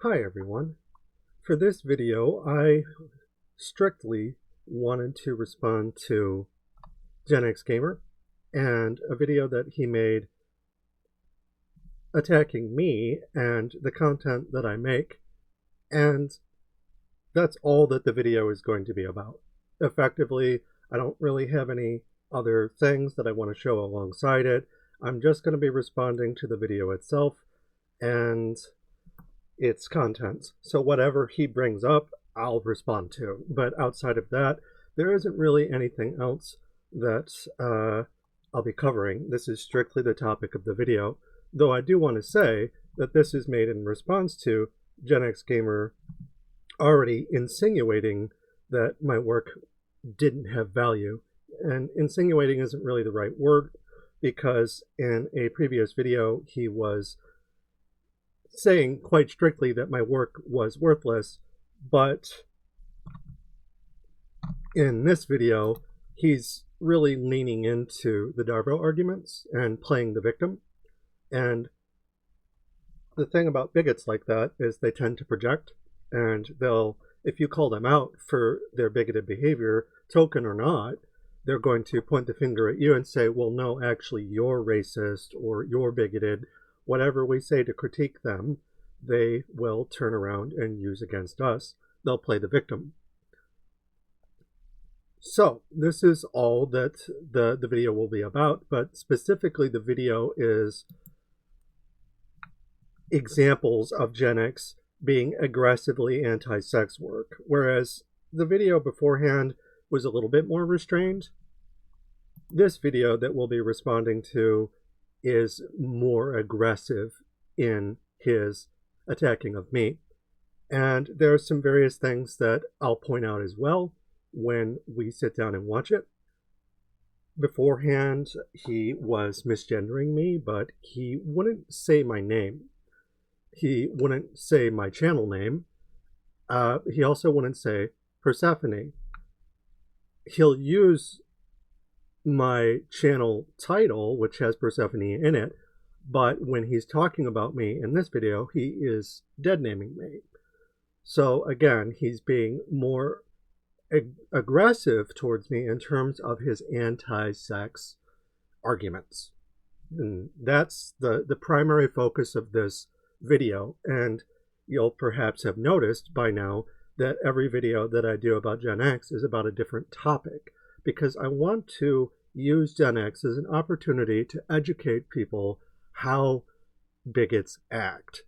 Hi everyone. For this video, I strictly wanted to respond to Gen X Gamer and a video that he made attacking me and the content that I make, and that's all that the video is going to be about. Effectively, I don't really have any other things that I want to show alongside it. I'm just going to be responding to the video itself and its contents. So whatever he brings up, I'll respond to. But outside of that, there isn't really anything else that I'll be covering. This is strictly the topic of the video, though I do want to say that this is made in response to Gen X Gamer already insinuating that my work didn't have value. And insinuating isn't really the right word, because in a previous video he was saying quite strictly that my work was worthless, but in this video he's really leaning into the Darbo arguments and playing the victim. And the thing about bigots like that is they tend to project, and they'll, if you call them out for their bigoted behavior, token or not, they're going to point the finger at you and say, well, no, actually you're racist or you're bigoted. Whatever we say to critique them, they will turn around and use against us. They'll play the victim. So this is all that the video will be about, but specifically the video is examples of Gen X being aggressively anti-sex work, whereas the video beforehand was a little bit more restrained. This video that we'll be responding to is more aggressive in his attacking of me. And there are some various things that I'll point out as well when we sit down and watch it. Beforehand, he was misgendering me, but he wouldn't say my name. He wouldn't say my channel name. He also wouldn't say Persephone. He'll use my channel title, which has Persephone in it, but when he's talking about me in this video, he is deadnaming me. So again, he's being more aggressive towards me in terms of his anti-sex arguments. And that's the primary focus of this video. And you'll perhaps have noticed by now that every video that I do about Gen X is about a different topic, because I want to use Gen X as an opportunity to educate people how bigots act.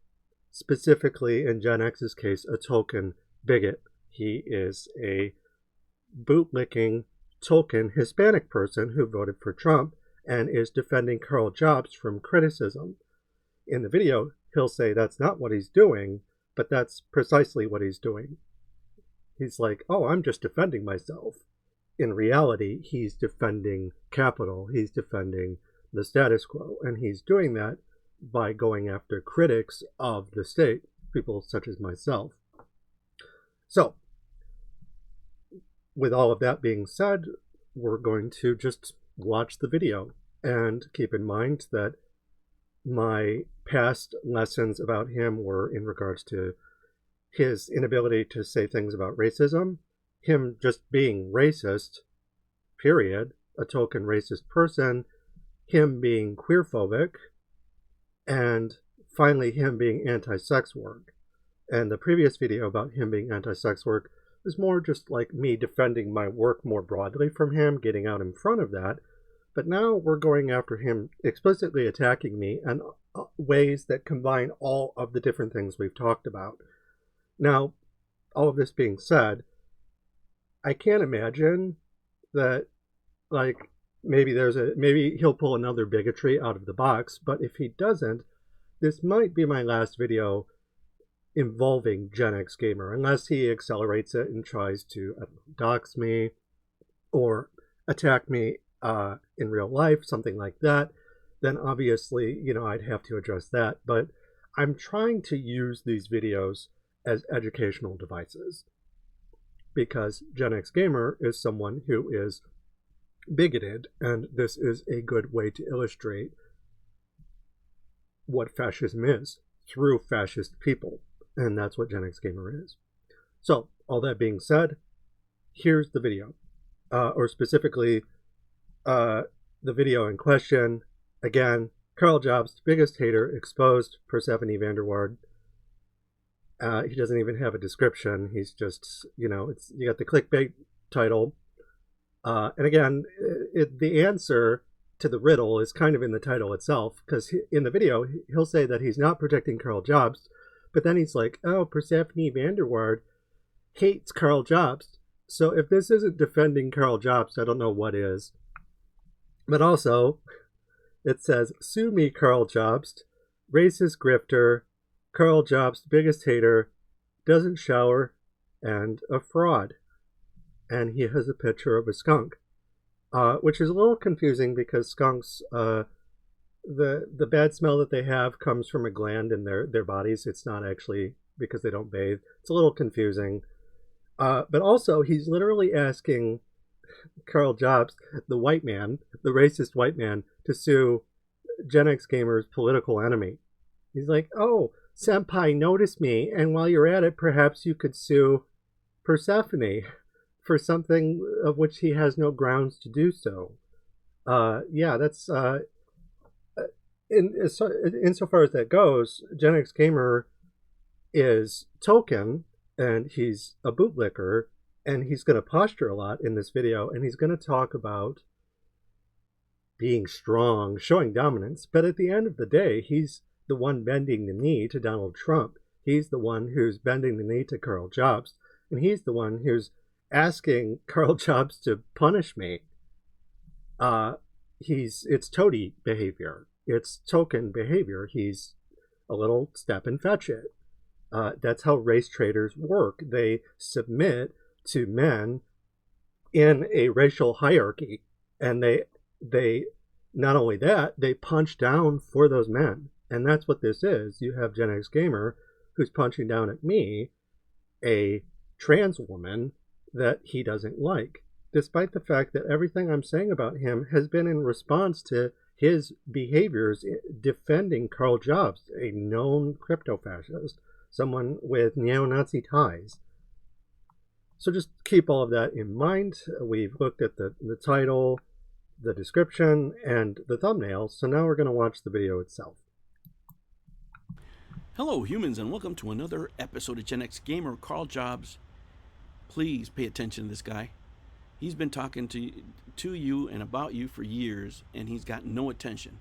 Specifically, in Gen X's case, a token bigot. He is a bootlicking token Hispanic person who voted for Trump and is defending Karl Jobst from criticism. In the video, he'll say that's not what he's doing, but that's precisely what he's doing. He's like, oh, I'm just defending myself. In reality, he's defending capital. He's defending the status quo. And he's doing that by going after critics of the state, people such as myself. So, with all of that being said, we're going to just watch the video and keep in mind that my past lessons about him were in regards to his inability to say things about racism, him just being racist, period, a token racist person, him being queerphobic, and finally him being anti-sex work. And the previous video about him being anti-sex work is more just like me defending my work more broadly from him, getting out in front of that. But now we're going after him explicitly attacking me in ways that combine all of the different things we've talked about. Now, all of this being said, I can't imagine that, like, maybe he'll pull another bigotry out of the box, but if he doesn't, this might be my last video involving Gen X Gamer, unless he accelerates it and tries to dox me or attack me in real life, something like that. Then obviously, I'd have to address that. But I'm trying to use these videos as educational devices, because Gen X Gamer is someone who is bigoted, and this is a good way to illustrate what fascism is through fascist people. and that's what Gen X Gamer is. So, all that being said, here's the video, or specifically the video in question. Again, Karl Jobst, biggest hater, exposed, Persephone Vanderwaard. He doesn't even have a description. He's just, you got the clickbait title. And again, the answer to the riddle is kind of in the title itself, because in the video, he'll say that he's not protecting Karl Jobst, but then he's like, oh, Persephone Vanderwaard hates Karl Jobst. So if this isn't defending Karl Jobst, I don't know what is. But also, it says, sue me, Karl Jobst, racist grifter, Karl Jobst, biggest hater, doesn't shower, and a fraud. And he has a picture of a skunk, which is a little confusing because skunks, the bad smell that they have comes from a gland in their bodies. It's not actually because they don't bathe. It's a little confusing. But also, he's literally asking Karl Jobst, the white man, the racist white man, to sue Gen X Gamer's political enemy. He's like, oh, senpai noticed me, and while you're at it, perhaps you could sue Persephone for something of which he has no grounds to do so. Yeah, that's insofar as that goes, Gen X Gamer is token, and he's a bootlicker, and he's going to posture a lot in this video, and he's going to talk about being strong, showing dominance, but at the end of the day, he's the one bending the knee to Donald Trump. He's the one who's bending the knee to Karl Jobst, and he's the one who's asking Karl Jobst to punish me. It's toady behavior. It's token behavior. He's a little step and fetch it. That's how race traitors work. They submit to men in a racial hierarchy, and they not only that, they punch down for those men. And that's what this is. You have Gen X Gamer who's punching down at me, a trans woman that he doesn't like, despite the fact that everything I'm saying about him has been in response to his behaviors defending Karl Jobst, a known crypto-fascist, someone with neo-Nazi ties. So just keep all of that in mind. We've looked at the title, the description, and the thumbnail, so now we're going to watch the video itself. Hello humans, and welcome to another episode of Gen X Gamer. Karl Jobst, please pay attention to this guy. He's been talking to you and about you for years, and he's got no attention.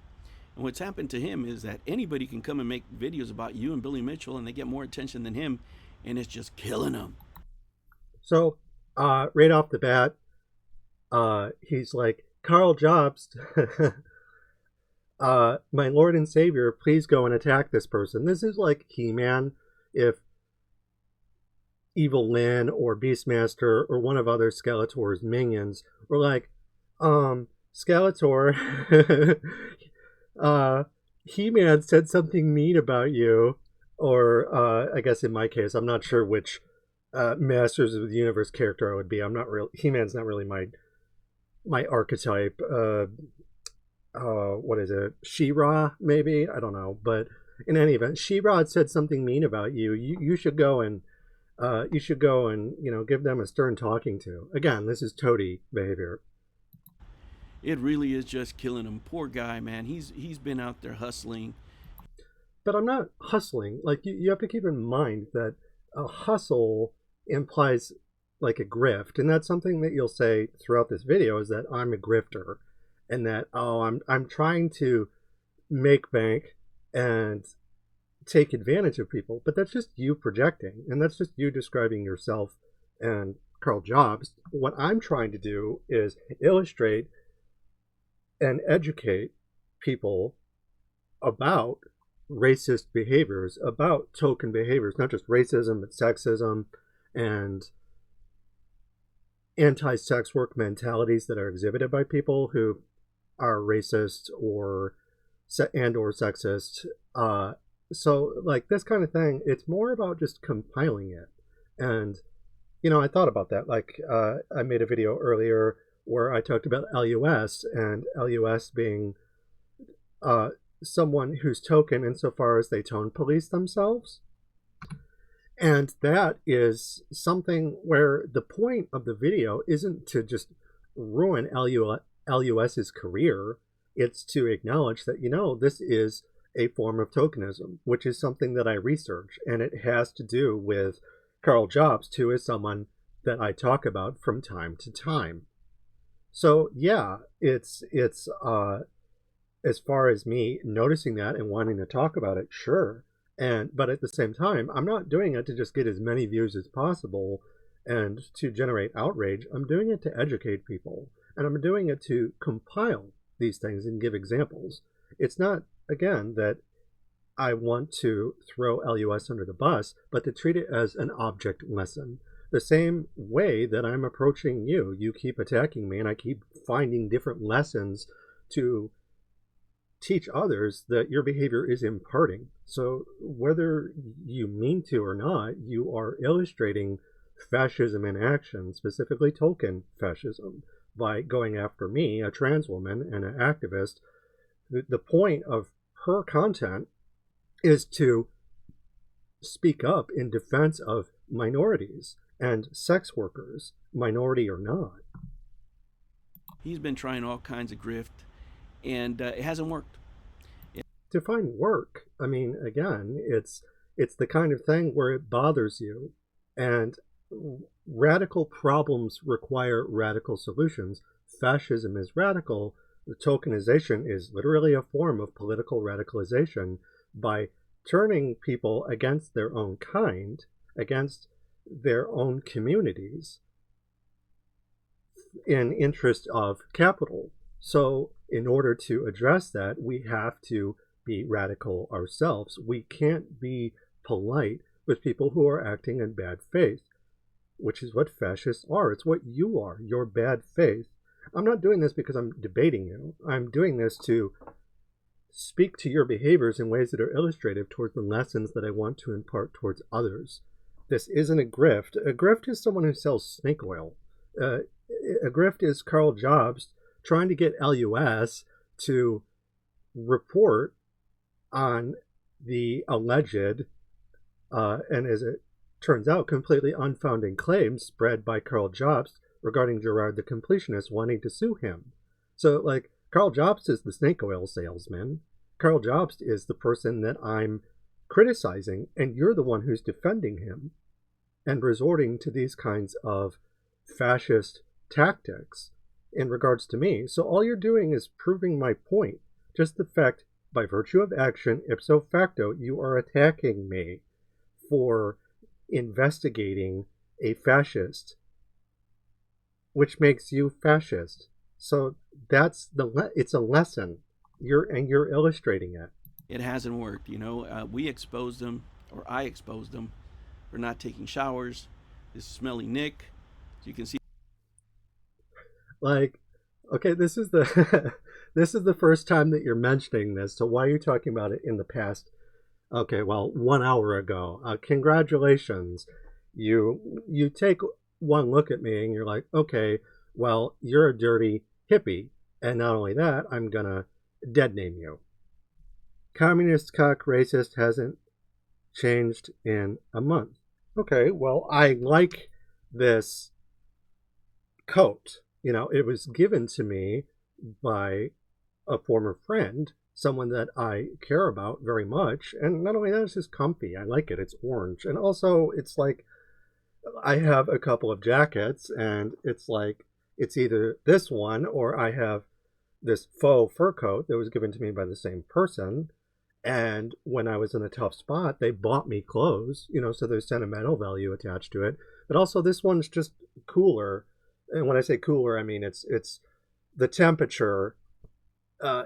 And what's happened to him is that anybody can come and make videos about you and Billy Mitchell, and they get more attention than him, and it's just killing him. So, right off the bat, he's like, Karl Jobst, my Lord and Savior, please go and attack this person. This is like He-Man if Evil Lyn or Beastmaster or one of other Skeletor's minions were like, Skeletor, He-Man said something mean about you. Or, I guess in my case, I'm not sure which Masters of the Universe character I would be. I'm not really, He-Man's not really my archetype. What is it? She-Ra, maybe? I don't know. But in any event, She-Ra had said something mean about you. You should go and give them a stern talking to. Again, this is toady behavior. It really is just killing him. Poor guy, man. He's been out there hustling. But I'm not hustling. Like, you have to keep in mind that a hustle implies like a grift, and that's something that you'll say throughout this video, is that I'm a grifter, and that I'm trying to make bank and take advantage of people. But that's just you projecting, and that's just you describing yourself and Karl Jobst. What I'm trying to do is illustrate and educate people about racist behaviors, about token behaviors, not just racism, but sexism and anti-sex work mentalities that are exhibited by people who are racist or sexist. So like this kind of thing, it's more about just compiling it. And, I thought about that. Like, I made a video earlier where I talked about LUS, and LUS being someone who's token insofar as they tone police themselves. And that is something where the point of the video isn't to just ruin LUS's career. It's to acknowledge that, this is a form of tokenism, which is something that I research. And it has to do with Karl Jobst, who is someone that I talk about from time to time. So yeah, it's as far as me noticing that and wanting to talk about it, sure. But at the same time, I'm not doing it to just get as many views as possible and to generate outrage. I'm doing it to educate people, and I'm doing it to compile these things and give examples. It's not, again, that I want to throw LUS under the bus, but to treat it as an object lesson. The same way that I'm approaching you. You keep attacking me, and I keep finding different lessons to teach others that your behavior is imparting. So whether you mean to or not, you are illustrating fascism in action, specifically token fascism, by going after me, a trans woman and an activist. The point of her content is to speak up in defense of minorities and sex workers, minority or not. He's been trying all kinds of grift, and it hasn't worked. To find work, I mean, again, it's the kind of thing where it bothers you, and radical problems require radical solutions. Fascism is radical. The tokenization is literally a form of political radicalization by turning people against their own kind, against their own communities, in interest of capital. So in order to address that, we have to be radical ourselves. We can't be polite with people who are acting in bad faith, which is what fascists are. It's what you are, your bad faith. I'm not doing this because I'm debating you. I'm doing this to speak to your behaviors in ways that are illustrative towards the lessons that I want to impart towards others. This isn't a grift. A grift is someone who sells snake oil. A grift is Karl Jobst trying to get LUS to report on the alleged, and as it turns out, completely unfounded claims spread by Karl Jobst regarding Gerard the Completionist wanting to sue him. So, Karl Jobst is the snake oil salesman. Karl Jobst is the person that I'm criticizing, and you're the one who's defending him and resorting to these kinds of fascist tactics in regards to me. So all you're doing is proving my point. Just the fact, by virtue of action, ipso facto, you are attacking me for investigating a fascist, which makes you fascist. So that's it's a lesson. You're illustrating it. It hasn't worked. We exposed them, or I exposed them, for not taking showers. This smelly Nick. So you can see. Okay, this is the this is the first time that you're mentioning this. So why are you talking about it in the past? Okay, well, 1 hour ago. Congratulations. You take one look at me and you're like, okay, well, you're a dirty hippie. And not only that, I'm gonna deadname you. Communist cuck racist hasn't changed in a month. Okay, well, I like this coat. It was given to me by a former friend, someone that I care about very much. And not only that, it's just comfy. I like it. It's orange. And also, it's I have a couple of jackets, and it's either this one or I have this faux fur coat that was given to me by the same person. And when I was in a tough spot, they bought me clothes, so there's sentimental value attached to it. But also, this one's just cooler. And when I say cooler, I mean it's the temperature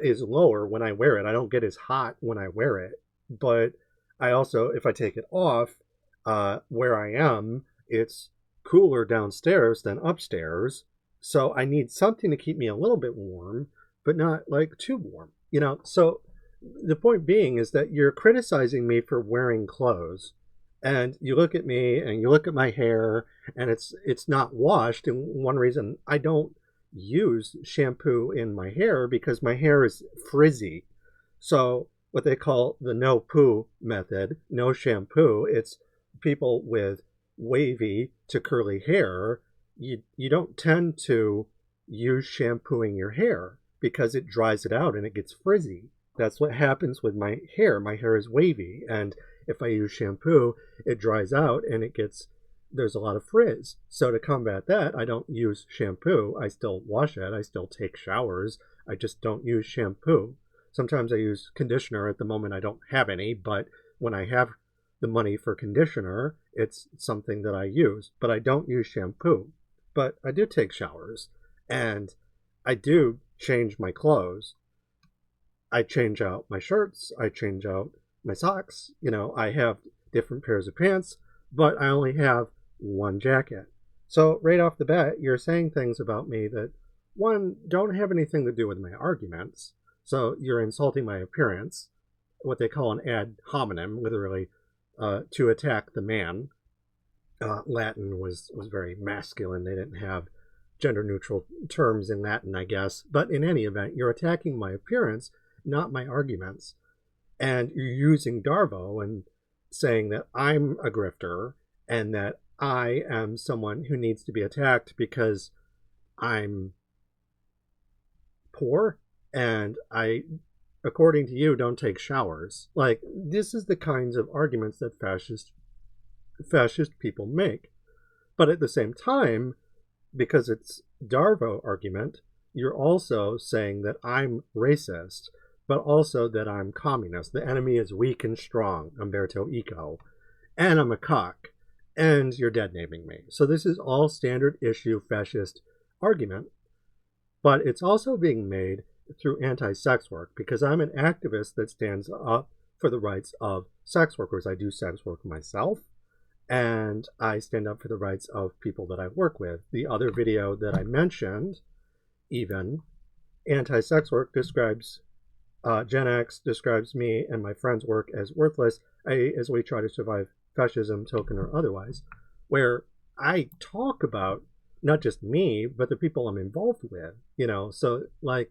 is lower when I wear it. I don't get as hot when I wear it. But I also, if I take it off, where I am, it's cooler downstairs than upstairs. So I need something to keep me a little bit warm, but not too warm. So the point being is that you're criticizing me for wearing clothes, and you look at me and you look at my hair, and it's not washed. And one reason I don't use shampoo in my hair, because my hair is frizzy. So what they call the no poo method, no shampoo, it's people with wavy to curly hair, you don't tend to use shampooing your hair because it dries it out and it gets frizzy. That's what happens with my hair. My hair is wavy, and if I use shampoo, it dries out and there's a lot of frizz. So to combat that, I don't use shampoo. I still wash it. I still take showers. I just don't use shampoo. Sometimes I use conditioner. At the moment, I don't have any, but when I have the money for conditioner, it's something that I use. But I don't use shampoo. But I do take showers, and I do change my clothes. I change out my shirts. I change out my socks. I have different pairs of pants, but I only have one jacket. So right off the bat, you're saying things about me that, one, don't have anything to do with my arguments. So you're insulting my appearance, what they call an ad hominem, literally to attack the man. Latin was very masculine. They didn't have gender neutral terms in Latin, I guess. But in any event, you're attacking my appearance, not my arguments. And you're using Darvo and saying that I'm a grifter and that I am someone who needs to be attacked because I'm poor and I, according to you, don't take showers. Like, this is the kinds of arguments that fascist people make. But at the same time, because it's Darvo argument, you're also saying that I'm racist, but also that I'm communist. The enemy is weak and strong, Umberto Eco, and I'm a cock, and you're deadnaming me. So this is all standard issue fascist argument, but it's also being made through anti-sex work, because I'm an activist that stands up for the rights of sex workers. I do sex work myself, and I stand up for the rights of people that I work with. The other video that I mentioned, even, anti-sex work describes Gen X, describes me and my friends' work as worthless as we try to survive fascism, token or otherwise, where I talk about not just me, but the people I'm involved with, So, like,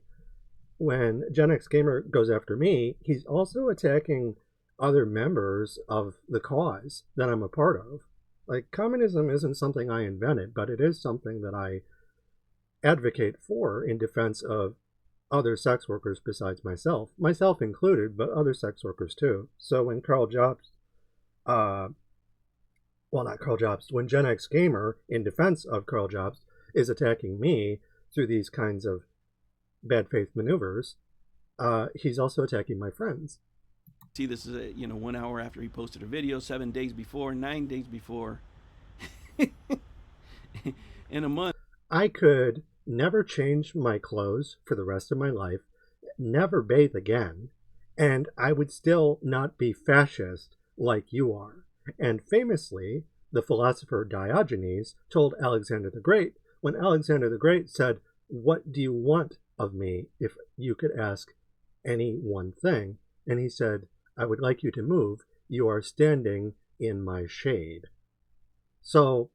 when Gen X Gamer goes after me, he's also attacking other members of the cause that I'm a part of. Like, communism isn't something I invented, but it is something that I advocate for in defense of other sex workers besides myself included, but other sex workers too. So when Karl Jobst, not Karl Jobst, when Gen X Gamer, in defense of Karl Jobst, is attacking me through these kinds of bad faith maneuvers, he's also attacking my friends. See, this is 1 hour after he posted a video, 7 days before, 9 days before, in a month. I could never change my clothes for the rest of my life, never bathe again, and I would still not be fascist like you are. And famously, the philosopher Diogenes told Alexander the Great, when Alexander the Great said, "What do you want of me if you could ask any one thing?" And he said, "I would like you to move. You are standing in my shade." So,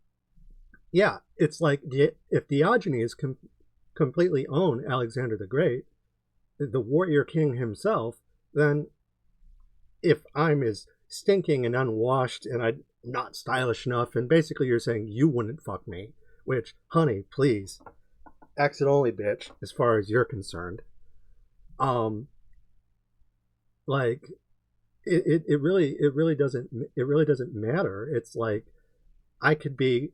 yeah, it's like if Diogenes completely owned Alexander the Great, the warrior king himself, then if I'm as stinking and unwashed and I'm not stylish enough, and basically you're saying you wouldn't fuck me, which, honey, please, exit only, bitch, as far as you're concerned. Like, it really doesn't matter. It's like I could be,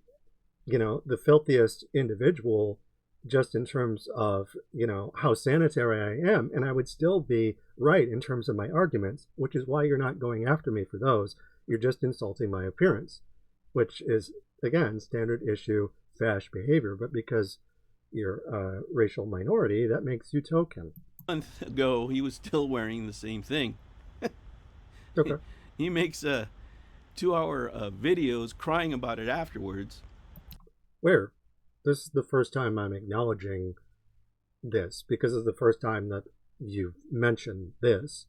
the filthiest individual just in terms of, how sanitary I am, and I would still be right in terms of my arguments, which is why you're not going after me for those. You're just insulting my appearance, which is, again, standard issue fash behavior, but because you're a racial minority, that makes you token. A month ago, he was still wearing the same thing. Okay. He makes 2-hour videos crying about it afterwards. Where? This is the first time I'm acknowledging this, because it's the first time that you've mentioned this.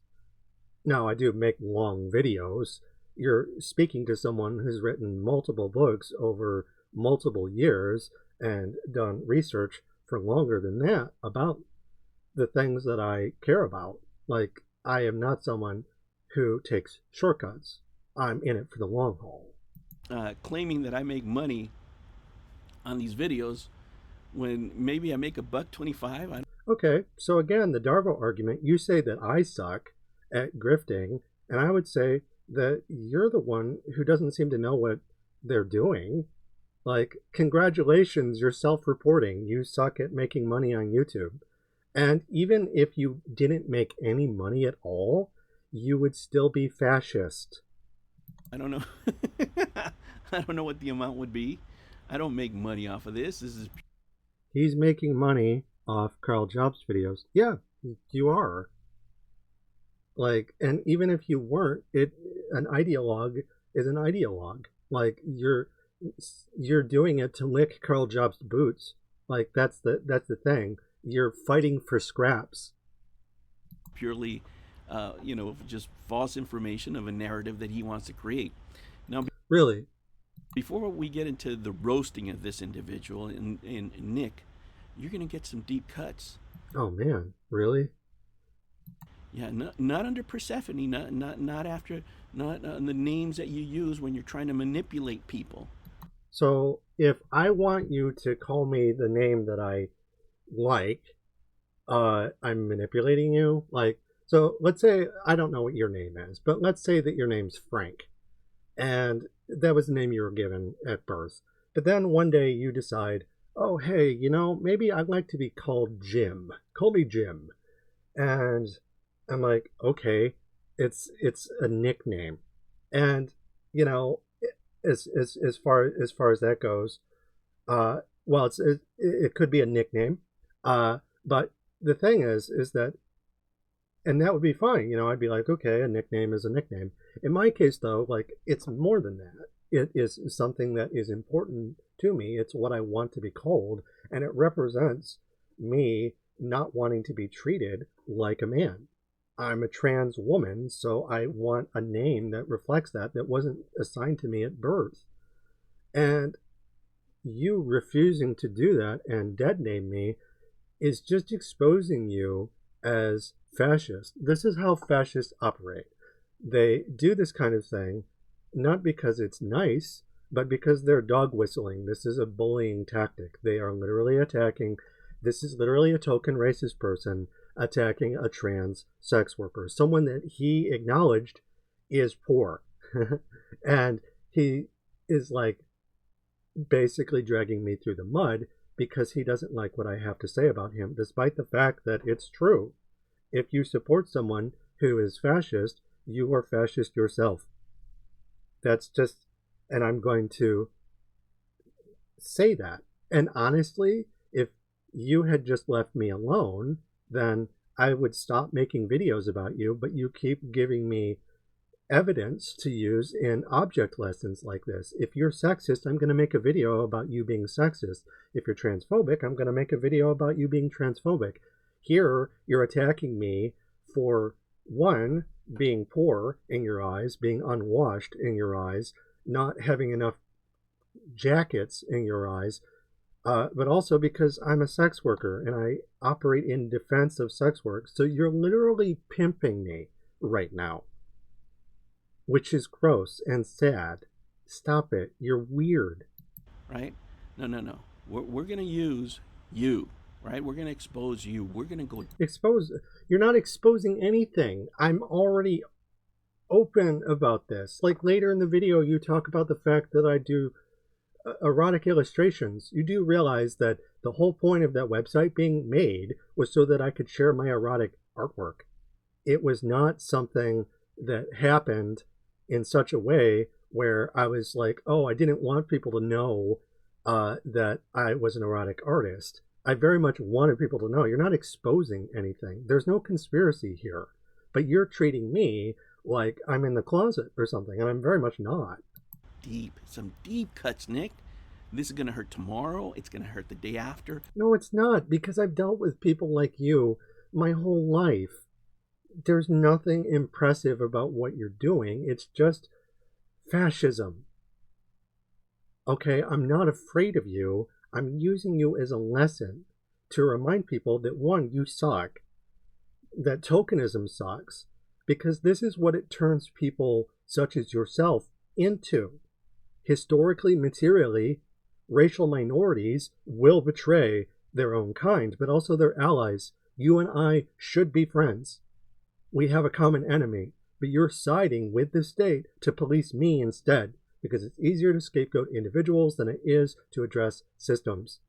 Now, I do make long videos. You're speaking to someone who's written multiple books over multiple years and done research for longer than that about the things that I care about. Like, I am not someone who takes shortcuts. I'm in it for the long haul. claiming that I make money on these videos when maybe I make $1.25. Okay, so again, the Darvo argument, you say that I suck at grifting, and I would say that you're the one who doesn't seem to know what they're doing. Like, congratulations, you're self-reporting. You suck at making money on YouTube. And even if you didn't make any money at all, you would still be fascist. I don't know. I don't know what the amount would be. I don't make money off of this. This is. He's making money off Karl Jobst videos. Yeah, you are. Like, and even if you weren't, an ideologue is an ideologue. Like, you're doing it to lick Karl Jobst boots. Like, that's the thing. You're fighting for scraps. Purely, just false information of a narrative that he wants to create. Now, really, before we get into the roasting of this individual and Nick, you're going to get some deep cuts. Oh man, really? Yeah, not under Persephone, not after, not on the names that you use when you're trying to manipulate people. So if I want you to call me the name that I like, I'm manipulating you. Like, so let's say, I don't know what your name is, but let's say that your name's Frank, and that was the name you were given at birth. But then one day you decide, oh, hey, maybe I'd like to be called Jim. Call me Jim. And I'm like, okay, it's a nickname. And, as far as that goes, well, it could be a nickname. But the thing is that, and that would be fine. I'd be like, okay, a nickname is a nickname. In my case, though, like, it's more than that. It is something that is important to me. It's what I want to be called, and it represents me not wanting to be treated like a man. I'm a trans woman, so I want a name that reflects that wasn't assigned to me at birth. And you refusing to do that and deadname me is just exposing you as fascist. This is how fascists operate. They do this kind of thing not because it's nice, but because they're dog whistling. This is a bullying tactic. They are literally attacking. This is literally a token racist person attacking a trans sex worker, someone that he acknowledged is poor. And he is like basically dragging me through the mud because he doesn't like what I have to say about him, despite the fact that it's true. If you support someone who is fascist, you are fascist yourself. That's just, and I'm going to say that. And honestly, if you had just left me alone, then I would stop making videos about you, but you keep giving me evidence to use in object lessons like this. If you're sexist, I'm going to make a video about you being sexist. If you're transphobic, I'm going to make a video about you being transphobic. Here, you're attacking me for, one, being poor in your eyes, being unwashed in your eyes, not having enough jackets in your eyes, but also because I'm a sex worker and I operate in defense of sex work. So you're literally pimping me right now, which is gross and sad. Stop it. You're weird. Right? No. We're going to use you. Right? We're going to expose you. We're going to go expose. You're not exposing anything. I'm already open about this. Like later in the video, you talk about the fact that I do erotic illustrations. You do realize that the whole point of that website being made was so that I could share my erotic artwork. It was not something that happened in such a way where I was like, oh, I didn't want people to know that I was an erotic artist. I very much wanted people to know you're not exposing anything. There's no conspiracy here, but you're treating me like I'm in the closet or something, and I'm very much not. Some deep cuts, Nick. This is going to hurt tomorrow. It's going to hurt the day after. No, it's not, because I've dealt with people like you my whole life. There's nothing impressive about what you're doing. It's just fascism. Okay, I'm not afraid of you. I'm using you as a lesson to remind people that, one, you suck, that tokenism sucks, because this is what it turns people such as yourself into. historically, materially, racial minorities will betray their own kind, but also their allies. You and I should be friends. We have a common enemy, but you're siding with the state to police me instead, because it's easier to scapegoat individuals than it is to address systems.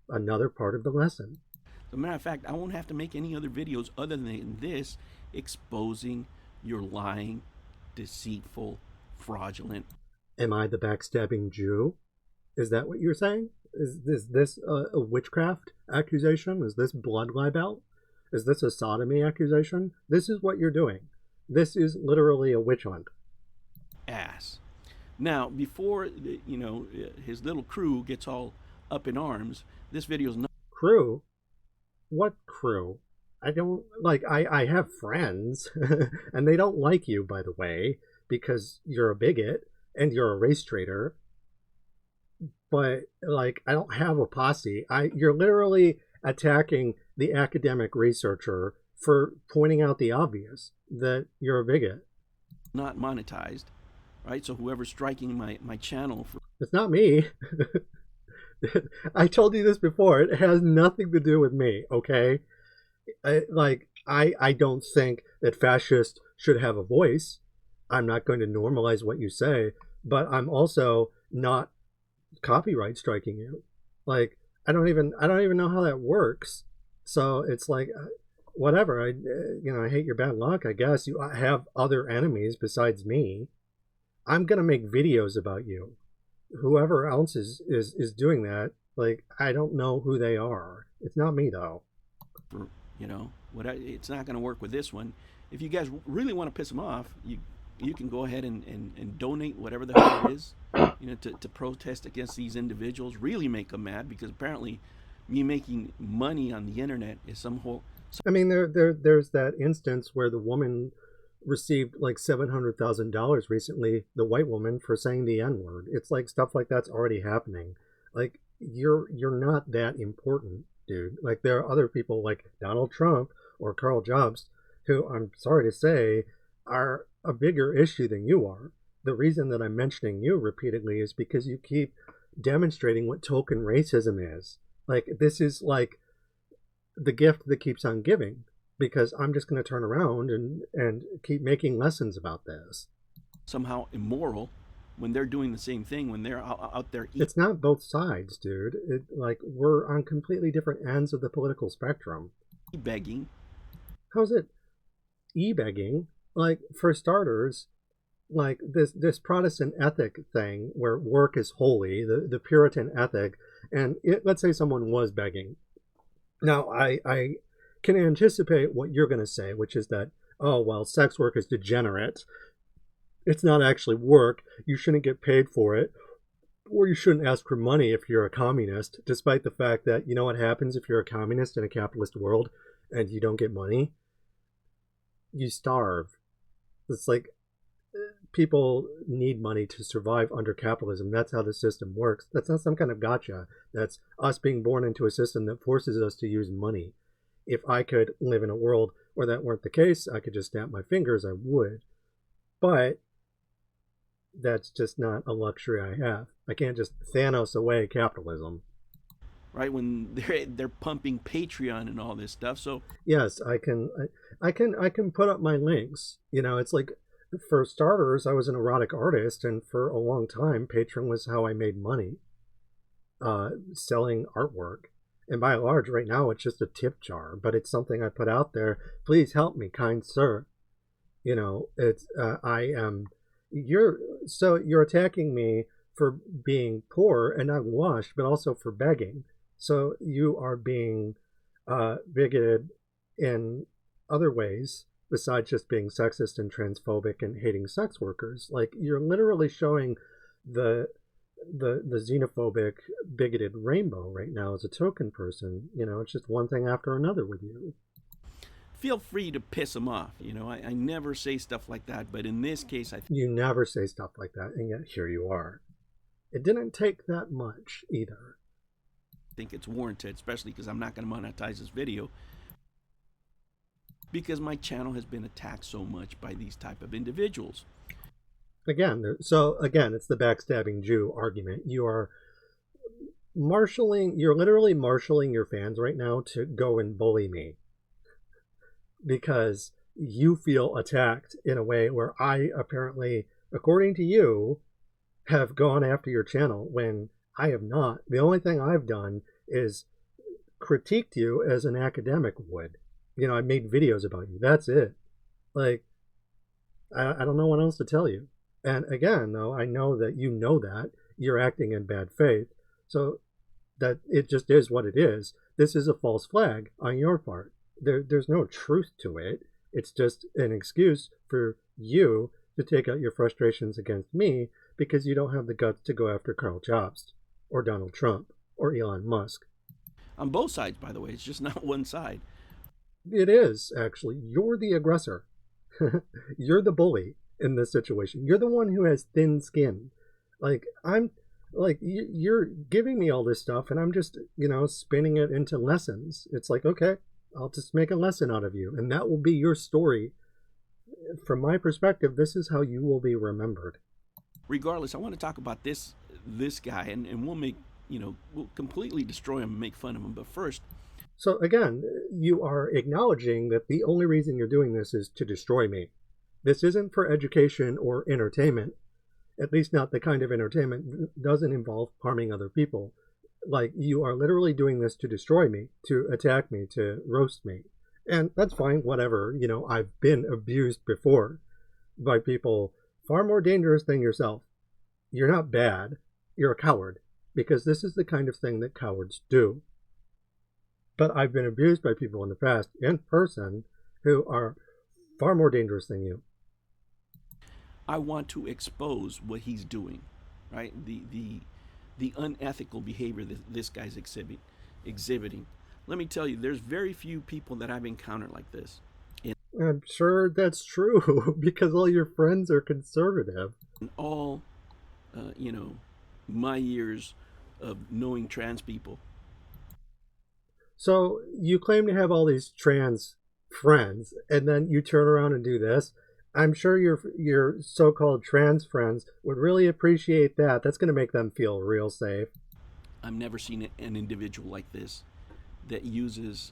Another part of the lesson. As a matter of fact, I won't have to make any other videos other than this exposing your lying, deceitful, fraudulent. Am I the backstabbing Jew? Is that what you're saying? Is this a witchcraft accusation? Is this blood libel? Is this a sodomy accusation? This is what you're doing. This is literally a witch hunt. Ass. Now, before his little crew gets all up in arms, this video is not. Crew? What crew? I don't like. I have friends, and they don't like you, by the way, because you're a bigot and you're a race traitor. But like, I don't have a posse. You're literally attacking the academic researcher for pointing out the obvious, that you're a bigot. Not monetized, right? So whoever's striking my channel for. It's not me. I told you this before. It has nothing to do with me, okay? I don't think that fascists should have a voice. I'm not going to normalize what you say, but I'm also not copyright striking you. Like, I don't even know how that works. So it's like, whatever. I hate your bad luck, I guess. You have other enemies besides me. I'm gonna make videos about you. Whoever else is doing that, like, I don't know who they are. It's not me, though. It's not going to work with this one. If you guys really want to piss them off, you can go ahead and donate whatever the hell it is, to protest against these individuals, really make them mad, because apparently me making money on the internet is some whole. I mean, there's that instance where the woman received like $700,000 recently, the white woman, for saying the N-word. It's like stuff like that's already happening. Like, you're not that important, dude. Like, there are other people like Donald Trump or Karl Jobst who, I'm sorry to say, are a bigger issue than you are. The reason that I'm mentioning you repeatedly is because you keep demonstrating what token racism is. Like, this is like the gift that keeps on giving, because I'm just going to turn around and keep making lessons about this. Somehow immoral when they're doing the same thing, when they're out there. It's not both sides, dude. Like, we're on completely different ends of the political spectrum. Begging. How's it e-begging? Like, for starters, like this Protestant ethic thing where work is holy, the Puritan ethic, and let's say someone was begging. Now, I can anticipate what you're going to say, which is that, oh, well, sex work is degenerate. It's not actually work. You shouldn't get paid for it. Or you shouldn't ask for money if you're a communist, despite the fact that, you know what happens if you're a communist in a capitalist world and you don't get money? You starve. It's like, people need money to survive under capitalism. That's how the system works. That's not some kind of gotcha. That's us being born into a system that forces us to use money. If I could live in a world where that weren't the case, I could just snap my fingers, I would. But that's just not a luxury I have. I can't just Thanos away capitalism. Right, when they're pumping Patreon and all this stuff. So yes, I can put up my links. It's like, for starters, I was an erotic artist, and for a long time, Patreon was how I made money, selling artwork. And by and large, right now, it's just a tip jar, but it's something I put out there. Please help me, kind sir. It's you're attacking me for being poor and not washed, but also for begging. So you are being bigoted in other ways besides just being sexist and transphobic and hating sex workers. Like, you're literally showing the xenophobic, bigoted rainbow right now as a token person. It's just one thing after another with you. Feel free to piss them off. I never say stuff like that, but in this case, you never say stuff like that, and yet here you are. It didn't take that much either. I think it's warranted, especially because I'm not going to monetize this video, because my channel has been attacked so much by these type of individuals. Again, it's the backstabbing Jew argument. You're literally marshaling your fans right now to go and bully me because you feel attacked in a way where I apparently, according to you, have gone after your channel when I have not. The only thing I've done is critiqued you as an academic would. I made videos about you. That's it. Like, I don't know what else to tell you. And again, though, I know that you know that you're acting in bad faith. So that it just is what it is. This is a false flag on your part. There's no truth to it. It's just an excuse for you to take out your frustrations against me because you don't have the guts to go after Karl Jobst or Donald Trump or Elon Musk. On both sides, by the way. It's just not one side. It is, actually. You're the aggressor. You're the bully in this situation. You're the one who has thin skin. You're giving me all this stuff and I'm just, spinning it into lessons. It's like, okay, I'll just make a lesson out of you and that will be your story. From my perspective, this is how you will be remembered. Regardless, I want to talk about this guy and we'll we'll completely destroy him and make fun of him. But first, so again, you are acknowledging that the only reason you're doing this is to destroy me. This isn't for education or entertainment. At least not the kind of entertainment that doesn't involve harming other people. Like, you are literally doing this to destroy me, to attack me, to roast me. And that's fine, whatever. I've been abused before by people far more dangerous than yourself. You're not bad. You're a coward. Because this is the kind of thing that cowards do. But I've been abused by people in the past, in person, who are far more dangerous than you. I want to expose what he's doing, right? The unethical behavior that this guy's exhibiting. Let me tell you, there's very few people that I've encountered like this. I'm sure that's true because all your friends are conservative. In all, my years of knowing trans people. So you claim to have all these trans friends, and then you turn around and do this. I'm sure your so-called trans friends would really appreciate that. That's going to make them feel real safe. I've never seen an individual like this that uses,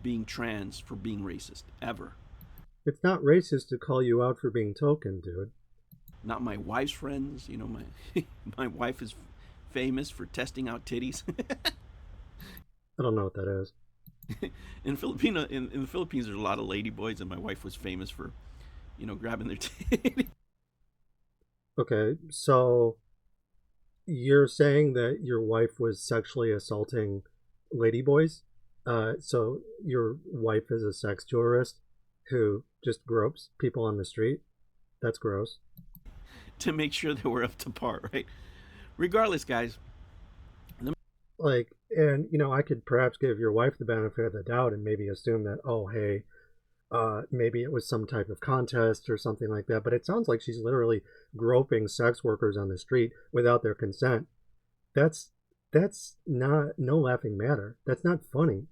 being trans for being racist, ever. It's not racist to call you out for being token, dude. Not my wife's friends. My wife is famous for testing out titties. I don't know what that is. In the Philippines, there's a lot of ladyboys, and my wife was famous for, grabbing their titties. Okay, so you're saying that your wife was sexually assaulting ladyboys? So your wife is a sex tourist who just gropes people on the street? That's gross. To make sure that we're up to par, right? Regardless, guys. I could perhaps give your wife the benefit of the doubt and maybe assume that, oh, hey, maybe it was some type of contest or something like that. But it sounds like she's literally groping sex workers on the street without their consent. That's not no laughing matter. That's not funny.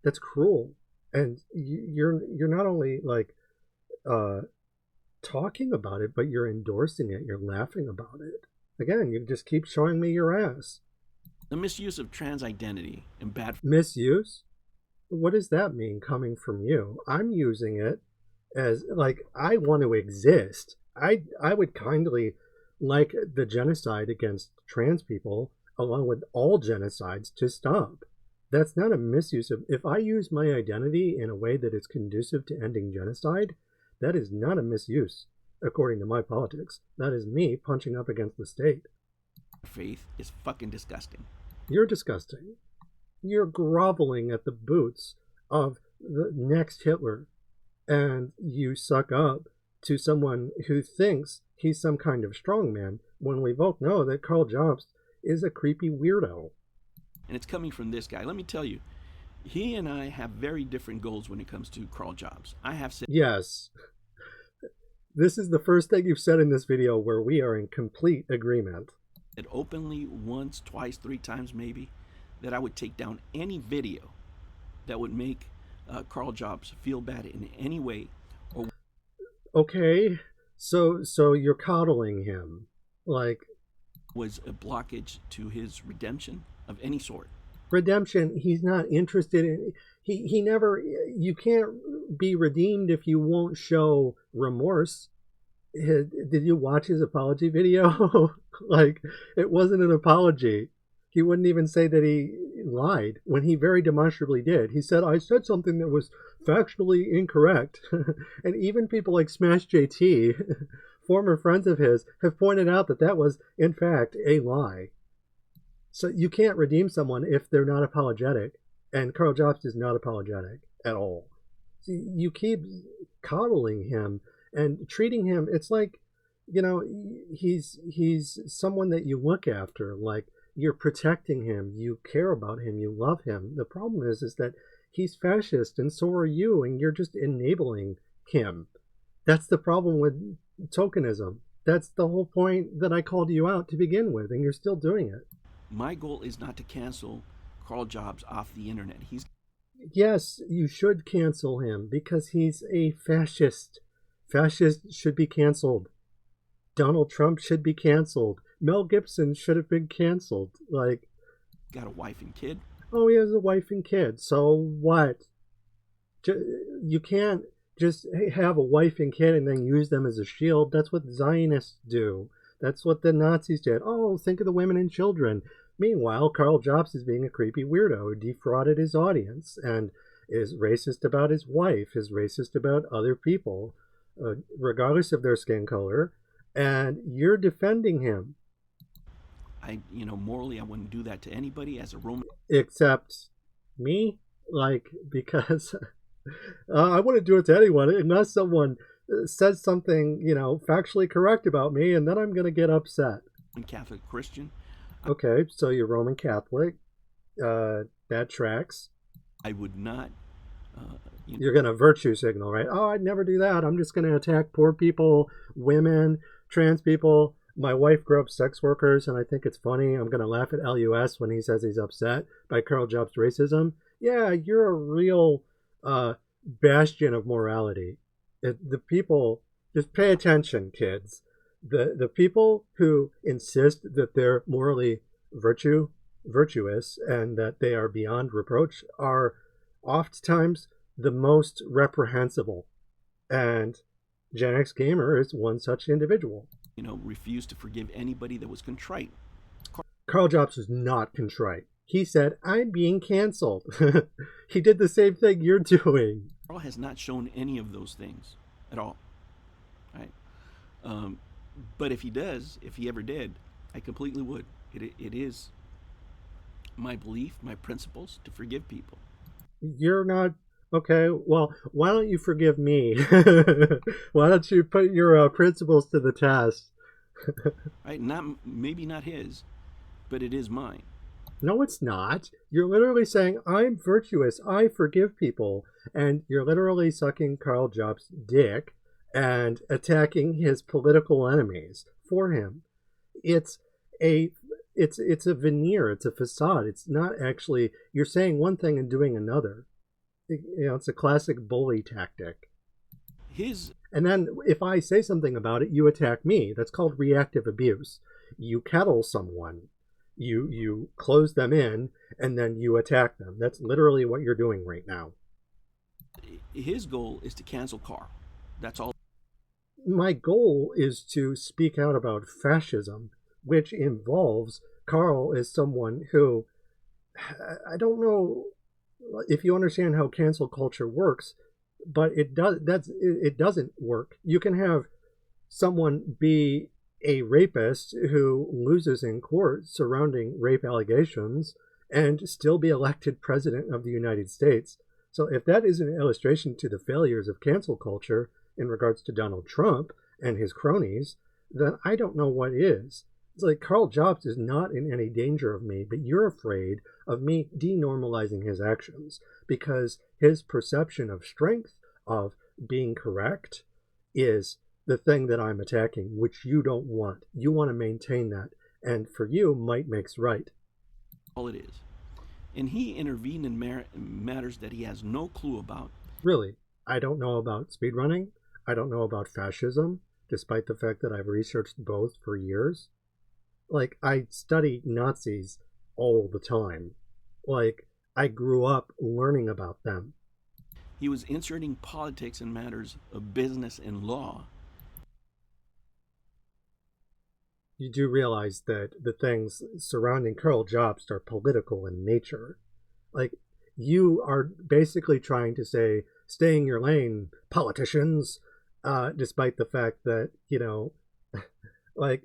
That's cruel. And you're not only talking about it, but you're endorsing it. You're laughing about it. Again, you just keep showing me your ass. The misuse of trans identity and bad... Misuse? What does that mean coming from you? I'm using it as, I want to exist. I would kindly like the genocide against trans people, along with all genocides, to stop. That's not a misuse of... If I use my identity in a way that is conducive to ending genocide, that is not a misuse, according to my politics. That is me punching up against the state. Faith is fucking disgusting. You're disgusting. You're groveling at the boots of the next Hitler, and you suck up to someone who thinks he's some kind of strongman when we both know that Karl Jobst is a creepy weirdo. And it's coming from this guy. Let me tell you, he and I have very different goals when it comes to Karl Jobst. I have said... Yes. This is the first thing you've said in this video where we are in complete agreement. It openly once, twice, 3 times maybe, that I would take down any video that would make Karl Jobst feel bad in any way. Okay, So you're coddling him, like Was a blockage to his redemption of any sort. redemption. He's not interested in. He never. You can't be redeemed if you won't show remorse. Did you watch his apology video? Like, it wasn't an apology. He wouldn't even say that he lied when he very demonstrably did. He said, I said something that was factually incorrect. And even people like Smash JT, former friends of his, have pointed out that that was, in fact, a lie. So you can't redeem someone if they're not apologetic. And Karl Jobst is not apologetic at all. So you keep coddling him and treating him, it's like, he's someone that you look after, like you're protecting him, you care about him, you love him. The problem is that he's fascist and so are you, and you're just enabling him. That's the problem with tokenism. That's the whole point that I called you out to begin with, and you're still doing it. My goal is not to cancel Karl Jobst off the internet. Yes, you should cancel him because he's a fascist. Fascists should be canceled. Donald Trump should be canceled. Mel Gibson should have been canceled. Like, got a wife and kid. Oh, he has a wife and kid. So what? You can't just have a wife and kid and then use them as a shield. That's what Zionists do. That's what the Nazis did. Oh, think of the women and children. Meanwhile, Karl Jobst is being a creepy weirdo who defrauded his audience and is racist about his wife, is racist about other people, regardless of their skin color. And you're defending him. Morally, I wouldn't do that to anybody as a Roman. Except me? Like, because I wouldn't do it to anyone unless someone says something, factually correct about me, and then I'm going to get upset. Catholic Christian. Okay, so you're Roman Catholic. That tracks. I would not. You're going to virtue signal, right? Oh, I'd never do that. I'm just going to attack poor people, women, trans people. My wife grew up sex workers, and I think it's funny. I'm going to laugh at LUS when he says he's upset by Karl Jobst racism. Yeah, you're a real bastion of morality. The people, just pay attention, kids. The people who insist that they're morally virtuous and that they are beyond reproach are oftentimes the most reprehensible. And Gen X Gamer is one such individual. Refused to forgive anybody that was contrite. Karl Jobst was not contrite. He said, I'm being canceled. He did the same thing you're doing. Karl has not shown any of those things at all. Right? But if he ever did, I completely would. It is my belief, my principles to forgive people. You're not. Okay, well, why don't you forgive me? Why don't you put your principles to the test? Right? Maybe not his, but it is mine. No, it's not. You're literally saying, I'm virtuous, I forgive people, and you're literally sucking Karl Jobst's dick and attacking his political enemies for him. It's a veneer, it's a facade. It's not actually, you're saying one thing and doing another. It's a classic bully tactic. And then if I say something about it, you attack me. That's called reactive abuse. You kettle someone, you close them in, and then you attack them. That's literally what you're doing right now. His goal is to cancel Karl. That's all. My goal is to speak out about fascism, which involves Karl as someone who, I don't know if you understand how cancel culture works, but it doesn't work. You can have someone be a rapist who loses in court surrounding rape allegations and still be elected president of the United States. So if that is an illustration to the failures of cancel culture in regards to Donald Trump and his cronies, then I don't know what is. It's like Karl Jobst is not in any danger of me, but you're afraid of me denormalizing his actions because his perception of strength, of being correct, is the thing that I'm attacking, which you don't want. You want to maintain that. And for you, might makes right. All it is. And he intervened in matters that he has no clue about. Really? I don't know about speedrunning. I don't know about fascism. despite the fact that I've researched both for years. Like, I study Nazis all the time. Like, I grew up learning about them. He was inserting politics in matters of business and law. You do realize that the things surrounding Karl Jobst are political in nature. Like, you are basically trying to say, stay in your lane, politicians, despite the fact that, you know, like,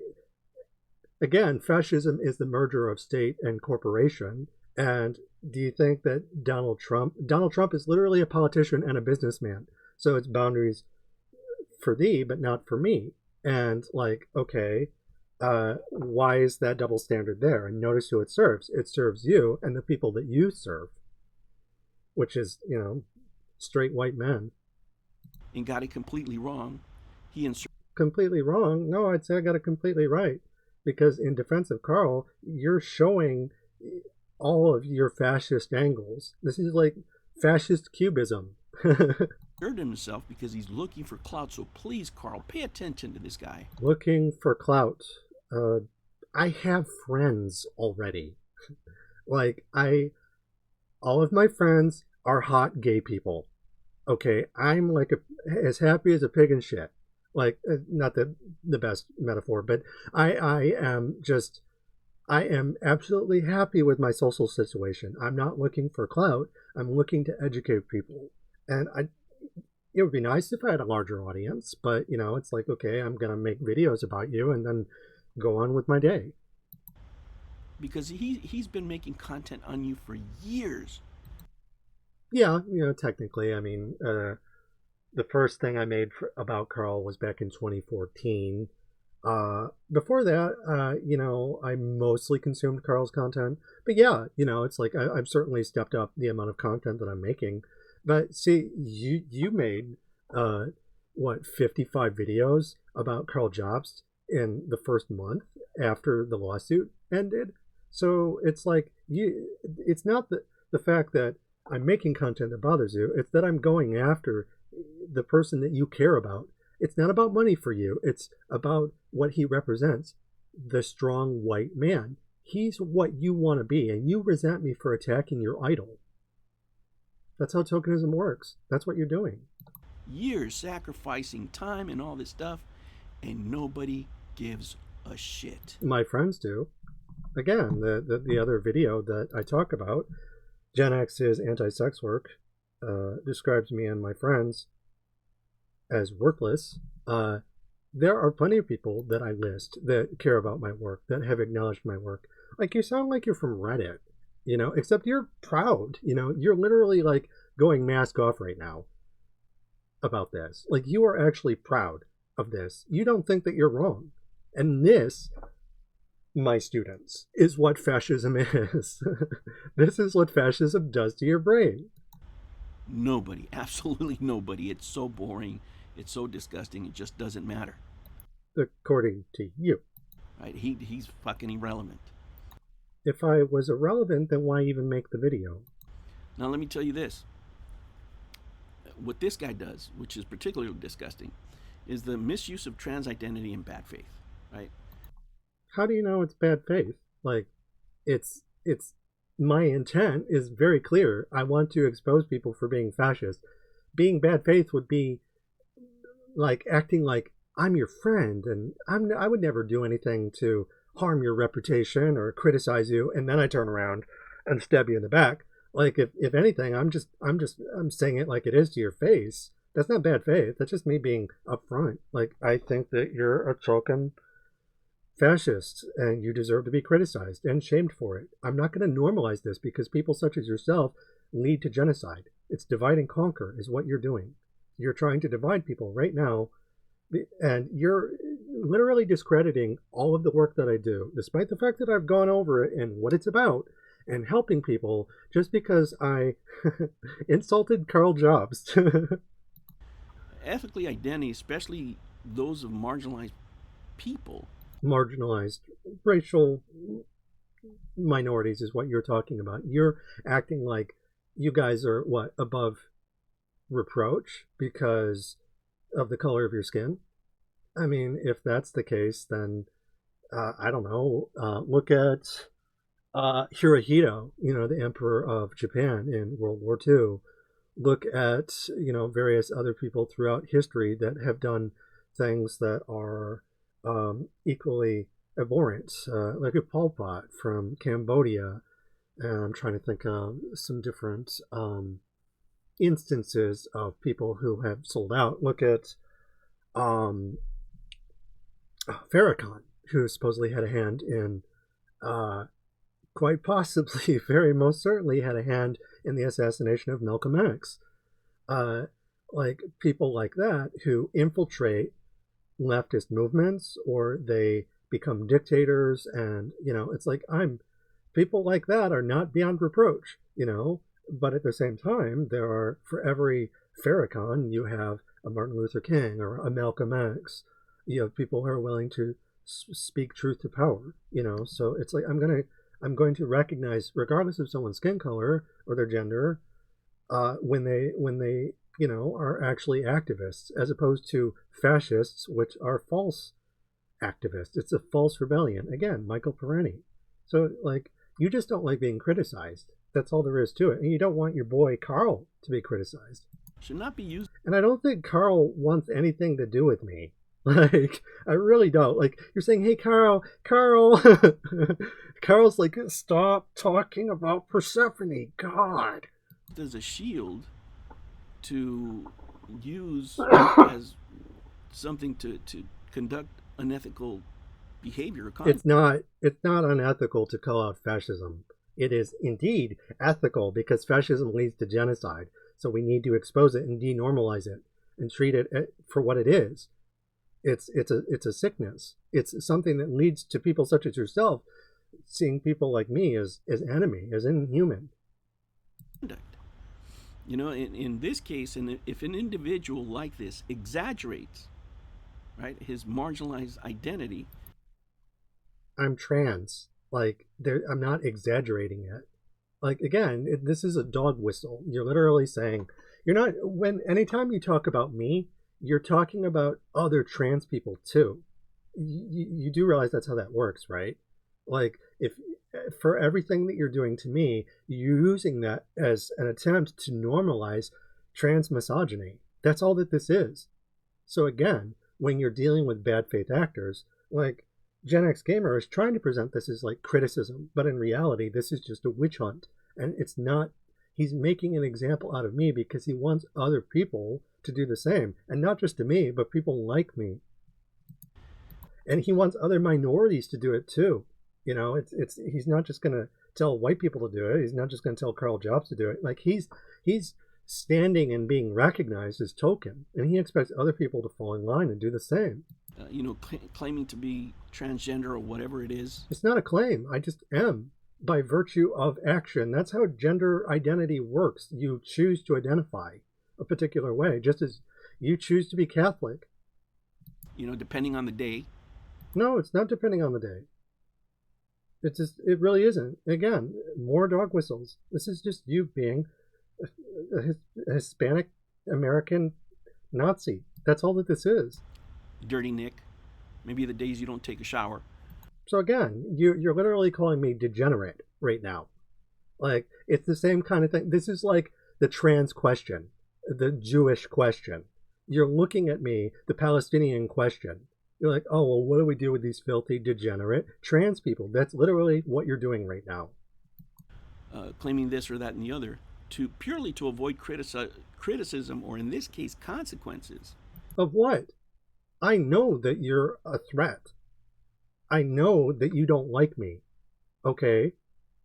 again, fascism is the merger of state and corporation. And do you think that Donald Trump is literally a politician and a businessman. So it's boundaries for thee, but not for me. And like, okay, why is that double standard there? And notice who it serves. It serves you and the people that you serve, which is, you know, straight white men. And got it completely wrong. He inserted. Completely wrong? No, I'd say I got it completely right. Because in defense of Karl, you're showing all of your fascist angles. This is like fascist cubism. Hurt himself because he's looking for clout. So please, Karl, pay attention to this guy. Looking for clout. I have friends already. Like, all of my friends are hot gay people. Okay, I'm like as happy as a pig in shit. Like, not the best metaphor, but I am absolutely happy with my social situation. I'm not looking for clout. I'm looking to educate people. And it would be nice if I had a larger audience, but, you know, it's like, okay, I'm going to make videos about you and then go on with my day. Because he's been making content on you for years. Yeah, you know, technically, I mean, the first thing I made about Karl was back in 2014. Before that, you know, I mostly consumed Karl's content. But yeah, you know, it's like I've certainly stepped up the amount of content that I'm making. But see, you made, 55 videos about Karl Jobst in the first month after the lawsuit ended. So it's like, it's not the fact that I'm making content that bothers you. It's that I'm going after the person that you care about. It's not about money for you. It's about what he represents, the strong white man. He's what you want to be, and you resent me for attacking your idol. That's how tokenism works. That's what you're doing. Years sacrificing time and all this stuff, and nobody gives a shit. My friends do. Again, the other video that I talk about, Gen X's anti-sex work, describes me and my friends as worthless. There are plenty of people that I list that care about my work, that have acknowledged my work. Like, you sound like you're from Reddit, you know, except you're proud, you know, you're literally like going mask off right now about this. Like, you are actually proud of this. You don't think that you're wrong. And this, my students, is what fascism is. This is what fascism does to your brain. Nobody, absolutely nobody. It's so boring. It's so disgusting. It just doesn't matter. According to you. Right? He's fucking irrelevant. If I was irrelevant, then why even make the video? Now let me tell you this. What this guy does, which is particularly disgusting, is the misuse of trans identity in bad faith. Right? How do you know it's bad faith? Like, it's my intent is very clear. I want to expose people for being fascist. Being bad faith would be like acting like I'm your friend and I would never do anything to harm your reputation or criticize you, and then I turn around and stab you in the back. Like, if anything, I'm saying it like it is to your face. That's not bad faith. That's just me being upfront. Like, I think that you're a token fascist and you deserve to be criticized and shamed for it. I'm not going to normalize this because people such as yourself lead to genocide. It's divide and conquer is what you're doing. You're trying to divide people right now, and you're literally discrediting all of the work that I do, despite the fact that I've gone over it and what it's about and helping people, just because I insulted Karl Jobst. Ethically identity, especially those of marginalized people. Marginalized racial minorities is what you're talking about. You're acting like you guys are above reproach because of the color of your skin. I mean, if that's the case, then I don't know. Look at Hirohito, the emperor of Japan in World War II. Look at various other people throughout history that have done things that are equally abhorrent, like a Pol Pot from Cambodia. And I'm trying to think of some different instances of people who have sold out. Look at Farrakhan, who supposedly had a hand in, quite possibly, very most certainly had a hand in the assassination of Malcolm X. Like people like that who infiltrate leftist movements, or they become dictators, and it's like people like that are not beyond reproach, but at the same time, there are, for every Farrakhan, you have a Martin Luther King or a Malcolm X. You have people who are willing to speak truth to power, so it's like I'm going to recognize, regardless of someone's skin color or their gender, when they are actually activists, as opposed to fascists, which are false activists. It's a false rebellion. Again, Michael Parenti. So you just don't like being criticized. That's all there is to it. And you don't want your boy Karl to be criticized. Should not be used. And I don't think Karl wants anything to do with me. I really don't. You're saying, hey, Karl. Karl's like, stop talking about Persephone. God. As a shield to use as something to conduct unethical behavior. It's not unethical to call out fascism. It is indeed ethical, because fascism leads to genocide. So we need to expose it and denormalize it and treat it for what it is. It's a sickness. It's something that leads to people such as yourself seeing people like me as enemy, as inhuman. In this case, and if an individual like this exaggerates, right, his marginalized identity. I'm trans. I'm not exaggerating it. Again, this is a dog whistle. You're literally saying, anytime you talk about me, you're talking about other trans people too. You do realize that's how that works, right? If for everything that you're doing to me, you're using that as an attempt to normalize trans misogyny. That's all that this is. So again, when you're dealing with bad faith actors, Gen X Gamer is trying to present this as criticism, but in reality, this is just a witch hunt. And it's not, he's making an example out of me because he wants other people to do the same. And not just to me, but people like me. And he wants other minorities to do it too. He's not just going to tell white people to do it. He's not just going to tell Karl Jobst to do it. He's standing and being recognized as token, and he expects other people to fall in line and do the same. Claiming to be transgender or whatever it is. It's not a claim. I just am, by virtue of action. That's how gender identity works. You choose to identify a particular way, just as you choose to be Catholic. Depending on the day. No, it's not depending on the day. It really isn't. Again, more dog whistles. This is just you being a Hispanic American Nazi. That's all that this is. Dirty Nick. Maybe the days you don't take a shower. So again, you're literally calling me degenerate right now. It's the same kind of thing. This is like the trans question, the Jewish question. You're looking at me, the Palestinian question. You're like, oh, well, what do we do with these filthy, degenerate trans people? That's literally what you're doing right now. Claiming this or that and the other, purely to avoid criticism, or in this case, consequences. Of what? I know that you're a threat. I know that you don't like me. Okay?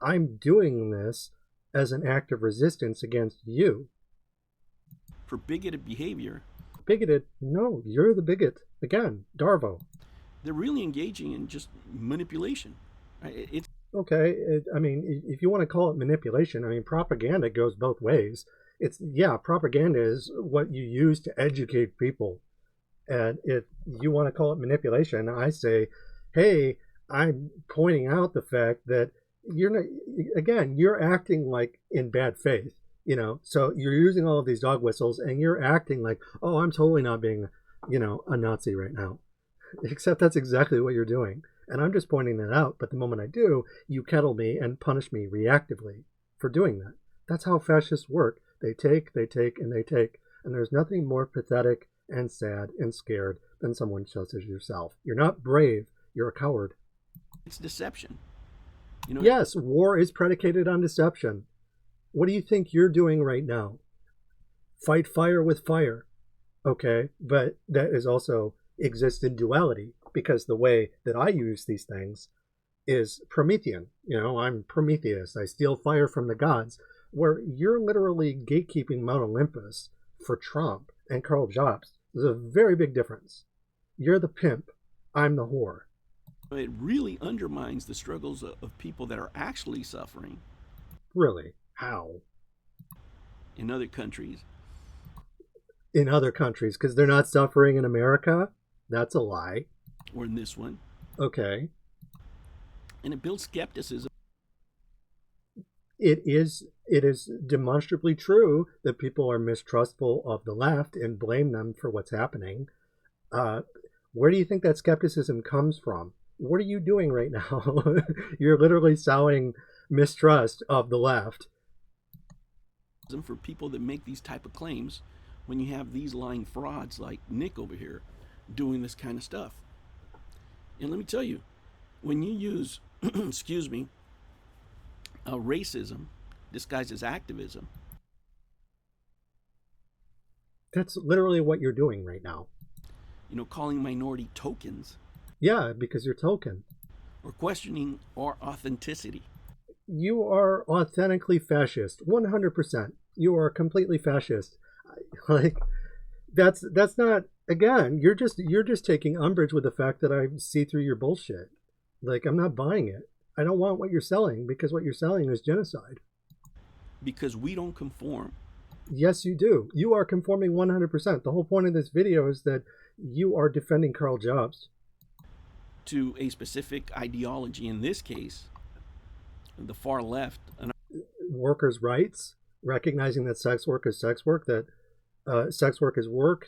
I'm doing this as an act of resistance against you. For bigoted behavior. Bigoted? No, you're the bigot. Again, Darvo. They're really engaging in just manipulation. Right? Okay, if you want to call it manipulation, propaganda goes both ways. Propaganda is what you use to educate people. And if you want to call it manipulation, I say, hey, I'm pointing out the fact that you're acting in bad faith, so you're using all of these dog whistles and you're acting like, oh, I'm totally not being, a Nazi right now. Except that's exactly what you're doing. And I'm just pointing that out. But the moment I do, you kettle me and punish me reactively for doing that. That's how fascists work. They take, and they take. And there's nothing more pathetic and sad and scared than someone such as yourself. You're not brave. You're a coward. It's deception. Yes, war is predicated on deception. What do you think you're doing right now? Fight fire with fire. Okay, but that is also exists in duality, because the way that I use these things is Promethean. I'm Prometheus. I steal fire from the gods, where you're literally gatekeeping Mount Olympus for Trump and Karl Jobst. There's a very big difference. You're the pimp. I'm the whore. It really undermines the struggles of people that are actually suffering. Really? How? In other countries. In other countries, because they're not suffering in America? That's a lie. Or in this one. Okay. And it builds skepticism. It is demonstrably true that people are mistrustful of the left and blame them for what's happening. Where do you think that skepticism comes from? What are you doing right now? You're literally sowing mistrust of the left. For people that make these type of claims, when you have these lying frauds like Nick over here doing this kind of stuff. And let me tell you, when you use, excuse me, racism disguised as activism. That's literally what you're doing right now. Calling minority tokens. Yeah, because you're token. Or questioning our authenticity. You are authentically fascist, 100%. You are completely fascist. Like, that's not, again, you're just taking umbrage with the fact that I see through your bullshit. Like, I'm not buying it. I don't want what you're selling, because what you're selling is genocide. Because we don't conform. Yes, you do. You are conforming 100%. The whole point of this video is that you are defending Karl Jobst. To a specific ideology, in this case, the far left. Workers' rights, recognizing that sex work is sex work, that sex work is work,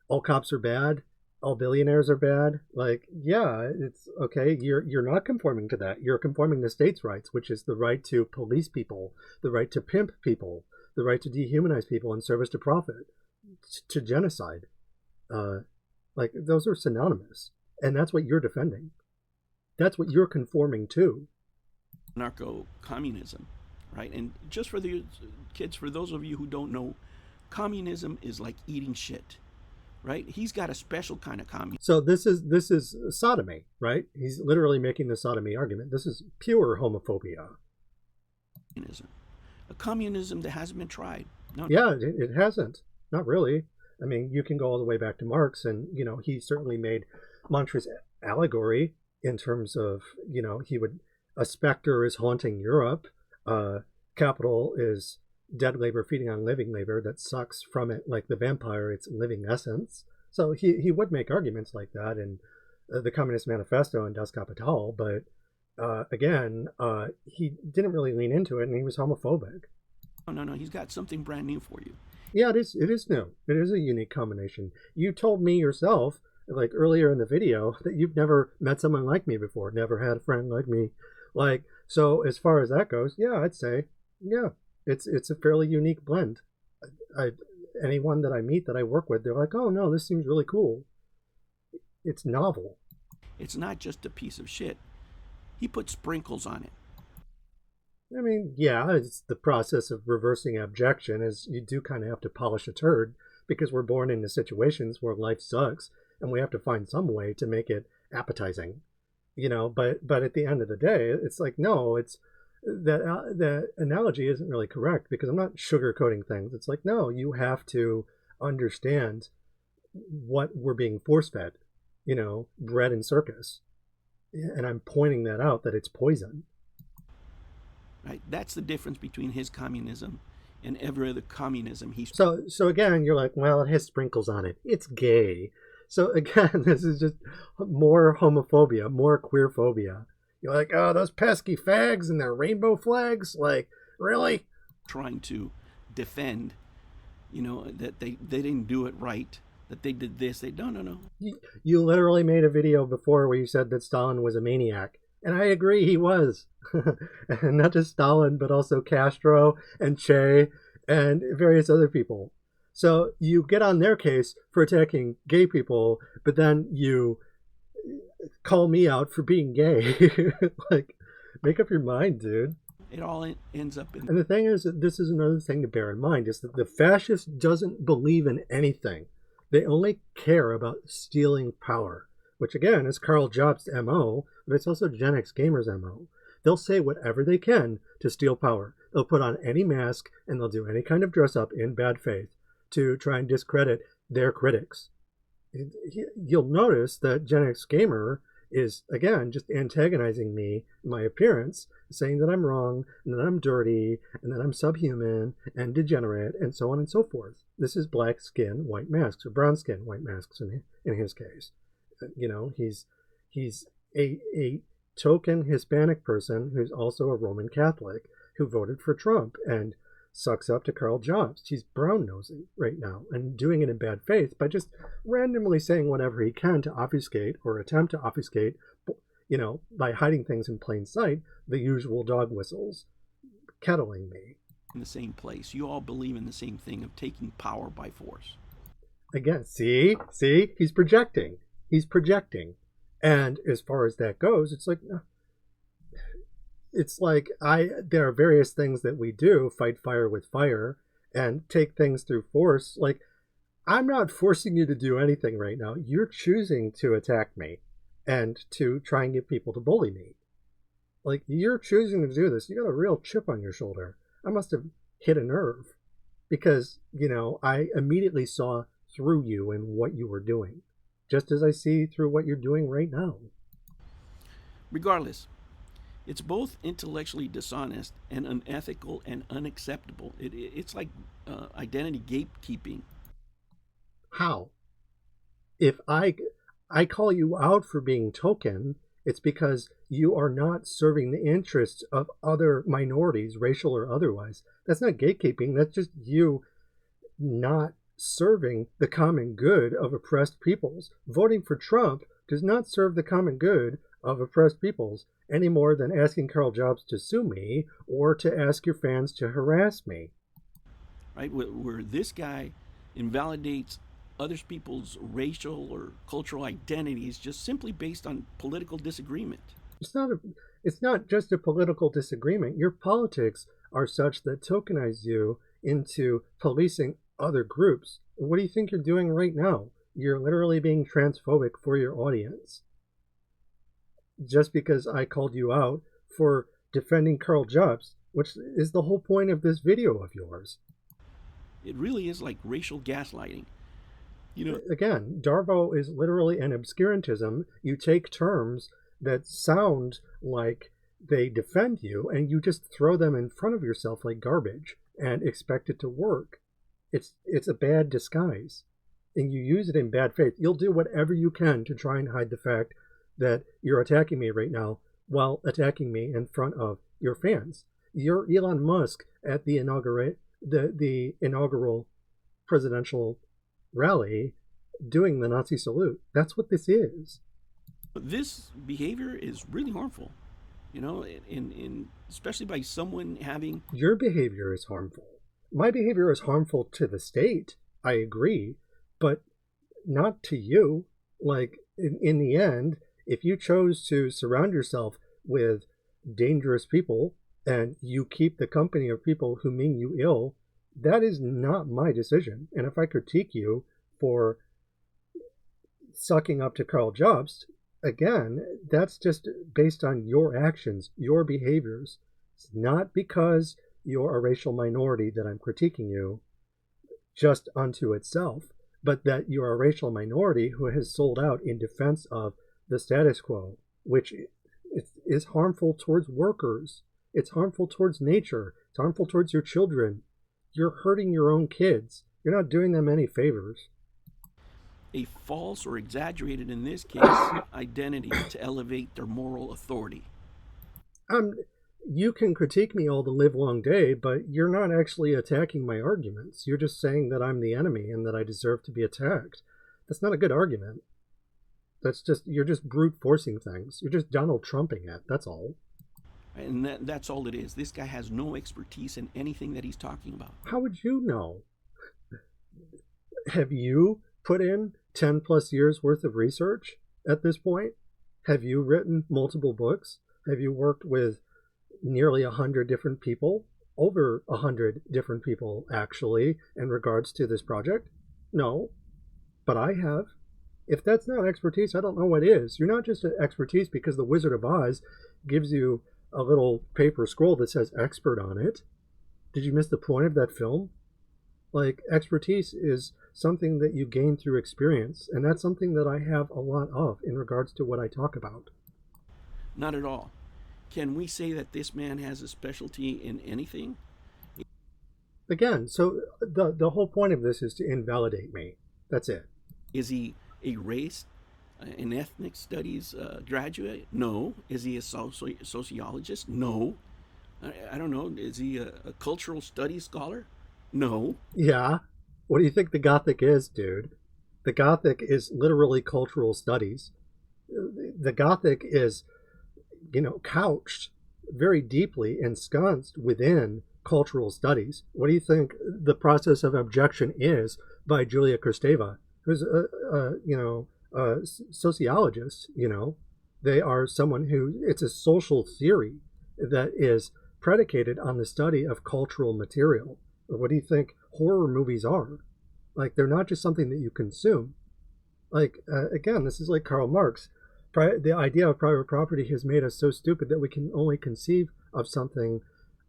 all cops are bad, all billionaires are bad. Like, yeah, it's okay. You're not conforming to that. You're conforming to states' rights, which is the right to police people, the right to pimp people, the right to dehumanize people in service to profit, to genocide. Like, those are synonymous. And that's what you're defending. That's what you're conforming to. Anarcho-communism, right? And just for the kids, for those of you who don't know, communism is like eating shit, right? He's got a special kind of communism. So this is sodomy, right? He's literally making the sodomy argument. This is pure homophobia. A communism that hasn't been tried. No. Yeah, it hasn't. Not really. I mean, you can go all the way back to Marx, and he certainly made Montreux's allegory in terms of a specter is haunting Europe. Capital is dead labor feeding on living labor that sucks from it like the vampire its living essence. So he would make arguments like that in the Communist Manifesto and Das Kapital, but again, he didn't really lean into it, and he was homophobic. No, he's got something brand new for you. Yeah, it is new. It is a unique combination. You told me yourself, like earlier in the video, that you've never met someone like me before, never had a friend like me. Like, so as far as that goes, yeah, I'd say, yeah, it's a fairly unique blend. Anyone that I meet, that I work with, they're like, oh no, this seems really cool. It's novel. It's not just a piece of shit. He put sprinkles on it. I mean, yeah, it's the process of reversing abjection, is you do kind of have to polish a turd, because we're born into situations where life sucks, and we have to find some way to make it appetizing, but at the end of the day, it's like, no, it's that analogy isn't really correct, because I'm not sugarcoating things. It's like, no, you have to understand what we're being force-fed, bread and circus. And I'm pointing that out, that it's poison. Right? That's the difference between his communism and every other communism he's... So again, you're like, well, it has sprinkles on it. It's gay. So again, this is just more homophobia, more queer phobia. You're like, oh, those pesky fags and their rainbow flags? Like, really? Trying to defend, that they didn't do it right, that they did this. They no. You literally made a video before where you said that Stalin was a maniac. And I agree, he was. And not just Stalin, but also Castro and Che and various other people. So you get on their case for attacking gay people, but then you call me out for being gay. Like, make up your mind, dude. It all ends up in... And the thing is, that this is another thing to bear in mind, is that the fascist doesn't believe in anything. They only care about stealing power, which again is Karl Jobst's MO, but it's also Gen X Gamers' MO. They'll say whatever they can to steal power. They'll put on any mask and they'll do any kind of dress up in bad faith to try and discredit their critics. You'll notice that Gen X Gamer is, again, just antagonizing me, my appearance, saying that I'm wrong, and that I'm dirty, and that I'm subhuman, and degenerate, and so on and so forth. This is black skin, white masks, or brown skin, white masks in his case. You know, he's a token Hispanic person who's also a Roman Catholic who voted for Trump and sucks up to Karl Jobst. He's brown-nosing right now and doing it in bad faith by just randomly saying whatever he can to obfuscate or attempt to obfuscate, you know, by hiding things in plain sight, the usual dog whistles, kettling me. In the same place. You all believe in the same thing of taking power by force. Again, see, he's projecting. And as far as that goes, it's like there are various things that we do, fight fire with fire and take things through force. Like, I'm not forcing you to do anything right now. You're choosing to attack me and to try and get people to bully me. Like, you're choosing to do this. You got a real chip on your shoulder. I must have hit a nerve because, you know, I immediately saw through you and what you were doing, just as I see through what you're doing right now. Regardless, it's both intellectually dishonest and unethical and unacceptable. It's like identity gatekeeping. How? If I call you out for being token, it's because you are not serving the interests of other minorities, racial or otherwise. That's not gatekeeping. That's just you not serving the common good of oppressed peoples. Voting for Trump does not serve the common good of oppressed peoples any more than asking Karl Jobst to sue me or to ask your fans to harass me. Right? Where this guy invalidates other people's racial or cultural identities just simply based on political disagreement. It's not just a political disagreement. Your politics are such that tokenize you into policing other groups. What do you think you're doing right now? You're literally being transphobic for your audience. Just because I called you out for defending Karl Jobst, which is the whole point of this video of yours. It really is like racial gaslighting. You know, again, Darvo is literally an obscurantism. You take terms that sound like they defend you and you just throw them in front of yourself like garbage and expect it to work. It's a bad disguise, and you use it in bad faith. You'll do whatever you can to try and hide the fact that you're attacking me right now while attacking me in front of your fans. You're Elon Musk at the inaugural presidential rally doing the Nazi salute. That's what this is. This behavior is really harmful, you know, in especially by someone having... Your behavior is harmful. My behavior is harmful to the state, I agree, but not to you. Like, in the end, if you chose to surround yourself with dangerous people and you keep the company of people who mean you ill, that is not my decision. And if I critique you for sucking up to Karl Jobst, again, that's just based on your actions, your behaviors. It's not because you're a racial minority that I'm critiquing you just unto itself, but that you're a racial minority who has sold out in defense of the status quo, which is harmful towards workers. It's harmful towards nature. It's harmful towards your children. You're hurting your own kids. You're not doing them any favors. A false or exaggerated, in this case, identity to elevate their moral authority. You can critique me all the live long day, but you're not actually attacking my arguments. You're just saying that I'm the enemy and that I deserve to be attacked. That's not a good argument. You're just brute forcing things. You're just Donald Trumping it. That's all. And that's all it is. This guy has no expertise in anything that he's talking about. How would you know? Have you put in 10 plus years worth of research at this point? Have you written multiple books? Have you worked with nearly 100 different people? Over 100 different people, actually, in regards to this project? No, but I have. If that's not expertise, I don't know what is. You're not just an expertise because the Wizard of Oz gives you a little paper scroll that says expert on it. Did you miss the point of that film? Like, expertise is something that you gain through experience, and that's something that I have a lot of in regards to what I talk about. Not at all. Can we say that this man has a specialty in anything? Again, so the whole point of this is to invalidate me. That's it. Is he a race and ethnic studies graduate? No. Is he a sociologist? No. I don't know. Is he a cultural studies scholar? No. Yeah. What do you think the Gothic is, dude? The Gothic is literally cultural studies. The Gothic is, couched very deeply, ensconced within cultural studies. What do you think the process of objection is by Julia Kristeva, who's a sociologist? They are someone it's a social theory that is predicated on the study of cultural material. What do you think horror movies are? Like, they're not just something that you consume. Like, again, this is like Karl Marx. The idea of private property has made us so stupid that we can only conceive of something,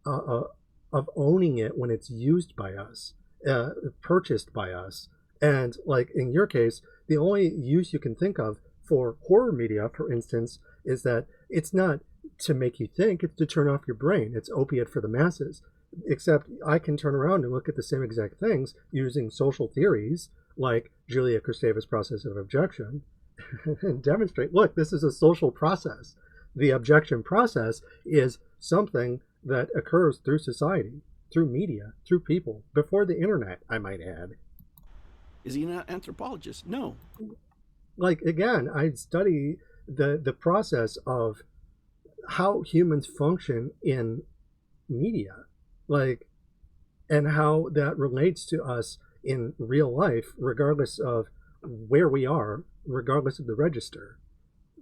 of owning it when it's used by us, purchased by us. And like in your case, the only use you can think of for horror media, for instance, is that it's not to make you think, it's to turn off your brain. It's opiate for the masses. Except I can turn around and look at the same exact things using social theories like Julia Kristeva's process of objection and demonstrate, look, this is a social process. The objection process is something that occurs through society, through media, through people, before the internet, I might add. Is he an anthropologist? No. Like, again, I study the process of how humans function in media. Like, and how that relates to us in real life, regardless of where we are, regardless of the register.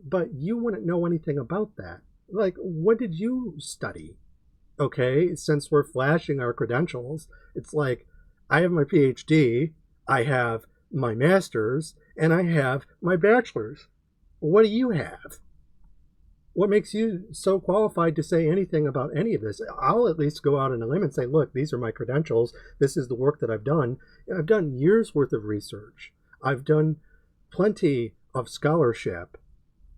But you wouldn't know anything about that. Like, what did you study? Okay, since we're flashing our credentials, it's like, I have my PhD, I have my master's, and I have my bachelor's. What do you have? What makes you so qualified to say anything about any of this? I'll at least go out on a limb and say, look, these are my credentials. This is the work that I've done. I've done years worth of research. I've done plenty of scholarship,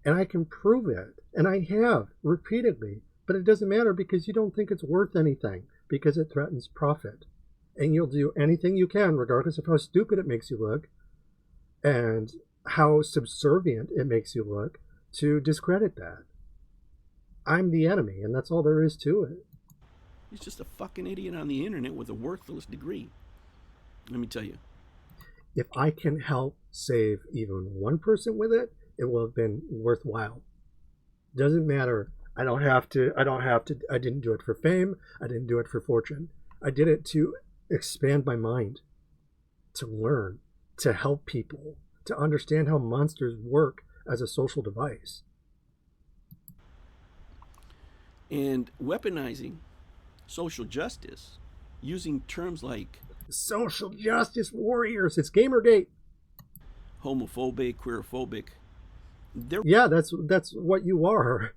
and I can prove it. And I have repeatedly, but it doesn't matter because you don't think it's worth anything because it threatens profit. And you'll do anything you can, regardless of how stupid it makes you look and how subservient it makes you look, to discredit that. I'm the enemy, and that's all there is to it. He's just a fucking idiot on the internet with a worthless degree. Let me tell you. If I can help save even one person with it, it will have been worthwhile. Doesn't matter. I didn't do it for fame. I didn't do it for fortune. I did it to expand my mind, to learn, to help people, to understand how monsters work as a social device. And weaponizing social justice using terms like social justice warriors. It's Gamergate. Homophobic, queerphobic. Yeah, that's what you are.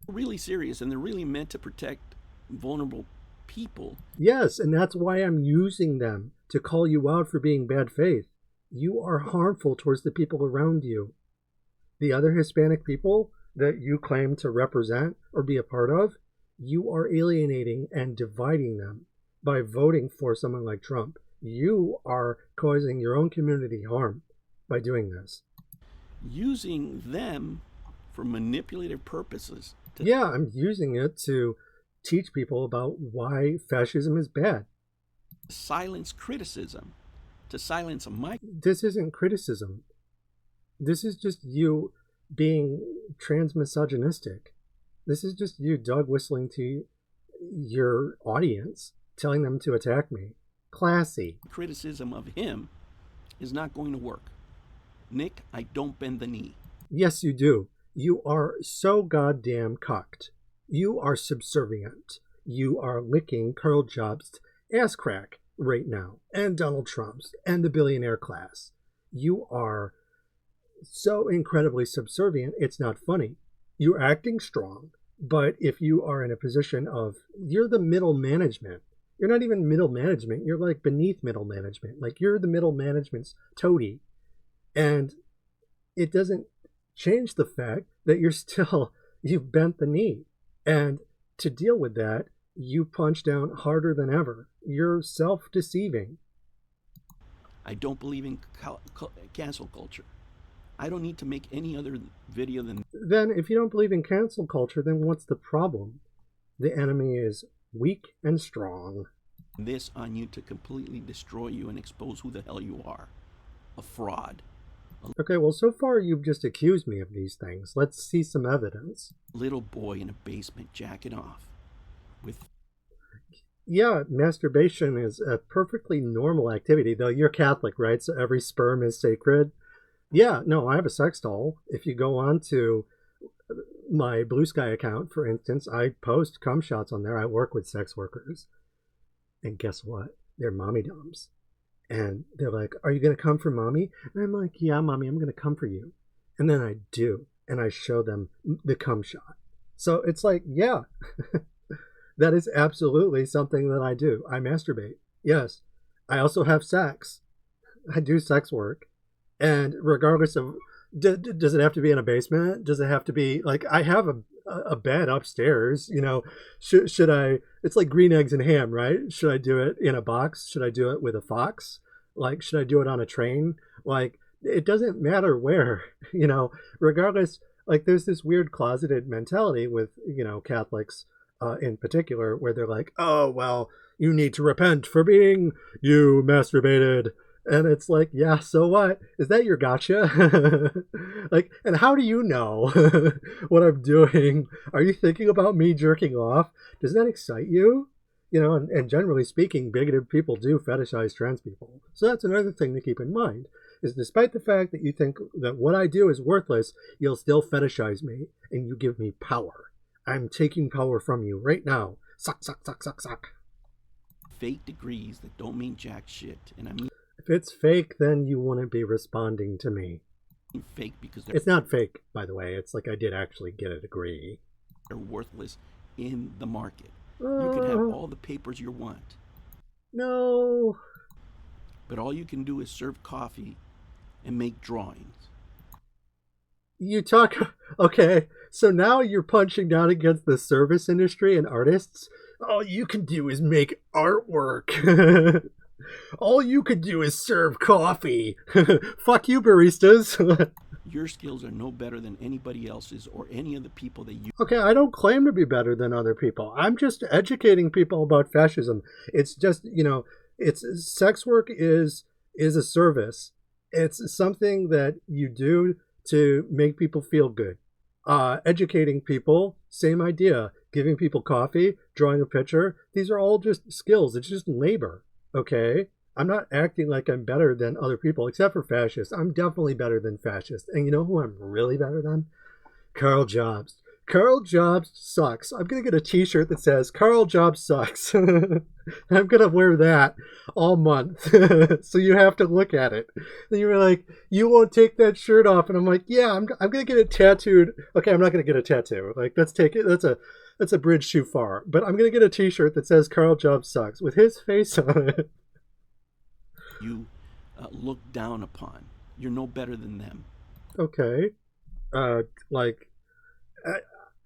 Really serious, and they're really meant to protect vulnerable people. Yes, and that's why I'm using them to call you out for being bad faith. You are harmful towards the people around you. The other Hispanic people that you claim to represent or be a part of, you are alienating and dividing them by voting for someone like Trump. You are causing your own community harm by doing this. Using them for manipulative purposes. Yeah, I'm using it to teach people about why fascism is bad. Silence criticism, to silence my... This isn't criticism. This is just you being transmisogynistic. This is just you dog whistling to your audience, telling them to attack me. Classy. criticism of him is not going to work. Nick, I don't bend the knee. Yes, you do. You are so goddamn cocked. You are subservient. You are licking Karl Jobst's ass crack right now, and Donald Trump's, and the billionaire class. You are so incredibly subservient, it's not funny. You're acting strong, but if you are in a position of, you're the middle management. You're not even middle management. You're like beneath middle management. Like you're the middle management's toady. And it doesn't change the fact that you've bent the knee. And to deal with that, you punch down harder than ever. You're self-deceiving. I don't believe in cancel culture. I don't need to make any other video than... Then if you don't believe in cancel culture, then what's the problem? The enemy is weak and strong. this on you to completely destroy you and expose who the hell you are. A fraud. Okay, well, so far you've just accused me of these things. Let's see some evidence. Little boy in a basement jacking off with... Yeah, masturbation is a perfectly normal activity, though you're Catholic, right? So every sperm is sacred. Yeah, no, I have a sex doll. If you go on to my Blue Sky account, for instance, I post cum shots on there. I work with sex workers. And guess what? They're mommy doms. And they're like, are you going to come for mommy? And I'm like, yeah, mommy, I'm going to come for you. And then I do. And I show them the cum shot. So it's like, yeah, that is absolutely something that I do. I masturbate. Yes. I also have sex. I do sex work. And regardless of, does it have to be in a basement? Does it have to be, like, I have a bed upstairs, you know, should I, it's like green eggs and ham, right? Should I do it in a box? Should I do it with a fox? Like, should I do it on a train? Like, it doesn't matter where, you know, regardless, like there's this weird closeted mentality with, you know, Catholics in particular, where they're like, oh, well, you need to repent for being, you masturbated. And it's like, yeah, so what? Is that your gotcha? Like, and how do you know what I'm doing? Are you thinking about me jerking off? Does that excite you? You know, and generally speaking, bigoted people do fetishize trans people. So that's another thing to keep in mind, is despite the fact that you think that what I do is worthless, you'll still fetishize me and you give me power. I'm taking power from you right now. Suck, suck, suck, suck, suck. Fake degrees that don't mean jack shit. And I mean... If it's fake, then you wouldn't be responding to me. Fake because it's not fake, by the way. It's like I did actually get a degree. They're worthless in the market. You can have all the papers you want. No. But all you can do is serve coffee and make drawings. You talk... Okay, so now you're punching down against the service industry and artists. All you can do is make artwork. All you could do is serve coffee. Fuck you, baristas. Your skills are no better than anybody else's or any of the people that you... Okay, I don't claim to be better than other people. I'm just educating people about fascism. It's just, you know, it's sex work is a service. It's something that you do to make people feel good. Educating people, same idea. Giving people coffee, drawing a picture. These are all just skills. It's just labor. Okay, I'm not acting like I'm better than other people, except for fascists. I'm definitely better than fascists. And you know who I'm really better than? Karl Jobst. Karl Jobst sucks. I'm going to get a t-shirt that says, Karl Jobst sucks. I'm going to wear that all month. So you have to look at it. And you were like, you won't take that shirt off. And I'm like, yeah, I'm going to get it tattooed. Okay, I'm not going to get a tattoo. Like, let's take it. That's a bridge too far. But I'm going to get a t-shirt that says Karl Jobst sucks with his face on it. You look down upon. You're no better than them. Okay.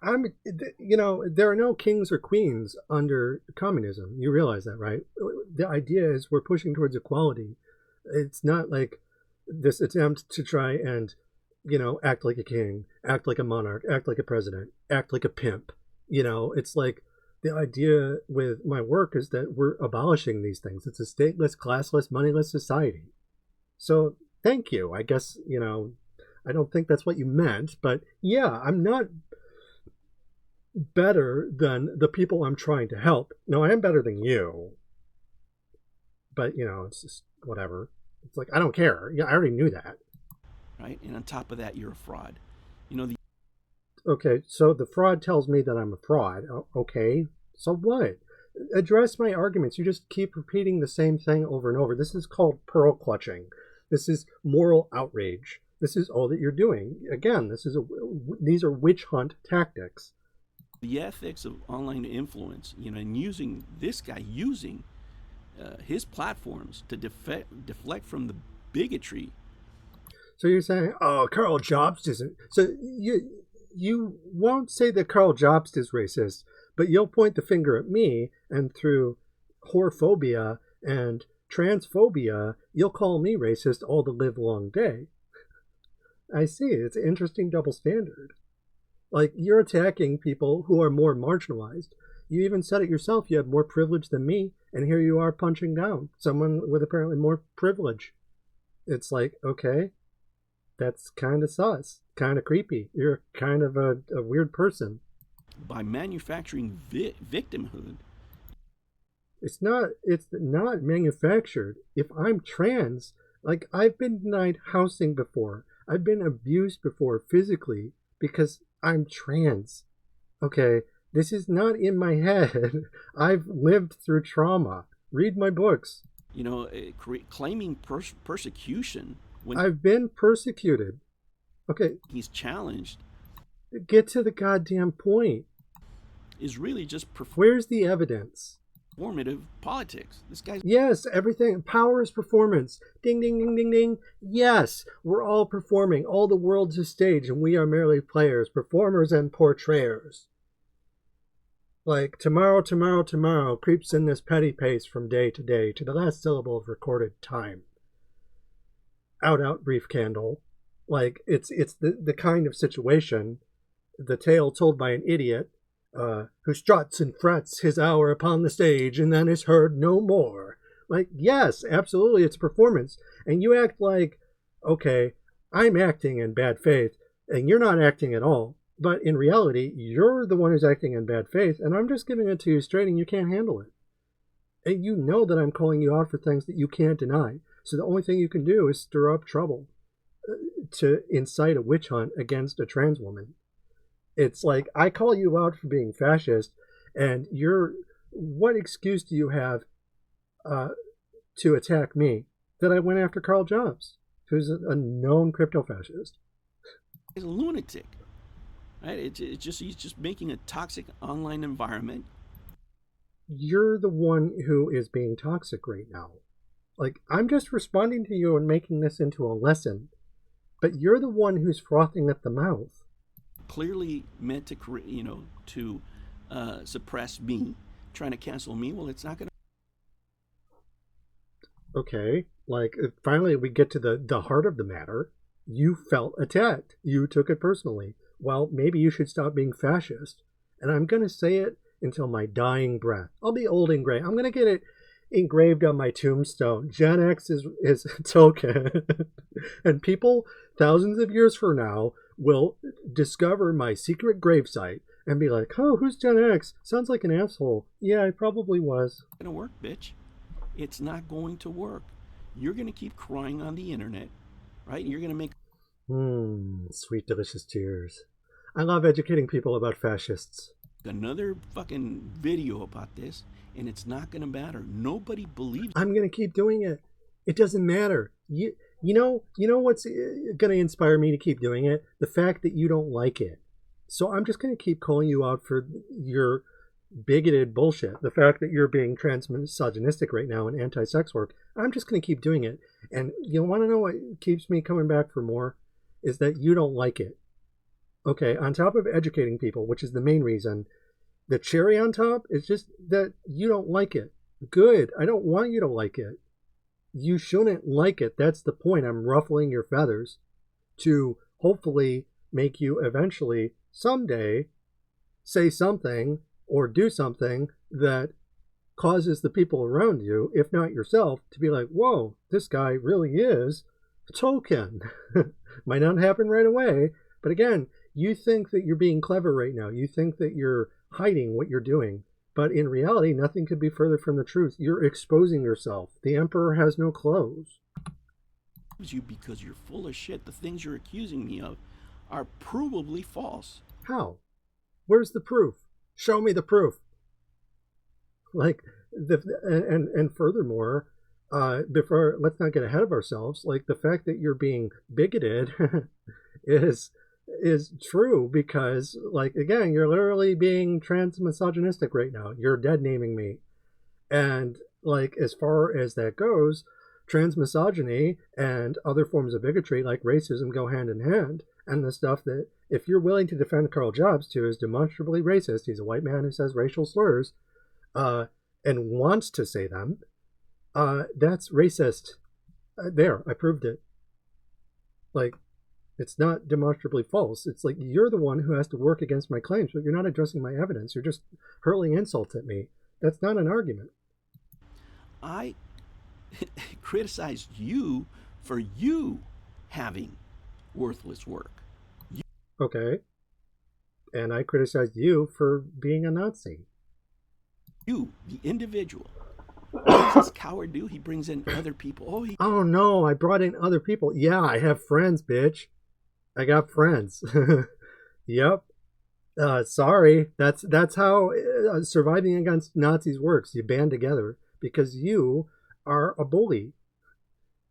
I'm, you know, there are no kings or queens under communism. You realize that, right? The idea is we're pushing towards equality. It's not like this attempt to try and, you know, act like a king, act like a monarch, act like a president, act like a pimp. You know, it's like the idea with my work is that we're abolishing these things. It's a stateless, classless, moneyless society. So thank you. I guess, I don't think that's what you meant, but yeah, I'm not better than the people I'm trying to help. No, I am better than you. But, it's just whatever. It's like, I don't care. Yeah, I already knew that. Right? And on top of that, you're a fraud. Okay, so the fraud tells me that I'm a fraud. Okay, so what? Address my arguments. You just keep repeating the same thing over and over. This is called pearl clutching. This is moral outrage. This is all that you're doing. Again, these are witch hunt tactics. The ethics of online influence, and using this guy his platforms to deflect from the bigotry. So you're saying, oh, Karl Jobst isn't. So you won't say that Karl Jobst is racist, but you'll point the finger at me, and through aporophobia and transphobia, you'll call me racist all the live long day. I see. It's an interesting double standard. Like, you're attacking people who are more marginalized. You even said it yourself. You have more privilege than me, and here you are punching down someone with apparently more privilege. It's like, okay, that's kind of sus, kind of creepy. You're kind of a weird person. By manufacturing victimhood. It's not manufactured. If I'm trans, like, I've been denied housing before. I've been abused before physically because I'm trans. Okay, this is not in my head. I've lived through trauma. Read my books. Claiming persecution. When I've been persecuted. Okay. He's challenged. Get to the goddamn point. Is really just Where's the evidence? Performative politics. This guy's... Yes, everything. Power is performance. Ding, ding, ding, ding, ding. Yes, we're all performing. All the world's a stage, and we are merely players, performers, and portrayers. Like, tomorrow creeps in this petty pace from day to day to the last syllable of recorded time. Out, brief candle. Like, it's the kind of situation, the tale told by an idiot, who struts and frets his hour upon the stage and then is heard no more. Like, yes, absolutely, it's performance. And you act like, okay, I'm acting in bad faith, and you're not acting at all. But in reality, you're the one who's acting in bad faith, and I'm just giving it to you straight, and you can't handle it. And you know that I'm calling you out for things that you can't deny. So the only thing you can do is stir up trouble to incite a witch hunt against a trans woman. It's like, I call you out for being fascist, and what excuse do you have to attack me that I went after Karl Jobst, who's a known crypto-fascist? He's a lunatic, right? He's just making a toxic online environment. You're the one who is being toxic right now. Like, I'm just responding to you and making this into a lesson, but you're the one who's frothing at the mouth. Clearly meant to suppress me, trying to cancel me. Well, it's not going to. Okay, like, finally we get to the heart of the matter. You felt attacked. You took it personally. Well, maybe you should stop being fascist. And I'm going to say it until my dying breath. I'll be old and gray. I'm going to get it engraved on my tombstone. Gen X is token. And people thousands of years from now will discover my secret gravesite and be like, oh, who's Gen X? Sounds like an asshole. Yeah, I probably was. It's going to work, bitch. It's not going to work. You're going to keep crying on the internet, right? You're going to make... Sweet, delicious tears. I love educating people about fascists. Another fucking video about this, and it's not going to matter. Nobody believes... I'm going to keep doing it. It doesn't matter. You know what's going to inspire me to keep doing it? The fact that you don't like it. So I'm just going to keep calling you out for your bigoted bullshit. The fact that you're being trans-misogynistic right now and anti-sex work. I'm just going to keep doing it. And you want to know what keeps me coming back for more? Is that you don't like it. Okay, on top of educating people, which is the main reason, the cherry on top is just that you don't like it. Good. I don't want you to like it. You shouldn't like it. That's the point. I'm ruffling your feathers to hopefully make you eventually, someday, say something or do something that causes the people around you, if not yourself, to be like, whoa, this guy really is a token. Might not happen right away, but again, you think that you're being clever right now. You think that you're hiding what you're doing. But in reality, nothing could be further from the truth. You're exposing yourself. The emperor has no clothes. You because you're full of shit. The things you're accusing me of are provably false. How? Where's the proof? Show me the proof. Like, and furthermore, before, let's not get ahead of ourselves. Like, the fact that you're being bigoted is true because, like, again, you're literally being trans-misogynistic right now. You're dead-naming me. And, like, as far as that goes, trans-misogyny and other forms of bigotry, like racism, go hand in hand. And the stuff that, if you're willing to defend Karl Jobst, who is demonstrably racist, he's a white man who says racial slurs, and wants to say them, that's racist. There, I proved it. Like, it's not demonstrably false. It's like, you're the one who has to work against my claims, but you're not addressing my evidence. You're just hurling insults at me. That's not an argument. I criticized you for you having worthless work. Okay. And I criticized you for being a Nazi. You, the individual. What does this coward do? He brings in other people. Oh no, I brought in other people. Yeah, I have friends, bitch. I got friends. Yep. Sorry. That's how surviving against Nazis works. You band together because you are a bully.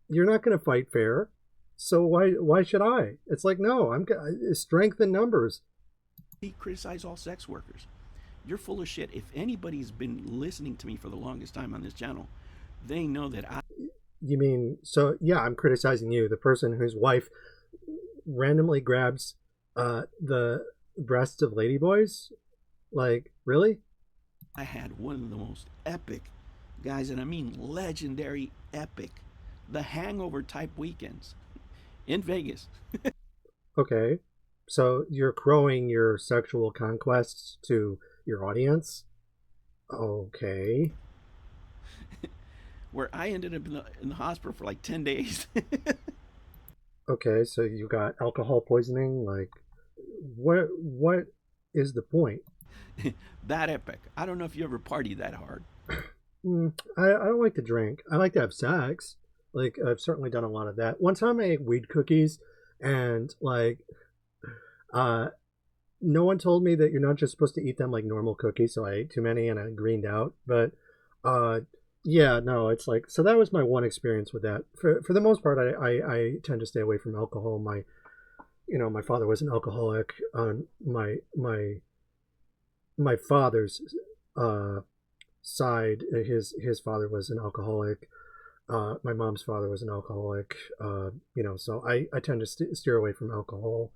You're not going to fight fair. So why should I? It's like, no, strength in numbers. He criticized all sex workers. You're full of shit. If anybody's been listening to me for the longest time on this channel, they know that You mean, so yeah, I'm criticizing you, the person whose wife randomly grabs the breasts of ladyboys? Like, really? I had one of the most epic, guys, and I mean legendary epic, the hangover type weekends in Vegas. Okay. So you're crowing your sexual conquests to your audience? Okay. Where I ended up in the hospital for like 10 days. Okay, so you got alcohol poisoning? Like, what is the point? That epic. I don't know if you ever partied that hard. I don't like to drink. I like to have sex. Like, I've certainly done a lot of that. One time I ate weed cookies, and like, no one told me that you're not just supposed to eat them like normal cookies, so I ate too many and I greened out. But yeah, no, it's like, so that was my one experience with that. For the most part, I tend to stay away from alcohol. My father was an alcoholic. On my father's side, his father was an alcoholic. My mom's father was an alcoholic. So I tend to steer away from alcohol.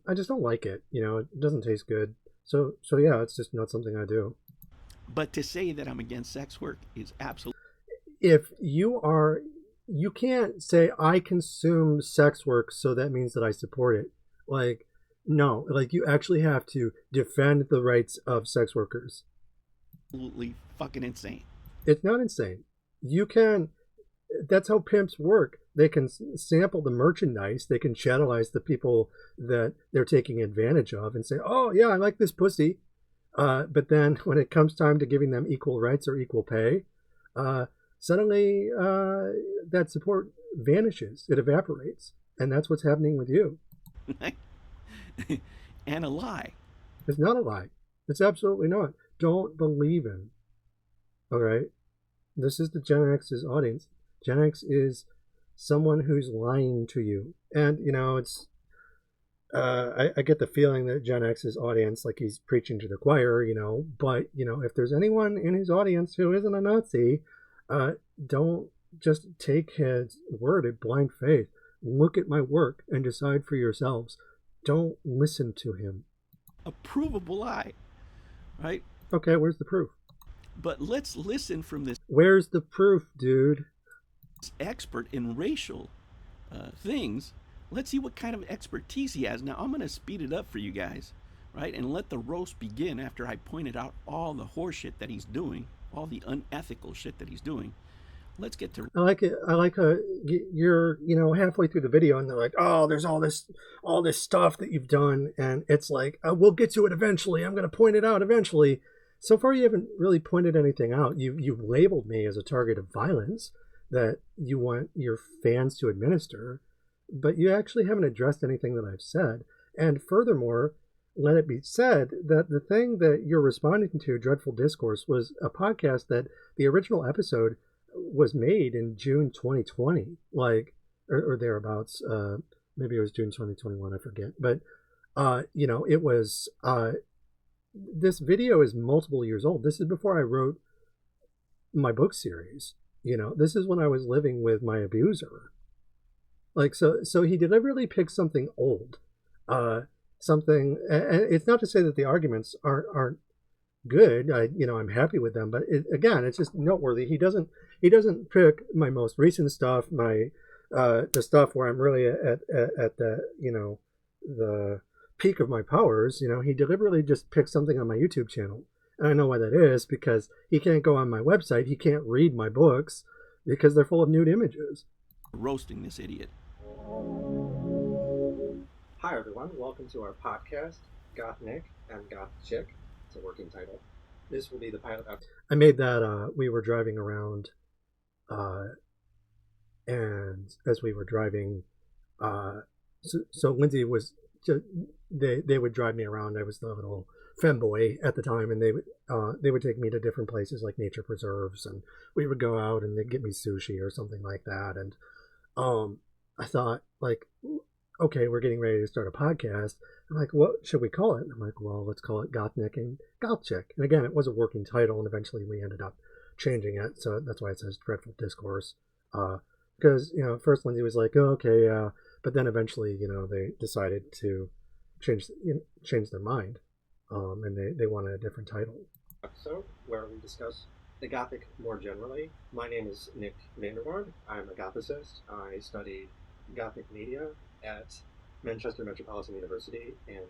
I just don't like it. It doesn't taste good. So yeah, it's just not something I do. But to say that I'm against sex work is absolutely. If you can't say I consume sex work, so that means that I support it. Like, no, like you actually have to defend the rights of sex workers. Absolutely fucking insane. It's not insane. That's how pimps work. They can sample the merchandise. They can channelize the people that they're taking advantage of and say, oh, yeah, I like this pussy. But then when it comes time to giving them equal rights or equal pay, suddenly that support vanishes. It evaporates. And that's what's happening with you. And a lie. It's not a lie. It's absolutely not. Don't believe him. All right? This is the Gen X's audience. Gen X is someone who's lying to you. And, it's, I get the feeling that Gen X's audience, like he's preaching to the choir, but, if there's anyone in his audience who isn't a Nazi, don't just take his word at blind faith. Look at my work and decide for yourselves. Don't listen to him. A provable lie, right? Okay, where's the proof? But let's listen from this. Where's the proof, dude? Expert in racial things. Let's see what kind of expertise he has. Now, I'm going to speed it up for you guys, right? And let the roast begin after I pointed out all the horseshit that he's doing. all the unethical shit that he's doing. Let's get to. I like it. I like you're halfway through the video and they're like, oh, there's all this stuff that you've done, and it's like, we'll get to it eventually. I'm going to point it out eventually. So far, you haven't really pointed anything out. You've labeled me as a target of violence that you want your fans to administer, but you actually haven't addressed anything that I've said. And furthermore, let it be said that the thing that you're responding to, Dreadful Discourse, was a podcast that the original episode was made in June 2020, like, or thereabouts. Maybe it was June 2021, I forget. But, it was, this video is multiple years old. This is before I wrote my book series. This is when I was living with my abuser. Like, so he deliberately picked something old, something, and it's not to say that the arguments aren't good. I'm happy with them, but it's just noteworthy. He doesn't pick my most recent stuff, my the stuff where I'm really at the peak of my powers. He deliberately just picks something on my YouTube channel, and I know why that is, because he can't go on my website. He can't read my books because they're full of nude images. Roasting this idiot. Hi everyone, welcome to our podcast, Goth Nick and Goth Chick. It's a working title. This will be the pilot episode. I made that, we were driving around, and as we were driving, so Lindsay was, they would drive me around. I was the little femboy at the time, and they would take me to different places like nature preserves, and we would go out and they'd get me sushi or something like that. And I thought, like, okay, we're getting ready to start a podcast. I'm like, what should we call it? And I'm like, well, let's call it Goth Nick and Goth Chick. And again, it was a working title, and eventually we ended up changing it. So that's why it says Dreadful Discourse. Because, first Lindsay was like, oh, okay, but then eventually, they decided to change their mind. And they wanted a different title. Episode where we discuss the Gothic more generally. My name is Nick Vanderwaard. I'm a Gothicist. I studied Gothic media at Manchester Metropolitan University in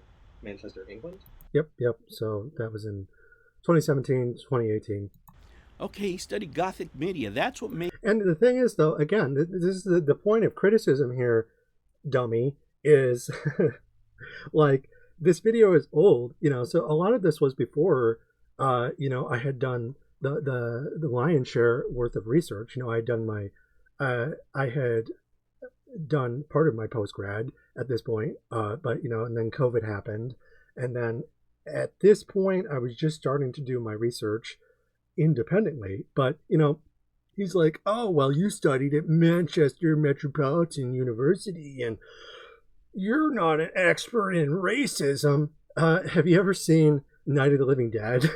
Manchester, England. Yep. So that was in 2017, 2018. Okay, he studied Gothic media. That's what made... And the thing is, though, again, this is the point of criticism here, dummy, is like, this video is old, so a lot of this was before, I had done the lion's share worth of research. I had done I had done part of my post-grad at this point, but, and then COVID happened. And then at this point, I was just starting to do my research independently. But, he's like, oh, well, you studied at Manchester Metropolitan University and you're not an expert in racism. Have you ever seen Night of the Living Dead?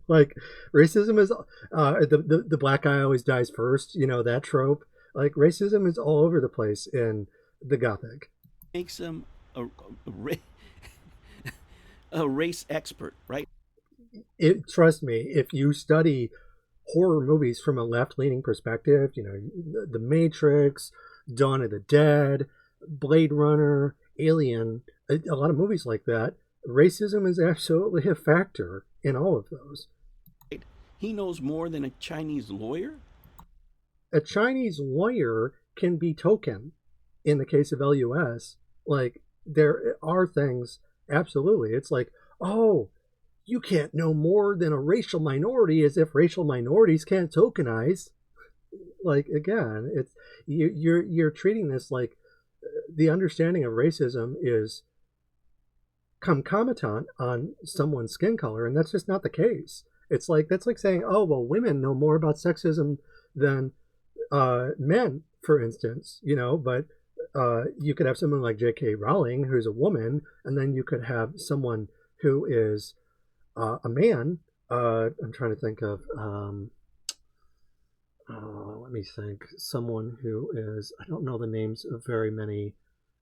Like, racism is the black guy always dies first, that trope. Like, racism is all over the place in the Gothic. Makes him a race expert, right? Trust me, if you study horror movies from a left-leaning perspective, The Matrix, Dawn of the Dead, Blade Runner, Alien, a lot of movies like that, racism is absolutely a factor in all of those. He knows more than a Chinese lawyer? A Chinese lawyer can be token in the case of LUS. Like, there are things, absolutely. It's like, oh, you can't know more than a racial minority, as if racial minorities can't tokenize. Like, again, it's you're treating this like the understanding of racism is concomitant on someone's skin color, and that's just not the case. That's like saying, oh, well, women know more about sexism than men, for instance, but you could have someone like J.K. Rowling, who's a woman, and then you could have someone who is a man. I'm trying to think of, let me think, someone who is, I don't know the names of very many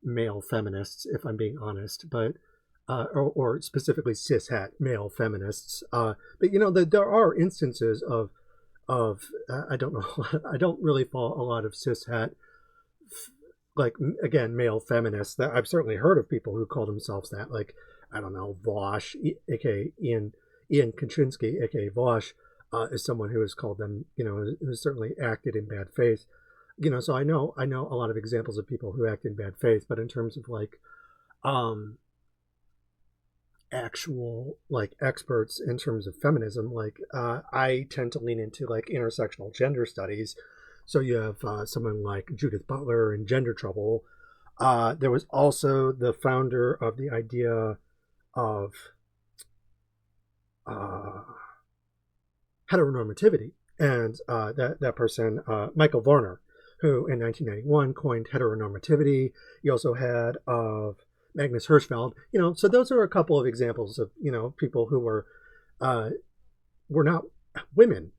male feminists, if I'm being honest, but or specifically cishet male feminists. But there are instances of I don't know, I don't really follow a lot of cishet, like, again, male feminists. That I've certainly heard of people who call themselves that, like, I don't know, Vosh, aka Ian Kaczynski, aka Vosh, is someone who has called them, who's certainly acted in bad faith. So I know a lot of examples of people who act in bad faith, but in terms of like actual like experts in terms of feminism, like I tend to lean into like intersectional gender studies. So you have someone like Judith Butler in Gender Trouble. There was also the founder of the idea of heteronormativity, and that person, Michael Varner, who in 1991 coined heteronormativity. You also had of Magnus Hirschfeld. So those are a couple of examples of people who were not women.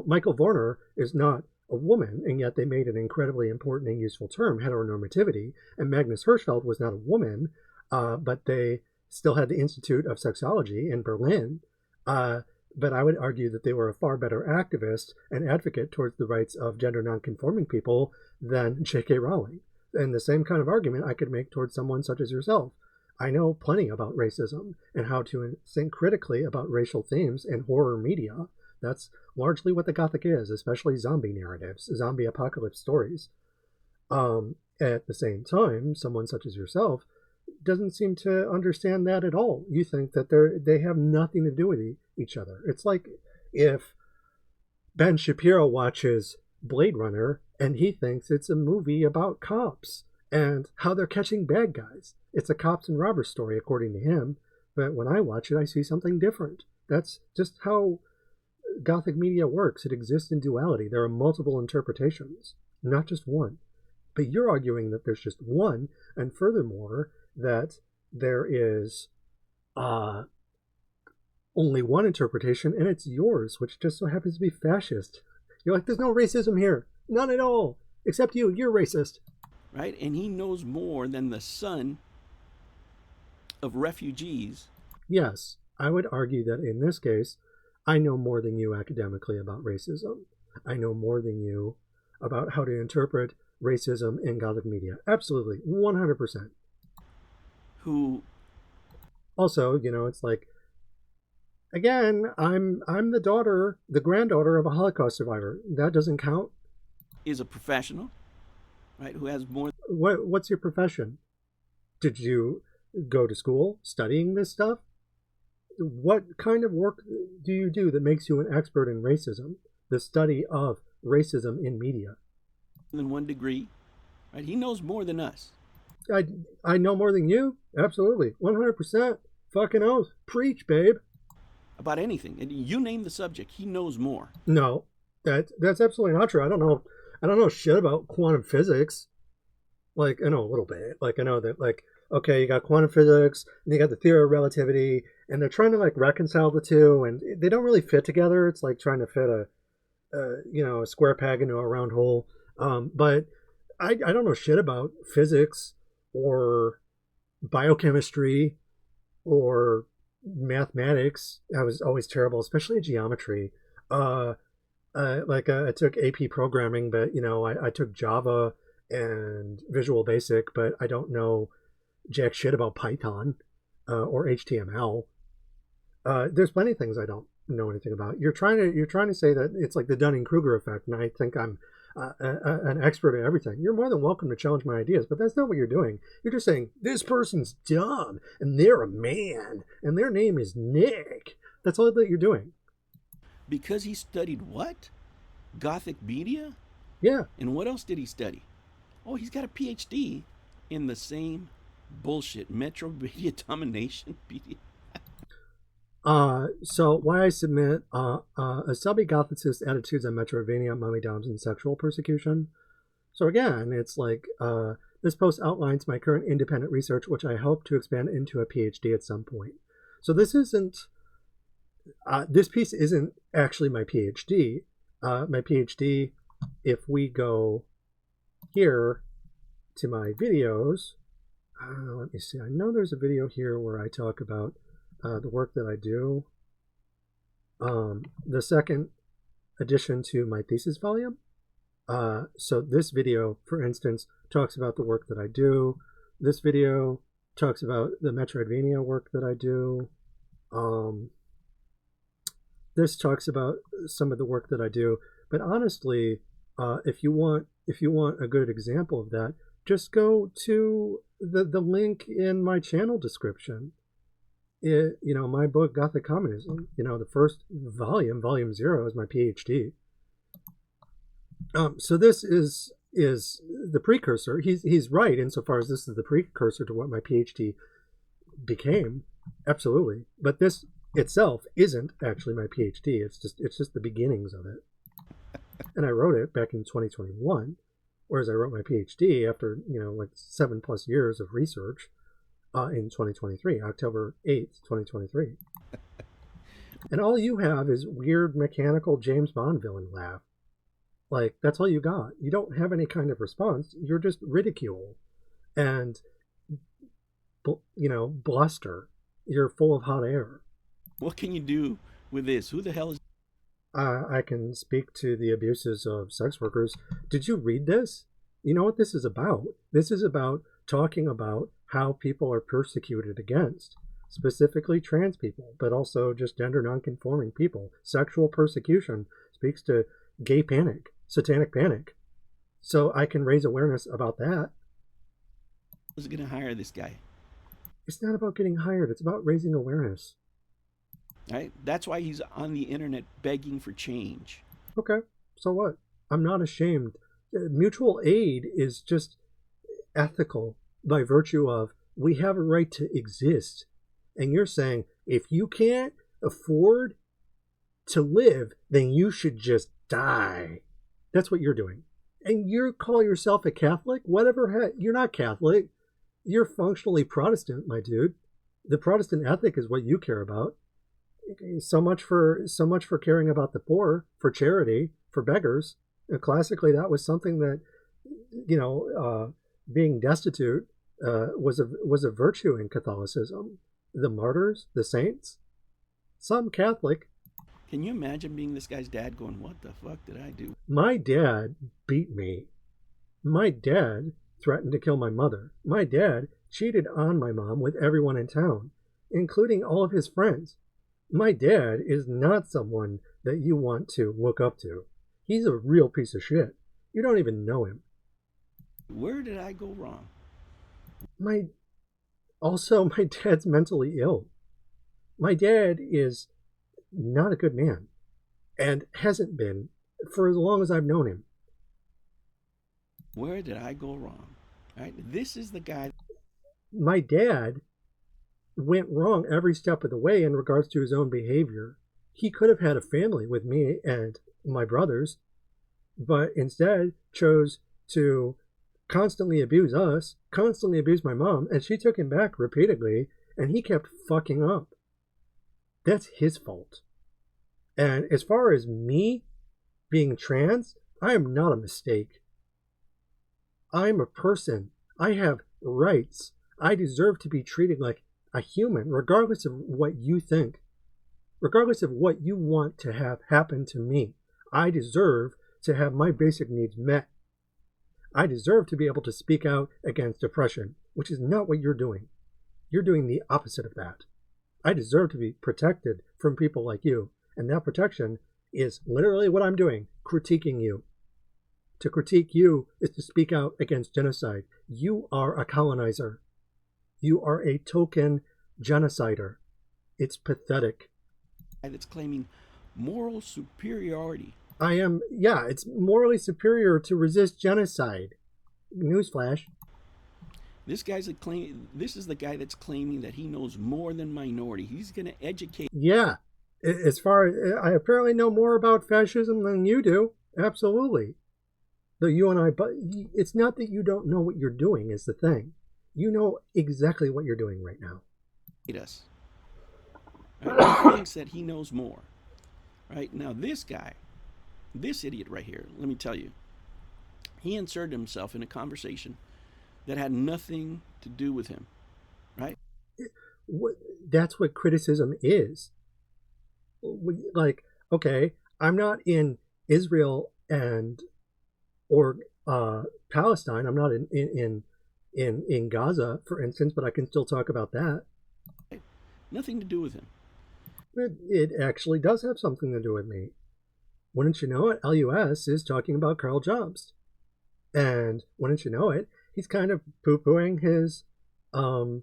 Michael Varner is not a woman, and yet they made an incredibly important and useful term, heteronormativity. And Magnus Hirschfeld was not a woman, but they still had the Institute of Sexology in Berlin. But I would argue that they were a far better activist and advocate towards the rights of gender nonconforming people than J.K. Rowling. And the same kind of argument I could make towards someone such as yourself. I know plenty about racism and how to think critically about racial themes in horror media. That's largely what the Gothic is, especially zombie narratives, zombie apocalypse stories. At the same time, someone such as yourself doesn't seem to understand that at all. You think that they have nothing to do with each other. It's like if Ben Shapiro watches Blade Runner and he thinks it's a movie about cops and how they're catching bad guys. It's a cops and robbers story, according to him. But when I watch it, I see something different. That's just how Gothic media works. It exists in duality. There are multiple interpretations, not just one. But you're arguing that there's just one, and furthermore, that there is only one interpretation, and it's yours, which just so happens to be fascist. You're like, there's no racism here. None at all. Except you. You're racist. Right? And he knows more than the son of refugees. Yes, I would argue that in this case, I know more than you academically about racism. I know more than you about how to interpret racism in Gothic media. Absolutely. 100%. Who also, it's like, again, I'm the granddaughter of a Holocaust survivor. That doesn't count. Is a professional, right? Who has more. What's your profession? Did you go to school studying this stuff? What kind of work do you do that makes you an expert in racism? The study of racism in media. Than 1 degree, right? He knows more than us. I know more than you. Absolutely, 100%. Fucking oath. Preach, babe. About anything, and you name the subject, he knows more. No, that's absolutely not true. I don't know shit about quantum physics. Like, I know a little bit. Like, I know that, like, okay, you got quantum physics, and you got the theory of relativity, and they're trying to, like, reconcile the two, and they don't really fit together. It's like trying to fit a square peg into a round hole. But I don't know shit about physics or biochemistry or mathematics. I was always terrible, especially geometry. I took AP programming, but I took Java and Visual Basic, but I don't know jack shit about Python or HTML. There's plenty of things I don't know anything about. You're trying to say that it's like the Dunning-Kruger effect, and I think I'm an expert at everything. You're more than welcome to challenge my ideas, but that's not what you're doing. You're just saying this person's dumb and they're a man and their name is Nick. That's all that you're doing. Because he studied what? Gothic media? Yeah. And what else did he study? Oh, he's got a PhD in the same bullshit. Metro media domination. So why I submit a sub-Gothicist attitudes on Metrovania, mummy doms, and sexual persecution. So again, it's like this post outlines my current independent research, which I hope to expand into a PhD at some point. So this piece isn't actually my PhD. My PhD, if we go here to my videos, let me see. I know there's a video here where I talk about the work that I do. The second addition to my thesis volume. So this video, for instance, talks about the work that I do. This video talks about the Metroidvania work that I do. this talks about some of the work that I do. But honestly, if you want a good example of that, just go to the link in my channel description. My book Gothic Communism. The first volume 0, is my PhD. So this is the precursor. He's right insofar as this is the precursor to what my PhD became. Absolutely, but this itself isn't actually my PhD. It's just the beginnings of it. And I wrote it back in 2021, whereas I wrote my PhD after 7+ years of research in 2023, October 8th, 2023. And all you have is weird mechanical James Bond villain laugh. Like, that's all you got. You don't have any kind of response. You're just ridicule and bluster. You're full of hot air. What can you do with this? Who the hell is... I can speak to the abuses of sex workers. Did you read this? You know what this is about? This is about talking about how people are persecuted against, specifically trans people, but also just gender nonconforming people. Sexual persecution speaks to gay panic, satanic panic. So I can raise awareness about that. Who's going to hire this guy? It's not about getting hired. It's about raising awareness. Right? That's why he's on the internet begging for change. Okay, so what? I'm not ashamed. Mutual aid is just ethical by virtue of we have a right to exist. And you're saying if you can't afford to live, then you should just die. That's what you're doing. And you call yourself a Catholic? Whatever. You're not Catholic. You're functionally Protestant, my dude. The Protestant ethic is what you care about. So much for caring about the poor, for charity, for beggars. Classically, that was something that, being destitute was a virtue in Catholicism. The martyrs, the saints, some Catholic. Can you imagine being this guy's dad going, what the fuck did I do? My dad beat me. My dad threatened to kill my mother. My dad cheated on my mom with everyone in town, including all of his friends. My dad is not someone that you want to look up to. He's a real piece of shit. You don't even know him. Where did I go wrong? My dad's mentally ill. My dad is not a good man and hasn't been for as long as I've known him. Where did I go wrong? Right? This is the guy. My dad went wrong every step of the way in regards to his own behavior. He could have had a family with me and my brothers, but instead chose to constantly abuse us, constantly abuse my mom, and she took him back repeatedly, and he kept fucking up. That's his fault. And as far as me being trans, I am not a mistake. I'm a person. I have rights. I deserve to be treated like a human, regardless of what you think, regardless of what you want to have happen to me. I deserve to have my basic needs met. I deserve to be able to speak out against oppression, which is not what you're doing. You're doing the opposite of that. I deserve to be protected from people like you, and that protection is literally what I'm doing, critiquing you. To critique you is to speak out against genocide. You are a colonizer. You are a token genocider. It's pathetic. That's claiming moral superiority. It's morally superior to resist genocide. Newsflash. This is the guy that's claiming that he knows more than minority. He's going to educate. Yeah. As far as I apparently know more about fascism than you do. Absolutely. Though you and I, but it's not that you don't know what you're doing is the thing. You know exactly what you're doing right now. Us. Right? He thinks that he knows more. Right? Now this guy, this idiot right here, let me tell you, he inserted himself in a conversation that had nothing to do with him. Right? That's what criticism is. Like, okay, I'm not in Israel or Palestine. I'm not in Gaza, for instance, but I can still talk about that. Nothing to do with him. It actually does have something to do with me. Wouldn't you know it, LUS is talking about Karl Jobst. And wouldn't you know it, he's kind of poo-pooing his Karl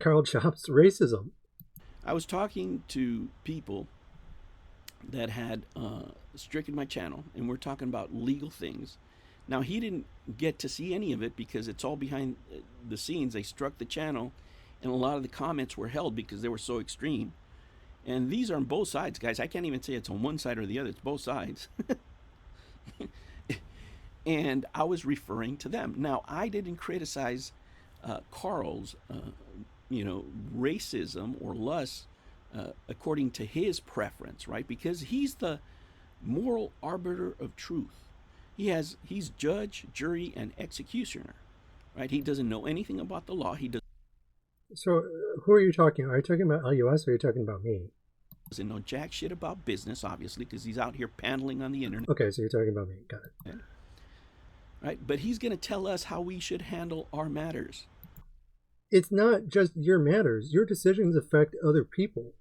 Jobst racism. I was talking to people that had stricken my channel, and we're talking about legal things. Now, he didn't get to see any of it because it's all behind the scenes. They struck the channel, and a lot of the comments were held because they were so extreme. And these are on both sides, guys. I can't even say it's on one side or the other. It's both sides. And I was referring to them. Now, I didn't criticize Karl's, racism or lust according to his preference, right? Because he's the moral arbiter of truth. He's judge, jury, and executioner, right? He doesn't know anything about the law. He So, who are you talking about? Are you talking about LUS or are you talking about me? doesn't know jack shit about business, obviously, because he's out here paneling on the internet. Okay, so you're talking about me. Got it. Okay. Right? But he's going to tell us how we should handle our matters. It's not just your matters. Your decisions affect other people.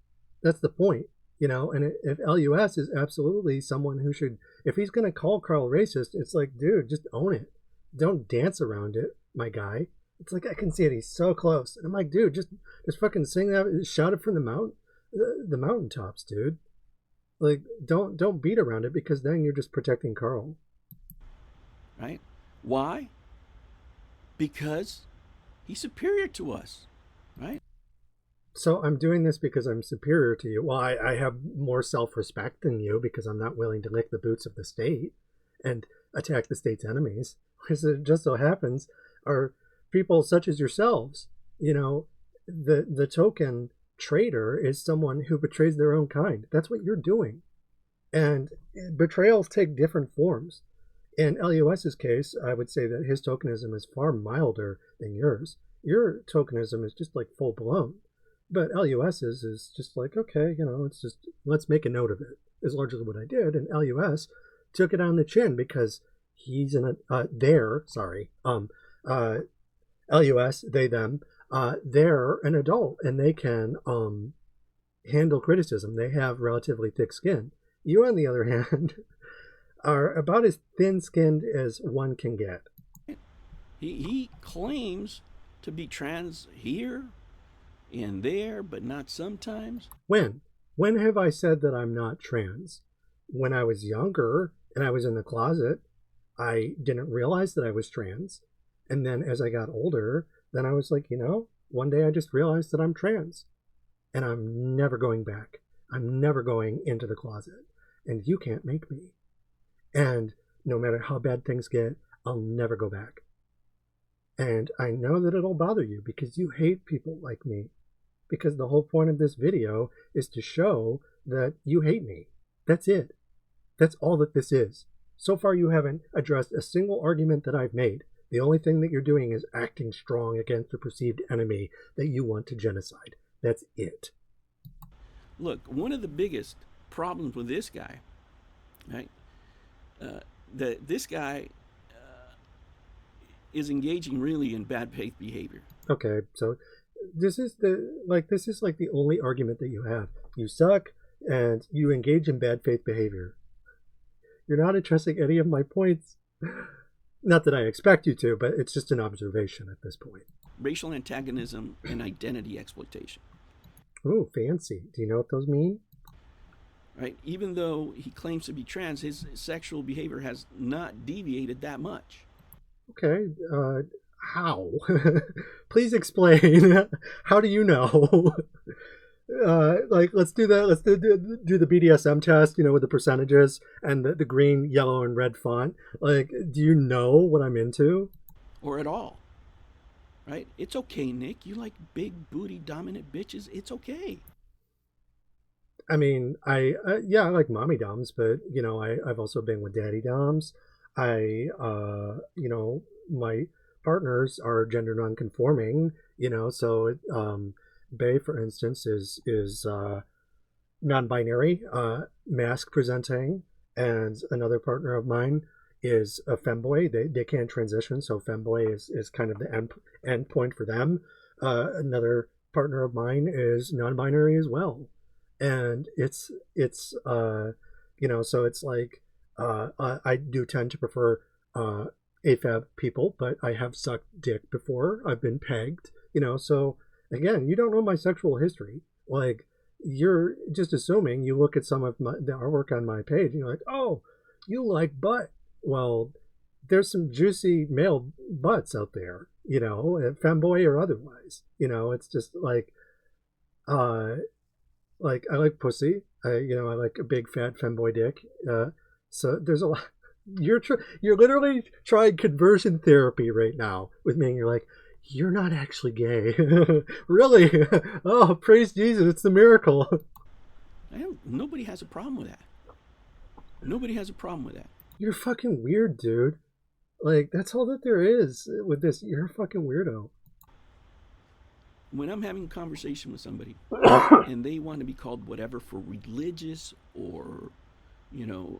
That's the point, And if LUS is absolutely someone who should, if he's going to call Karl racist, it's like, dude, just own it. Don't dance around it, my guy. It's like, I can see it. He's so close. And I'm like, dude, just fucking sing that, shout it from the mountaintops, dude. Like, don't beat around it, because then you're just protecting Karl. Right? Why? Because he's superior to us, right? So I'm doing this because I'm superior to you. Well, I have more self-respect than you because I'm not willing to lick the boots of the state and attack the state's enemies. Because it just so happens are people such as yourselves. The token traitor is someone who betrays their own kind. That's what you're doing. And betrayals take different forms. In LUS's case, I would say that his tokenism is far milder than yours. Your tokenism is just like full blown. But LUS's is just like, okay, it's just, let's make a note of it, is largely what I did. And LUS took it on the chin because he's LUS, they, them, they're an adult and they can handle criticism. They have relatively thick skin. You, on the other hand, are about as thin-skinned as one can get. He claims to be trans here and there, but not sometimes. When have I said that I'm not trans? When I was younger and I was in the closet, I didn't realize that I was trans. And then as I got older, then I was like, one day I just realized that I'm trans. And I'm never going back. I'm never going into the closet. And you can't make me. And no matter how bad things get, I'll never go back. And I know that it'll bother you because you hate people like me. Because the whole point of this video is to show that you hate me. That's it. That's all that this is. So far you haven't addressed a single argument that I've made. The only thing that you're doing is acting strong against a perceived enemy that you want to genocide. That's it. Look, one of the biggest problems with this guy, right? This guy is engaging really in bad faith behavior. Okay, so this is like the only argument that you have. You suck and you engage in bad faith behavior. You're not addressing any of my points. Not that I expect you to, but it's just an observation at this point. Racial antagonism and identity exploitation. Oh, fancy. Do you know what those mean? Right. Even though he claims to be trans, his sexual behavior has not deviated that much. Okay. How? Please explain. How do you know? Let's do that. Let's do the BDSM test, with the percentages and the green, yellow, and red font. Like, do you know what I'm into? Or at all. Right? It's okay, Nick. You like big booty dominant bitches. It's okay. I mean, I like mommy doms, but I've also been with daddy doms. My partners are gender non-conforming. So Bay, for instance, is non-binary, mask presenting, and another partner of mine is a femboy. They can't transition, so femboy is kind of the end point for them. Another partner of mine is non-binary as well. And so it's like, I do tend to prefer AFAB people, but I have sucked dick before. I've been pegged, so again, you don't know my sexual history. Like, you're just assuming. You look at some of the artwork on my page and you're like, oh, you like butt. Well, there's some juicy male butts out there, femboy or otherwise. It's just like I like pussy. I like a big fat femboy dick. So there's a lot. You're literally trying conversion therapy right now with me, and you're like, you're not actually gay. Really? Oh, praise Jesus, it's the miracle. Nobody has a problem with that. Nobody has a problem with that. You're fucking weird, dude. Like, that's all that there is with this. You're a fucking weirdo. When I'm having a conversation with somebody and they want to be called whatever for religious or,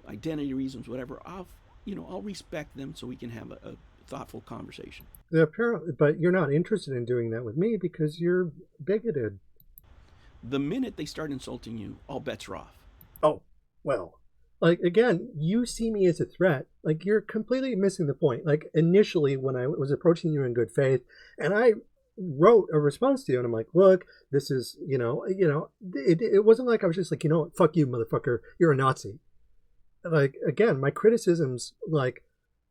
identity reasons, whatever, I'll respect them so we can have a thoughtful conversation. Apparently, but you're not interested in doing that with me because you're bigoted. The minute they start insulting you, all bets are off. Oh, well. Like, again, you see me as a threat. Like, you're completely missing the point. Like, initially, when I was approaching you in good faith, and I wrote a response to you, and I'm like, look, this is, it wasn't like I was just like, fuck you, motherfucker, you're a Nazi. Like, again, my criticisms, like,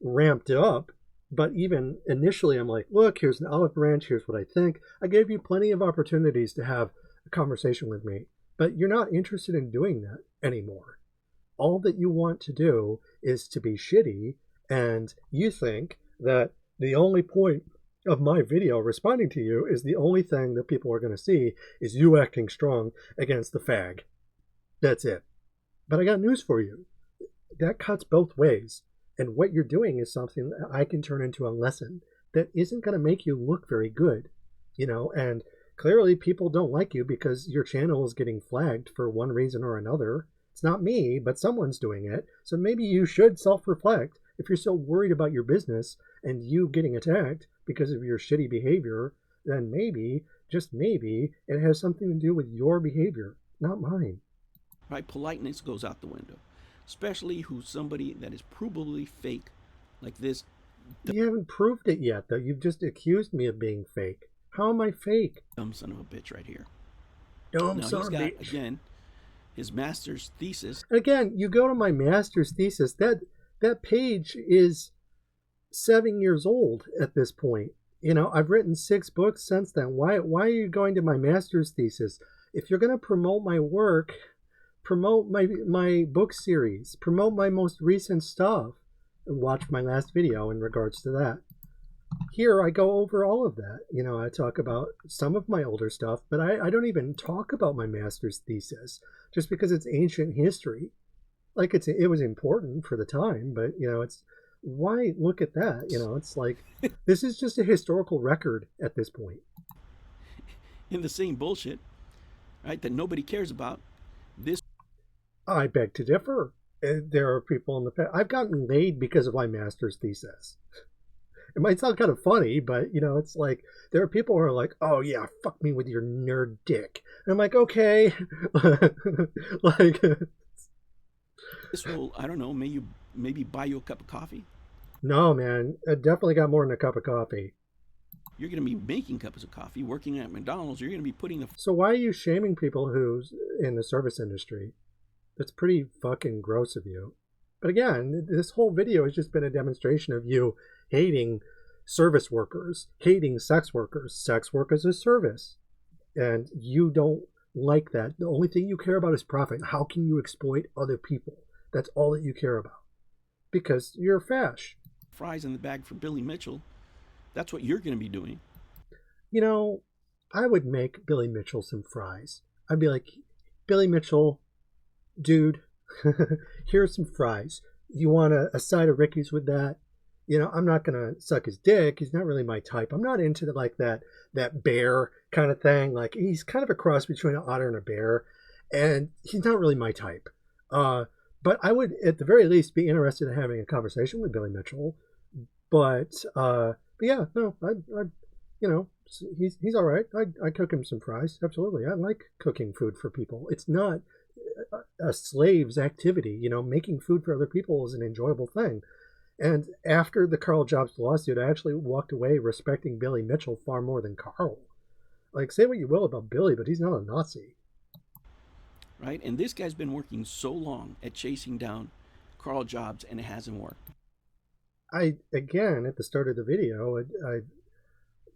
ramped up, but even initially, I'm like, look, here's an olive branch, here's what I think. I gave you plenty of opportunities to have a conversation with me, but you're not interested in doing that anymore. All that you want to do is to be shitty, and you think that the only point of my video responding to you is the only thing that people are going to see is you acting strong against the fag. That's it. But I got news for you. That cuts both ways. And what you're doing is something that I can turn into a lesson that isn't going to make you look very good. And clearly people don't like you because your channel is getting flagged for one reason or another. It's not me, but someone's doing it. So maybe you should self-reflect. If you're so worried about your business and you getting attacked because of your shitty behavior, then maybe, just maybe, it has something to do with your behavior, not mine. Right? Politeness goes out the window. Especially who's somebody that is provably fake like this. You haven't proved it yet, though. You've just accused me of being fake. How am I fake? Dumb son of a bitch right here. Dumb son of a bitch. Again, his master's thesis. Again, you go to my master's thesis. That page is 7 years old at this point. I've written 6 books since then. Why are you going to my master's thesis? If you're going to promote my work, promote my book series, promote my most recent stuff, and watch my last video in regards to that. Here I go over all of that. I talk about some of my older stuff, but I don't even talk about my master's thesis just because it's ancient history. Like, it was important for the time, but it's, why look at that? It's like, this is just a historical record at this point. In the same bullshit, right, that nobody cares about. This, I beg to differ. There are people in the past. I've gotten laid because of my master's thesis. It might sound kind of funny, but it's like, there are people who are like, oh yeah, fuck me with your nerd dick. And I'm like, okay. Like, this will, I don't know, maybe buy you a cup of coffee. No, man, I definitely got more than a cup of coffee. You're going to be making cups of coffee, working at McDonald's. You're going to be putting the... So why are you shaming people who's in the service industry? That's pretty fucking gross of you. But again, this whole video has just been a demonstration of you hating service workers, hating sex workers. Sex work is a service. And you don't like that. The only thing you care about is profit. How can you exploit other people? That's all that you care about. Because you're fash. Fries in the bag for Billy Mitchell. That's what you're going to be doing. I would make Billy Mitchell some fries. I'd be like, Billy Mitchell, dude, here's some fries. You want a side of Ricky's with that? I'm not going to suck his dick. He's not really my type. I'm not into that bear kind of thing. Like, he's kind of a cross between an otter and a bear. And he's not really my type. But I would, at the very least, be interested in having a conversation with Billy Mitchell. But yeah, no, you know, he's all right. I cook him some fries. Absolutely. I like cooking food for people. It's not a slave's activity. You know, making food for other people is an enjoyable thing. And after the Karl Jobst lawsuit, I actually walked away respecting Billy Mitchell far more than Karl. Like, say what you will about Billy, but he's not a Nazi. Right? And this guy's been working so long at chasing down Karl Jobst, and it hasn't worked. Again, at the start of the video,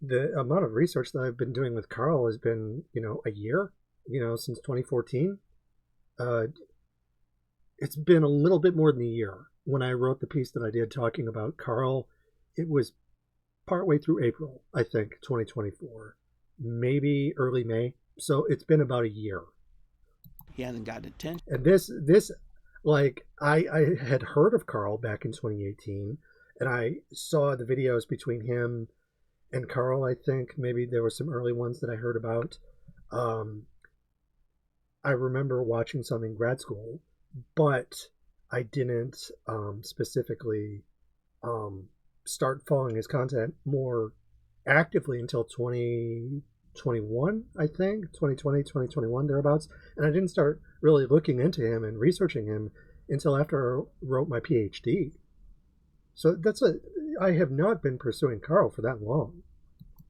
the amount of research that I've been doing with Karl has been, a year, since 2014. It's been a little bit more than a year. When I wrote the piece that I did talking about Karl, it was partway through April, I think, 2024, maybe early May. So it's been about a year. He hasn't gotten attention. And this, like, I had heard of Karl back in 2018, and I saw the videos between him and Karl. I think maybe there were some early ones that I heard about. I remember watching some in grad school, but I didn't specifically start following his content more actively until 2021, I think, 2020, 2021, thereabouts. And I didn't start really looking into him and researching him until after I wrote my PhD. So I have not been pursuing Karl for that long.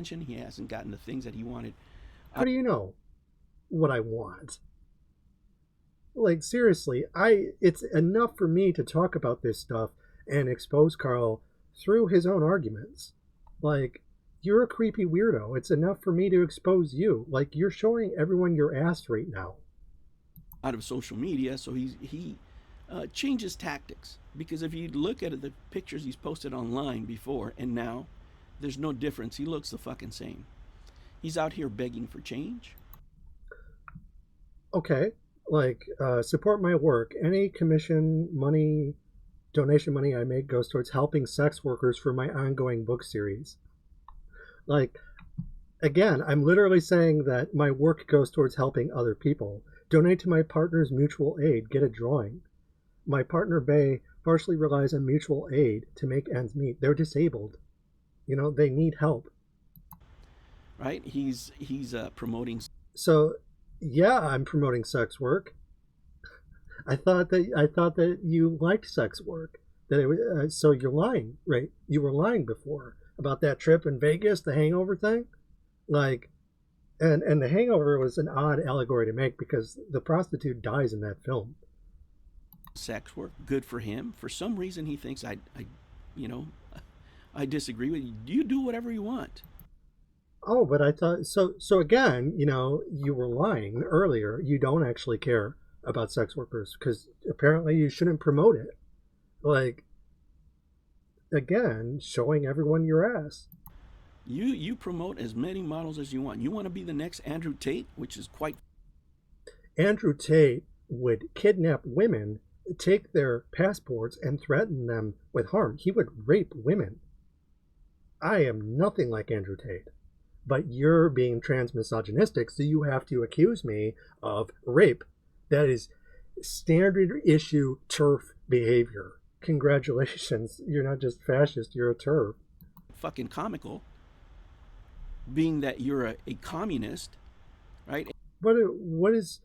He hasn't gotten the things that he wanted. How do you know what I want? Like, seriously, it's enough for me to talk about this stuff and expose Karl through his own arguments. Like, you're a creepy weirdo. It's enough for me to expose you. Like, you're showing everyone your ass right now. Out of social media, so he changes tactics. Because if you look at the pictures he's posted online before and now, there's no difference. He looks the fucking same. He's out here begging for change. Okay. Like, support my work. Any commission money, donation money I make goes towards helping sex workers for my ongoing book series. Like, again, I'm literally saying that my work goes towards helping other people. Donate to my partner's mutual aid. Get a drawing. My partner, Bay, partially relies on mutual aid to make ends meet. They're disabled. They need help. Right? He's promoting. So, yeah, I'm promoting sex work. I thought that you liked sex work. So you're lying, right? You were lying before about that trip in Vegas, the hangover thing. Like, and the hangover was an odd allegory to make because the prostitute dies in that film. Sex work, good for him. For some reason, he thinks I disagree with you. You do whatever you want. Oh, but I thought so. So again, you were lying earlier. You don't actually care about sex workers because apparently you shouldn't promote it. Like, again, showing everyone your ass. You promote as many models as you want. You want to be the next Andrew Tate, which is quite. Andrew Tate would kidnap women, take their passports, and threaten them with harm. He would rape women. I am nothing like Andrew Tate. But you're being trans-misogynistic, so you have to accuse me of rape. That is standard issue TERF behavior. Congratulations. You're not just fascist, you're a TERF. Fucking comical. Being that you're a communist, right? What does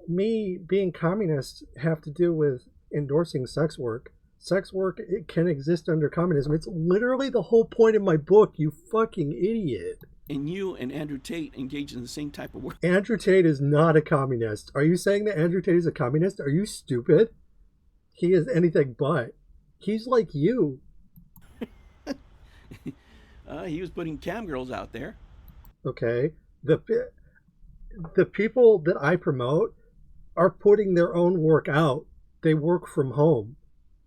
me being communist have to do with endorsing sex work? Sex work, it can exist under communism. It's literally the whole point of my book, you fucking idiot. And you and Andrew Tate engage in the same type of work. Andrew Tate is not a communist. Are you saying that Andrew Tate is a communist? Are you stupid? He is anything but. He's like you. He was putting cam girls out there. Okay. The people that I promote are putting their own work out. They work from home.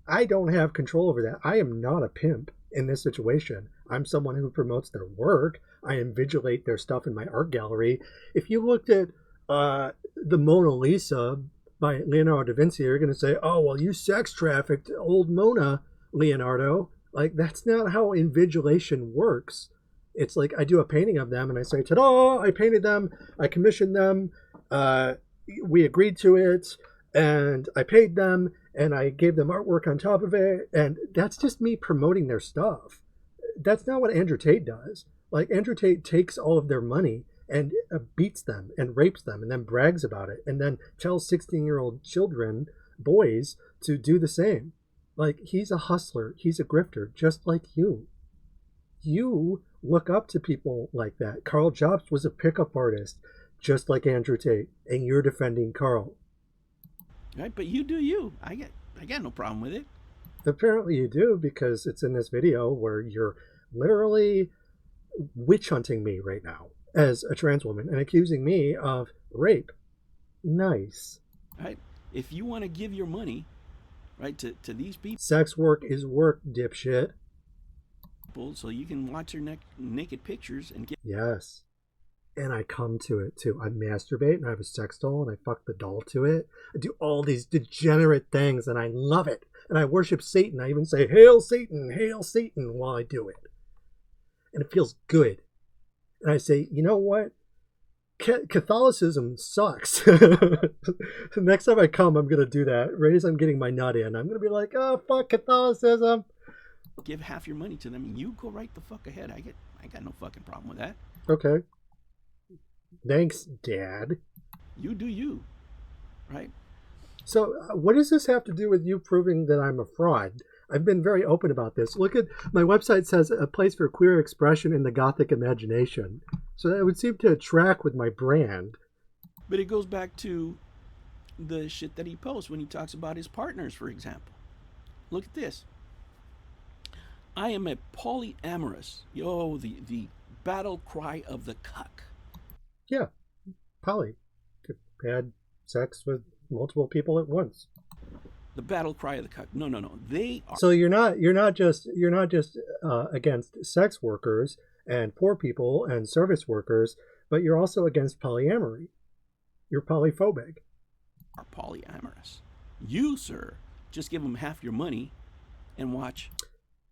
I don't have control over that. I am not a pimp in this situation. I'm someone who promotes their work. I invigilate their stuff in my art gallery. If you looked at the Mona Lisa by Leonardo da Vinci, you're going to say, oh, well, you sex trafficked old Mona, Leonardo. Like, that's not how invigilation works. It's like I do a painting of them and I say, ta-da, I painted them, I commissioned them, we agreed to it, and I paid them, and I gave them artwork on top of it, and that's just me promoting their stuff. That's not what Andrew Tate does. Like, Andrew Tate takes all of their money and beats them and rapes them and then brags about it and then tells 16-year-old children, boys, to do the same. Like, he's a hustler. He's a grifter, just like you. You look up to people like that. Karl Jobst was a pickup artist, just like Andrew Tate, and you're defending Karl. Right, but you do you. I got no problem with it. Apparently you do, because it's in this video where you're literally witch hunting me right now as a trans woman and accusing me of rape. Nice. Right? If you want to give your money, right, to these people. Sex work is work, dipshit. So you can watch their naked pictures and get. Yes. And I come to it too. I masturbate and I have a sex doll and I fuck the doll to it. I do all these degenerate things and I love it. And I worship Satan. I even say, Hail Satan, while I do it. And it feels good. And I say, you know what? Catholicism sucks. Next time I come, I'm going to do that. Right as I'm getting my nut in, I'm going to be like, oh, fuck Catholicism. Give half your money to them and you go right the fuck ahead. I got no fucking problem with that. Okay. Thanks, Dad. You do you. Right? So what does this have to do with you proving that I'm a fraud? I've been very open about this. Look at my website, says a place for queer expression in the Gothic imagination. So that would seem to track with my brand. But it goes back to the shit that he posts when he talks about his partners, for example. Look at this. I am a polyamorous. Yo, the battle cry of the cuck. Yeah, poly. Had sex with multiple people at once. The battle cry of the cuck. No. They are. So you're not just against sex workers and poor people and service workers, but you're also against polyamory. You're polyphobic. Are polyamorous. You, sir, just give them half your money and watch.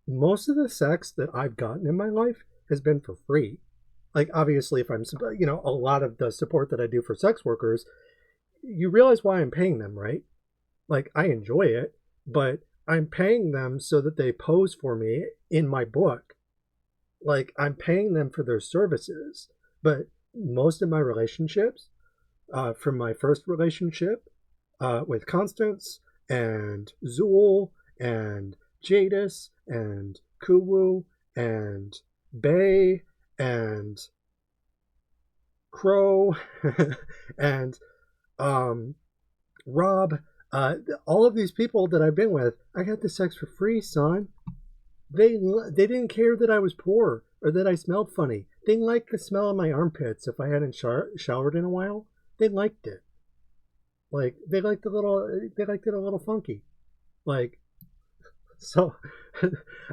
Most of the sex that I've gotten in my life has been for free. Like, obviously, if I'm, a lot of the support that I do for sex workers, you realize why I'm paying them, right? Like, I enjoy it, but I'm paying them so that they pose for me in my book. Like, I'm paying them for their services. But most of my relationships, from my first relationship with Constance and Zool and Jadis and Kuwu and Bay and Crow and Rob, all of these people that I've been with, I got the sex for free, son. They didn't care that I was poor or that I smelled funny. They liked the smell of my armpits if I hadn't showered in a while. They liked it. Like, they liked it a little funky. Like, so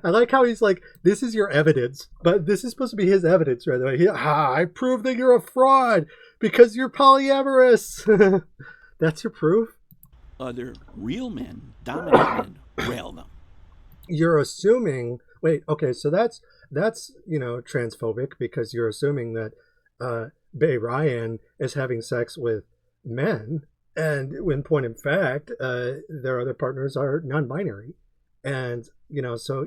I like how he's like, this is your evidence, but this is supposed to be his evidence, right? Like, I prove that you're a fraud because you're polyamorous. That's your proof? Other real men, dominant men, rail them. You're assuming, wait, okay, so that's transphobic, because you're assuming that Bay Ryan is having sex with men, and when point in fact, their other partners are non-binary. And, so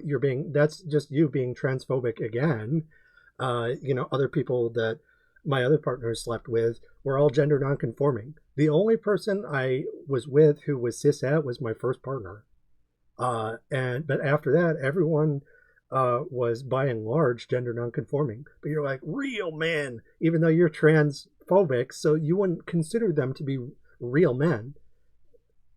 that's just you being transphobic again. Other people that my other partners slept with were all gender non-conforming. The only person I was with who was cishet was my first partner. But after that, everyone was by and large gender non-conforming. But you're like, real men, even though you're transphobic, so you wouldn't consider them to be real men.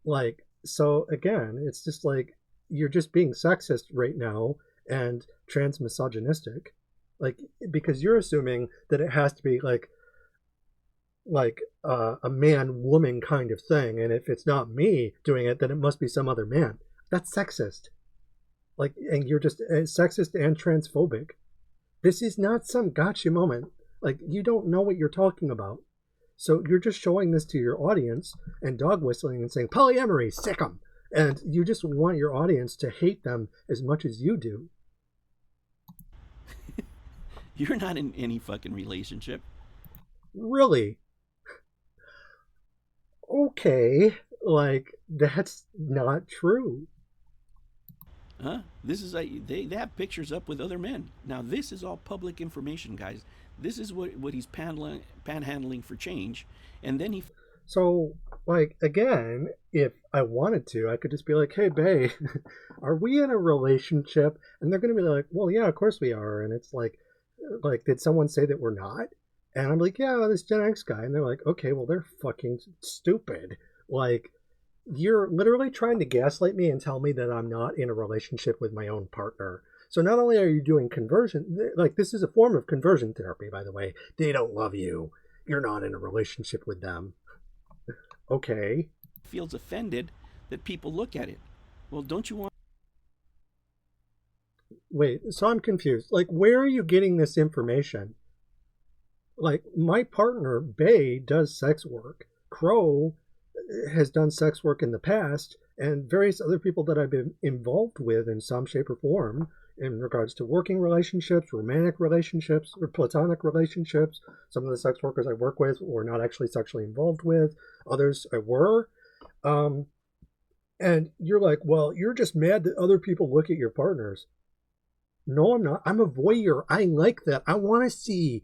Like, so again, it's just like, you're just being sexist right now and transmisogynistic, like, because you're assuming that it has to be like a man-woman kind of thing, and if it's not me doing it, then it must be some other man. That's sexist. Like, and you're just sexist and transphobic. This is not some gotcha moment. Like, you don't know what you're talking about. So you're just showing this to your audience and dog whistling and saying, polyamory, sick 'em. And you just want your audience to hate them as much as you do. You're not in any fucking relationship. Really? Okay. Like, that's not true. Huh? This is like they have pictures up with other men. Now this is all public information, guys. This is what he's panhandling for change, and then he. So, like, again, if I wanted to, I could just be like, hey, babe, are we in a relationship? And they're going to be like, well, yeah, of course we are. And it's like, did someone say that we're not? And I'm like, yeah, this Gen X guy. And they're like, okay, well, they're fucking stupid. Like, you're literally trying to gaslight me and tell me that I'm not in a relationship with my own partner. So not only are you doing conversion, like, this is a form of conversion therapy, by the way. They don't love you. You're not in a relationship with them. Okay. Feels offended that people look at it. Well, don't you want? Wait, so I'm confused. Like, where are you getting this information? Like, my partner, Bay, does sex work. Crow has done sex work in the past, and various other people that I've been involved with in some shape or form in regards to working relationships, romantic relationships, or platonic relationships. Some of the sex workers I work with were not actually sexually involved with. Others I were. And you're like, well, you're just mad that other people look at your partners. No, I'm not. I'm a voyeur. I like that. I want to see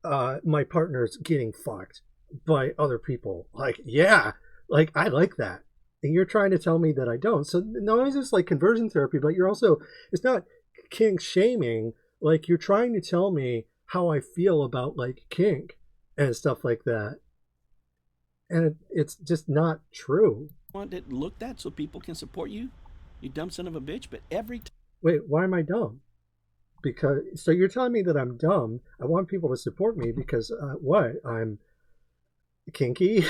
my partners getting fucked by other people. Like, yeah, like, I like that. And you're trying to tell me that I don't. So not only is this like conversion therapy, but you're also, it's not kink shaming. Like, you're trying to tell me how I feel about like kink and stuff like that. And it's just not true. Want it looked at so people can support you, you dumb son of a bitch. But every time. Wait, why am I dumb? Because, so you're telling me that I'm dumb. I want people to support me because what? I'm kinky?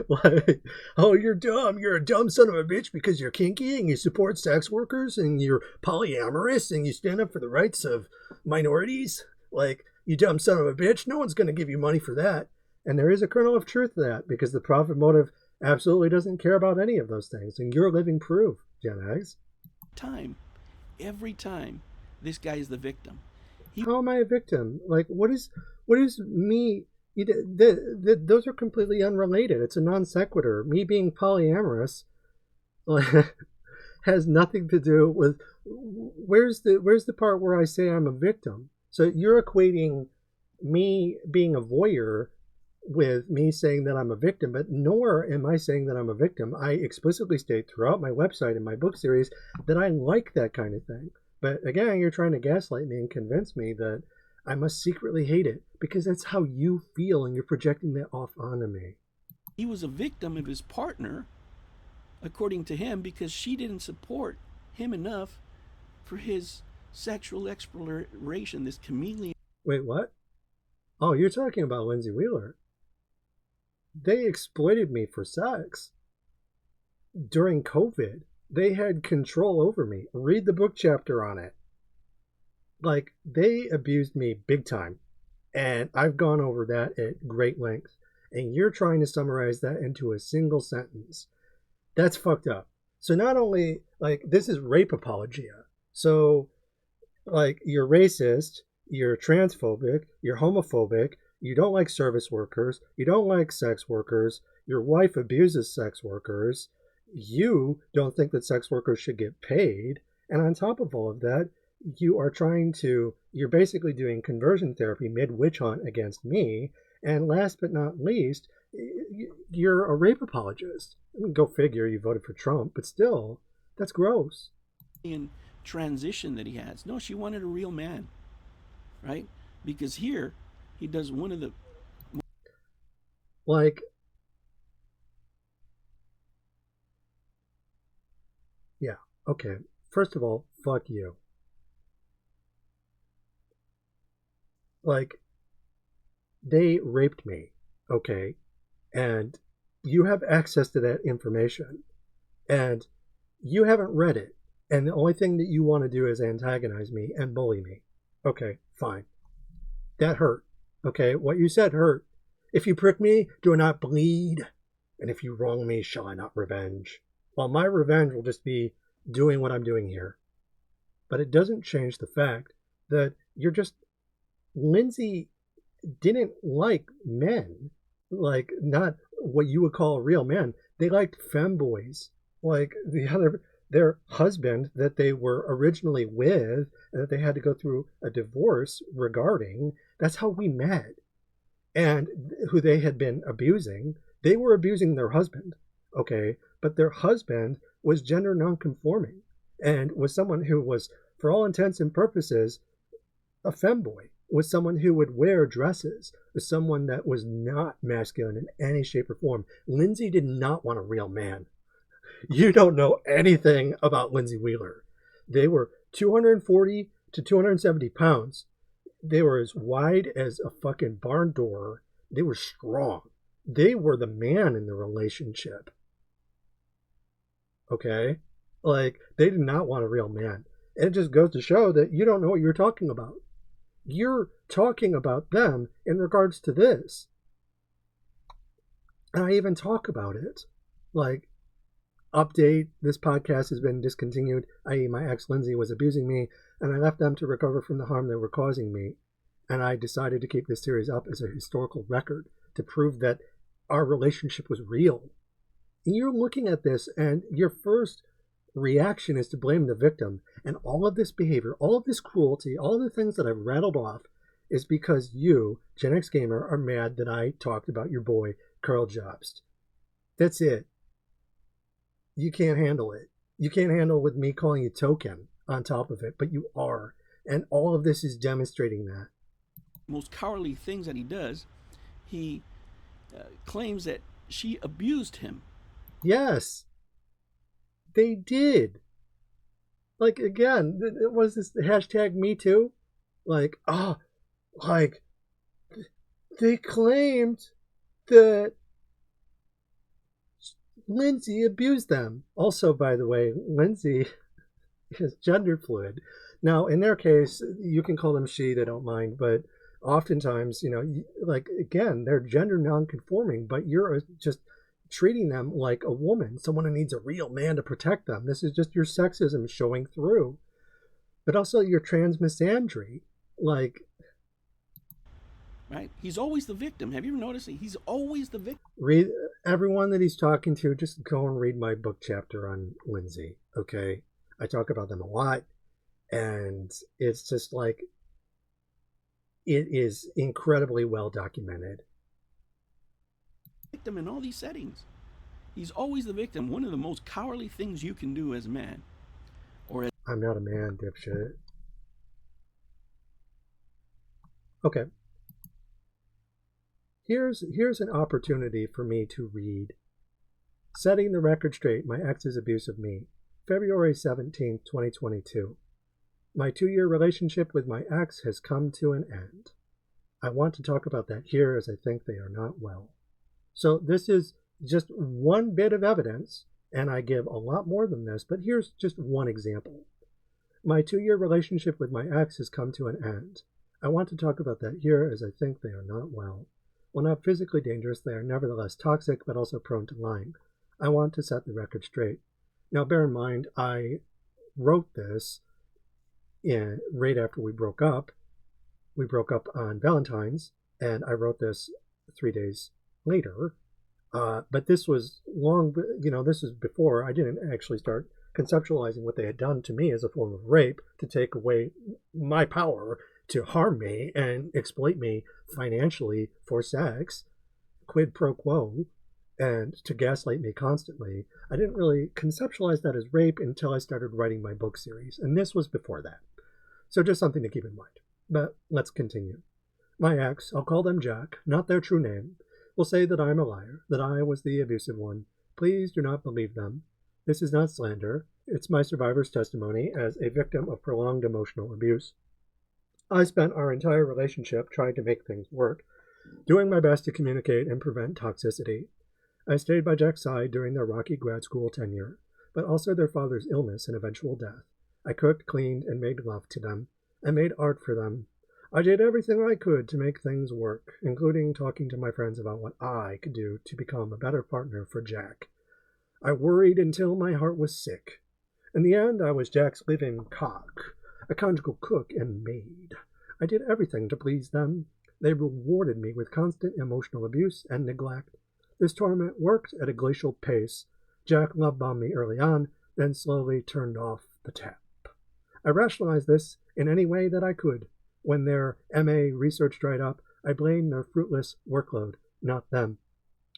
Like, oh, you're dumb. You're a dumb son of a bitch because you're kinky and you support sex workers and you're polyamorous and you stand up for the rights of minorities. Like, you dumb son of a bitch. No one's going to give you money for that. And there is a kernel of truth to that, because the profit motive absolutely doesn't care about any of those things. And you're living proof, Gen X. Every time, this guy is the victim. How am I a victim? Like, what is me? Those are completely unrelated. It's a non sequitur. Me being polyamorous has nothing to do with. Where's the part where I say I'm a victim? So you're equating me being a voyeur with me saying that I'm a victim, but nor am I saying that I'm a victim. I explicitly state throughout my website and my book series that I like that kind of thing. But again, you're trying to gaslight me and convince me that I must secretly hate it because that's how you feel and you're projecting that off onto me. He was a victim of his partner, according to him, because she didn't support him enough for his sexual exploration, this chameleon. Wait, what? Oh, you're talking about Lindsay Wheeler. They exploited me for sex during COVID. They had control over me. Read the book chapter on it. Like, they abused me big time. And I've gone over that at great length. And you're trying to summarize that into a single sentence. That's fucked up. So not only, like, this is rape apologia. So, like, you're racist, you're transphobic, you're homophobic, you don't like service workers, you don't like sex workers, your wife abuses sex workers, you don't think that sex workers should get paid, and on top of all of that, you're basically doing conversion therapy mid-witch hunt against me, and last but not least, you're a rape apologist. Go figure, you voted for Trump, but still, that's gross. In transition that he has. No, she wanted a real man, right? Because here, he does one of the... Like, yeah, okay. First of all, fuck you. Like, they raped me, okay? And you have access to that information. And you haven't read it. And the only thing that you want to do is antagonize me and bully me. Okay, fine. That hurt. Okay, what you said hurt. If you prick me, do I not bleed? And if you wrong me, shall I not revenge? Well, my revenge will just be doing what I'm doing here. But it doesn't change the fact that you're just... Lindsay didn't like men. Like, not what you would call real men. They liked femboys. Like, the other... their husband that they were originally with and that they had to go through a divorce regarding. That's how we met. And who they had been abusing, they were abusing their husband, okay? But their husband was gender nonconforming and was someone who was, for all intents and purposes, a femboy, was someone who would wear dresses, was someone that was not masculine in any shape or form. Lindsay did not want a real man. You don't know anything about Lindsay Wheeler. They were 240 to 270 pounds. They were as wide as a fucking barn door. They were strong. They were the man in the relationship. Okay? Like, they did not want a real man. It just goes to show that you don't know what you're talking about. You're talking about them in regards to this. And I even talk about it. Like, update, this podcast has been discontinued, i.e. my ex Lindsay was abusing me, and I left them to recover from the harm they were causing me. And I decided to keep this series up as a historical record to prove that our relationship was real. And you're looking at this, and your first reaction is to blame the victim. And all of this behavior, all of this cruelty, all of the things that I've rattled off is because you, Gen X Gamer, are mad that I talked about your boy, Karl Jobst. That's it. You can't handle it. You can't handle with me calling you token on top of it, but you are. And all of this is demonstrating that. Most cowardly things that he does, he claims that she abused him. Yes. They did. Like, again, was this the hashtag Me Too? Like, they claimed that Lindsay abused them. Also, by the way, Lindsay is gender fluid. Now, in their case, you can call them she, they don't mind, but oftentimes, like, again, they're gender non-conforming, but you're just treating them like a woman, someone who needs a real man to protect them. This is just your sexism showing through. But also your trans misandry. Like, right? He's always the victim. Have you ever noticed it? He's always the victim. Read everyone that he's talking to, just go and read my book chapter on Lindsay, okay? I talk about them a lot, and it's just like, it is incredibly well documented. Victim in all these settings. He's always the victim. One of the most cowardly things you can do as a man. I'm not a man, dipshit. Okay. Here's an opportunity for me to read Setting the Record Straight, My Ex's Abuse of Me, February 17th, 2022. My 2-year relationship with my ex has come to an end. I want to talk about that here as I think they are not well. So this is just one bit of evidence, and I give a lot more than this, but here's just one example. My 2-year relationship with my ex has come to an end. I want to talk about that here as I think they are not well. While not physically dangerous, they are nevertheless toxic, but also prone to lying. I want to set the record straight. Now, bear in mind, I wrote this right after we broke up. We broke up on Valentine's, and I wrote this 3 days later. But this was this was before I didn't actually start conceptualizing what they had done to me as a form of rape to take away my power to harm me and exploit me financially for sex, quid pro quo, and to gaslight me constantly. I didn't really conceptualize that as rape until I started writing my book series, and this was before that. So just something to keep in mind. But let's continue. My ex, I'll call them Jack, not their true name, will say that I'm a liar, that I was the abusive one. Please do not believe them. This is not slander. It's my survivor's testimony as a victim of prolonged emotional abuse. I spent our entire relationship trying to make things work, doing my best to communicate and prevent toxicity. I stayed by Jack's side during their rocky grad school tenure, but also their father's illness and eventual death. I cooked, cleaned, and made love to them. I made art for them. I did everything I could to make things work, including talking to my friends about what I could do to become a better partner for Jack. I worried until my heart was sick. In the end, I was Jack's living cock, a conjugal cook and maid. I did everything to please them. They rewarded me with constant emotional abuse and neglect. This torment worked at a glacial pace. Jack love-bombed me early on, then slowly turned off the tap. I rationalized this in any way that I could. When their MA research dried up, I blamed their fruitless workload, not them.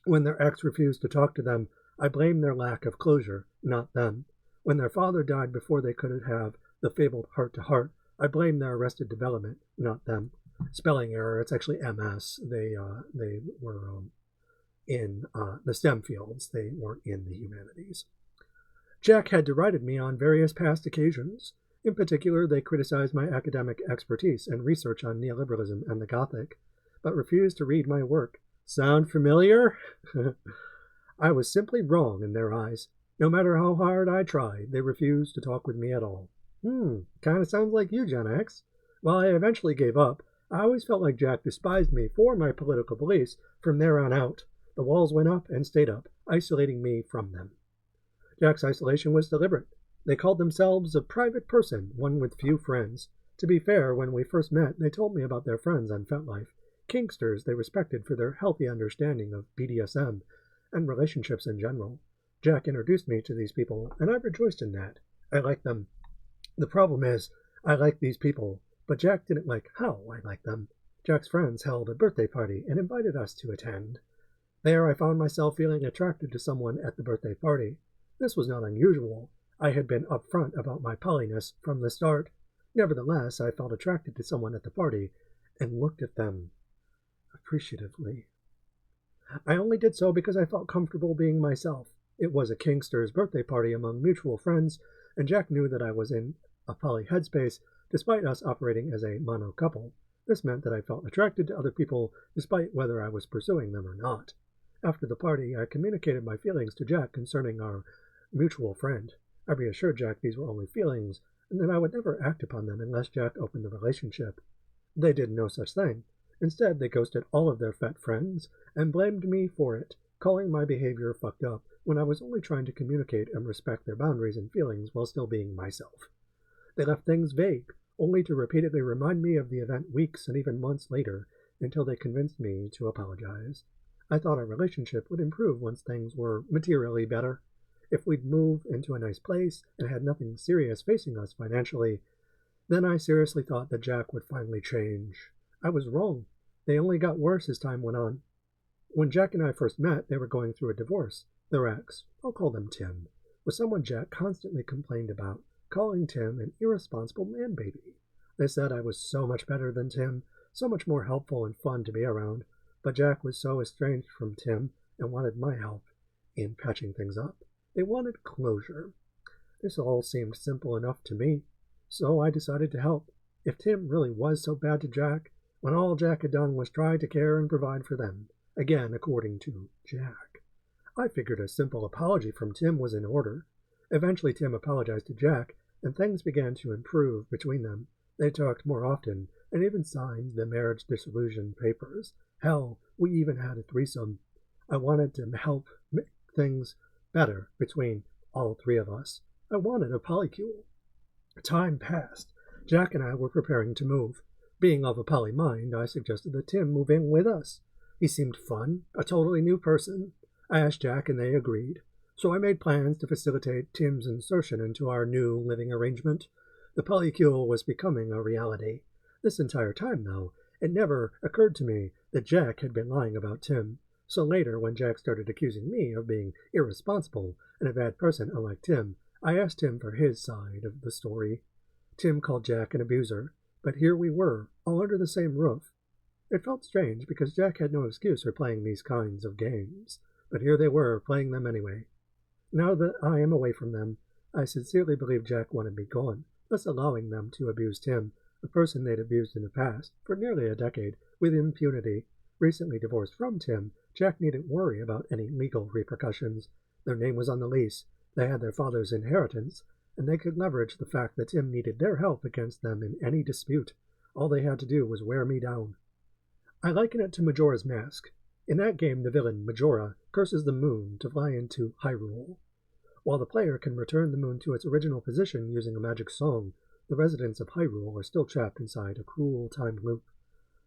When their ex refused to talk to them, I blamed their lack of closure, not them. When their father died before they could have the fabled heart-to-heart, I blamed their arrested development, not them. Spelling error, it's actually MS. They were in the STEM fields. They weren't in the humanities. Jack had derided me on various past occasions. In particular, they criticized my academic expertise and research on neoliberalism and the Gothic, but refused to read my work. Sound familiar? I was simply wrong in their eyes. No matter how hard I tried, they refused to talk with me at all. Kind of sounds like you, Gen X. While I eventually gave up, I always felt like Jack despised me for my political beliefs from there on out. The walls went up and stayed up, isolating me from them. Jack's isolation was deliberate. They called themselves a private person, one with few friends. To be fair, when we first met, they told me about their friends on FetLife, kinksters they respected for their healthy understanding of BDSM and relationships in general. Jack introduced me to these people, and I rejoiced in that. I liked them. The problem is, I liked these people, but Jack didn't like how I liked them. Jack's friends held a birthday party and invited us to attend. There I found myself feeling attracted to someone at the birthday party. This was not unusual. I had been upfront about my polyness from the start. Nevertheless, I felt attracted to someone at the party and looked at them appreciatively. I only did so because I felt comfortable being myself. It was a kinkster's birthday party among mutual friends, and Jack knew that I was in a poly headspace despite us operating as a mono couple. This meant that I felt attracted to other people despite whether I was pursuing them or not. After the party, I communicated my feelings to Jack concerning our mutual friend. I reassured Jack these were only feelings, and that I would never act upon them unless Jack opened the relationship. They did no such thing. Instead, they ghosted all of their fat friends and blamed me for it, calling my behavior fucked up when I was only trying to communicate and respect their boundaries and feelings while still being myself. They left things vague, only to repeatedly remind me of the event weeks and even months later until they convinced me to apologize. I thought our relationship would improve once things were materially better. If we'd move into a nice place and had nothing serious facing us financially, then I seriously thought that Jack would finally change. I was wrong. They only got worse as time went on. When Jack and I first met, they were going through a divorce. Their ex, I'll call them Tim, was someone Jack constantly complained about, calling Tim an irresponsible man-baby. They said I was so much better than Tim, so much more helpful and fun to be around, but Jack was so estranged from Tim and wanted my help in patching things up. They wanted closure. This all seemed simple enough to me, so I decided to help. If Tim really was so bad to Jack, when all Jack had done was try to care and provide for them, again according to Jack, I figured a simple apology from Tim was in order. Eventually Tim apologized to Jack, and things began to improve between them. They talked more often, and even signed the marriage dissolution papers. Hell, we even had a threesome. I wanted to help make things better between all three of us. I wanted a polycule. Time passed. Jack and I were preparing to move. Being of a poly mind, I suggested that Tim move in with us. He seemed fun, a totally new person. I asked Jack and they agreed. So I made plans to facilitate Tim's insertion into our new living arrangement. The polycule was becoming a reality. This entire time, though, it never occurred to me that Jack had been lying about Tim. So later, when Jack started accusing me of being irresponsible and a bad person unlike Tim, I asked him for his side of the story. Tim called Jack an abuser, but here we were, all under the same roof. It felt strange because Jack had no excuse for playing these kinds of games, but here they were, playing them anyway. Now that I am away from them, I sincerely believe Jack wanted me gone, thus allowing them to abuse Tim, a person they'd abused in the past, for nearly a decade, with impunity. Recently divorced from Tim, Jack needn't worry about any legal repercussions. Their name was on the lease, they had their father's inheritance, and they could leverage the fact that Tim needed their help against them in any dispute. All they had to do was wear me down. I liken it to Majora's Mask. In that game, the villain, Majora, curses the moon to fly into Hyrule. While the player can return the moon to its original position using a magic song, the residents of Hyrule are still trapped inside a cruel time loop.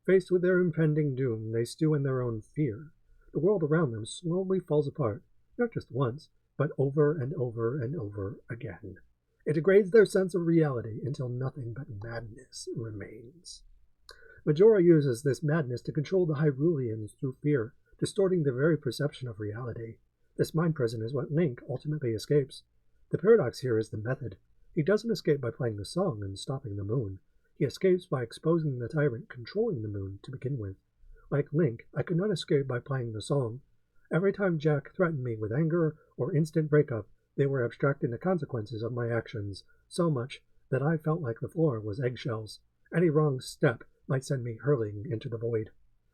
Faced with their impending doom, they stew in their own fear. The world around them slowly falls apart, not just once, but over and over and over again. It degrades their sense of reality until nothing but madness remains. Majora uses this madness to control the Hyruleans through fear, distorting the very perception of reality. This mind prison is what Link ultimately escapes. The paradox here is the method. He doesn't escape by playing the song and stopping the moon. He escapes by exposing the tyrant controlling the moon to begin with. Like Link, I could not escape by playing the song. Every time Jack threatened me with anger or instant breakup, they were abstracting the consequences of my actions so much that I felt like the floor was eggshells. Any wrong step might send me hurling into the void.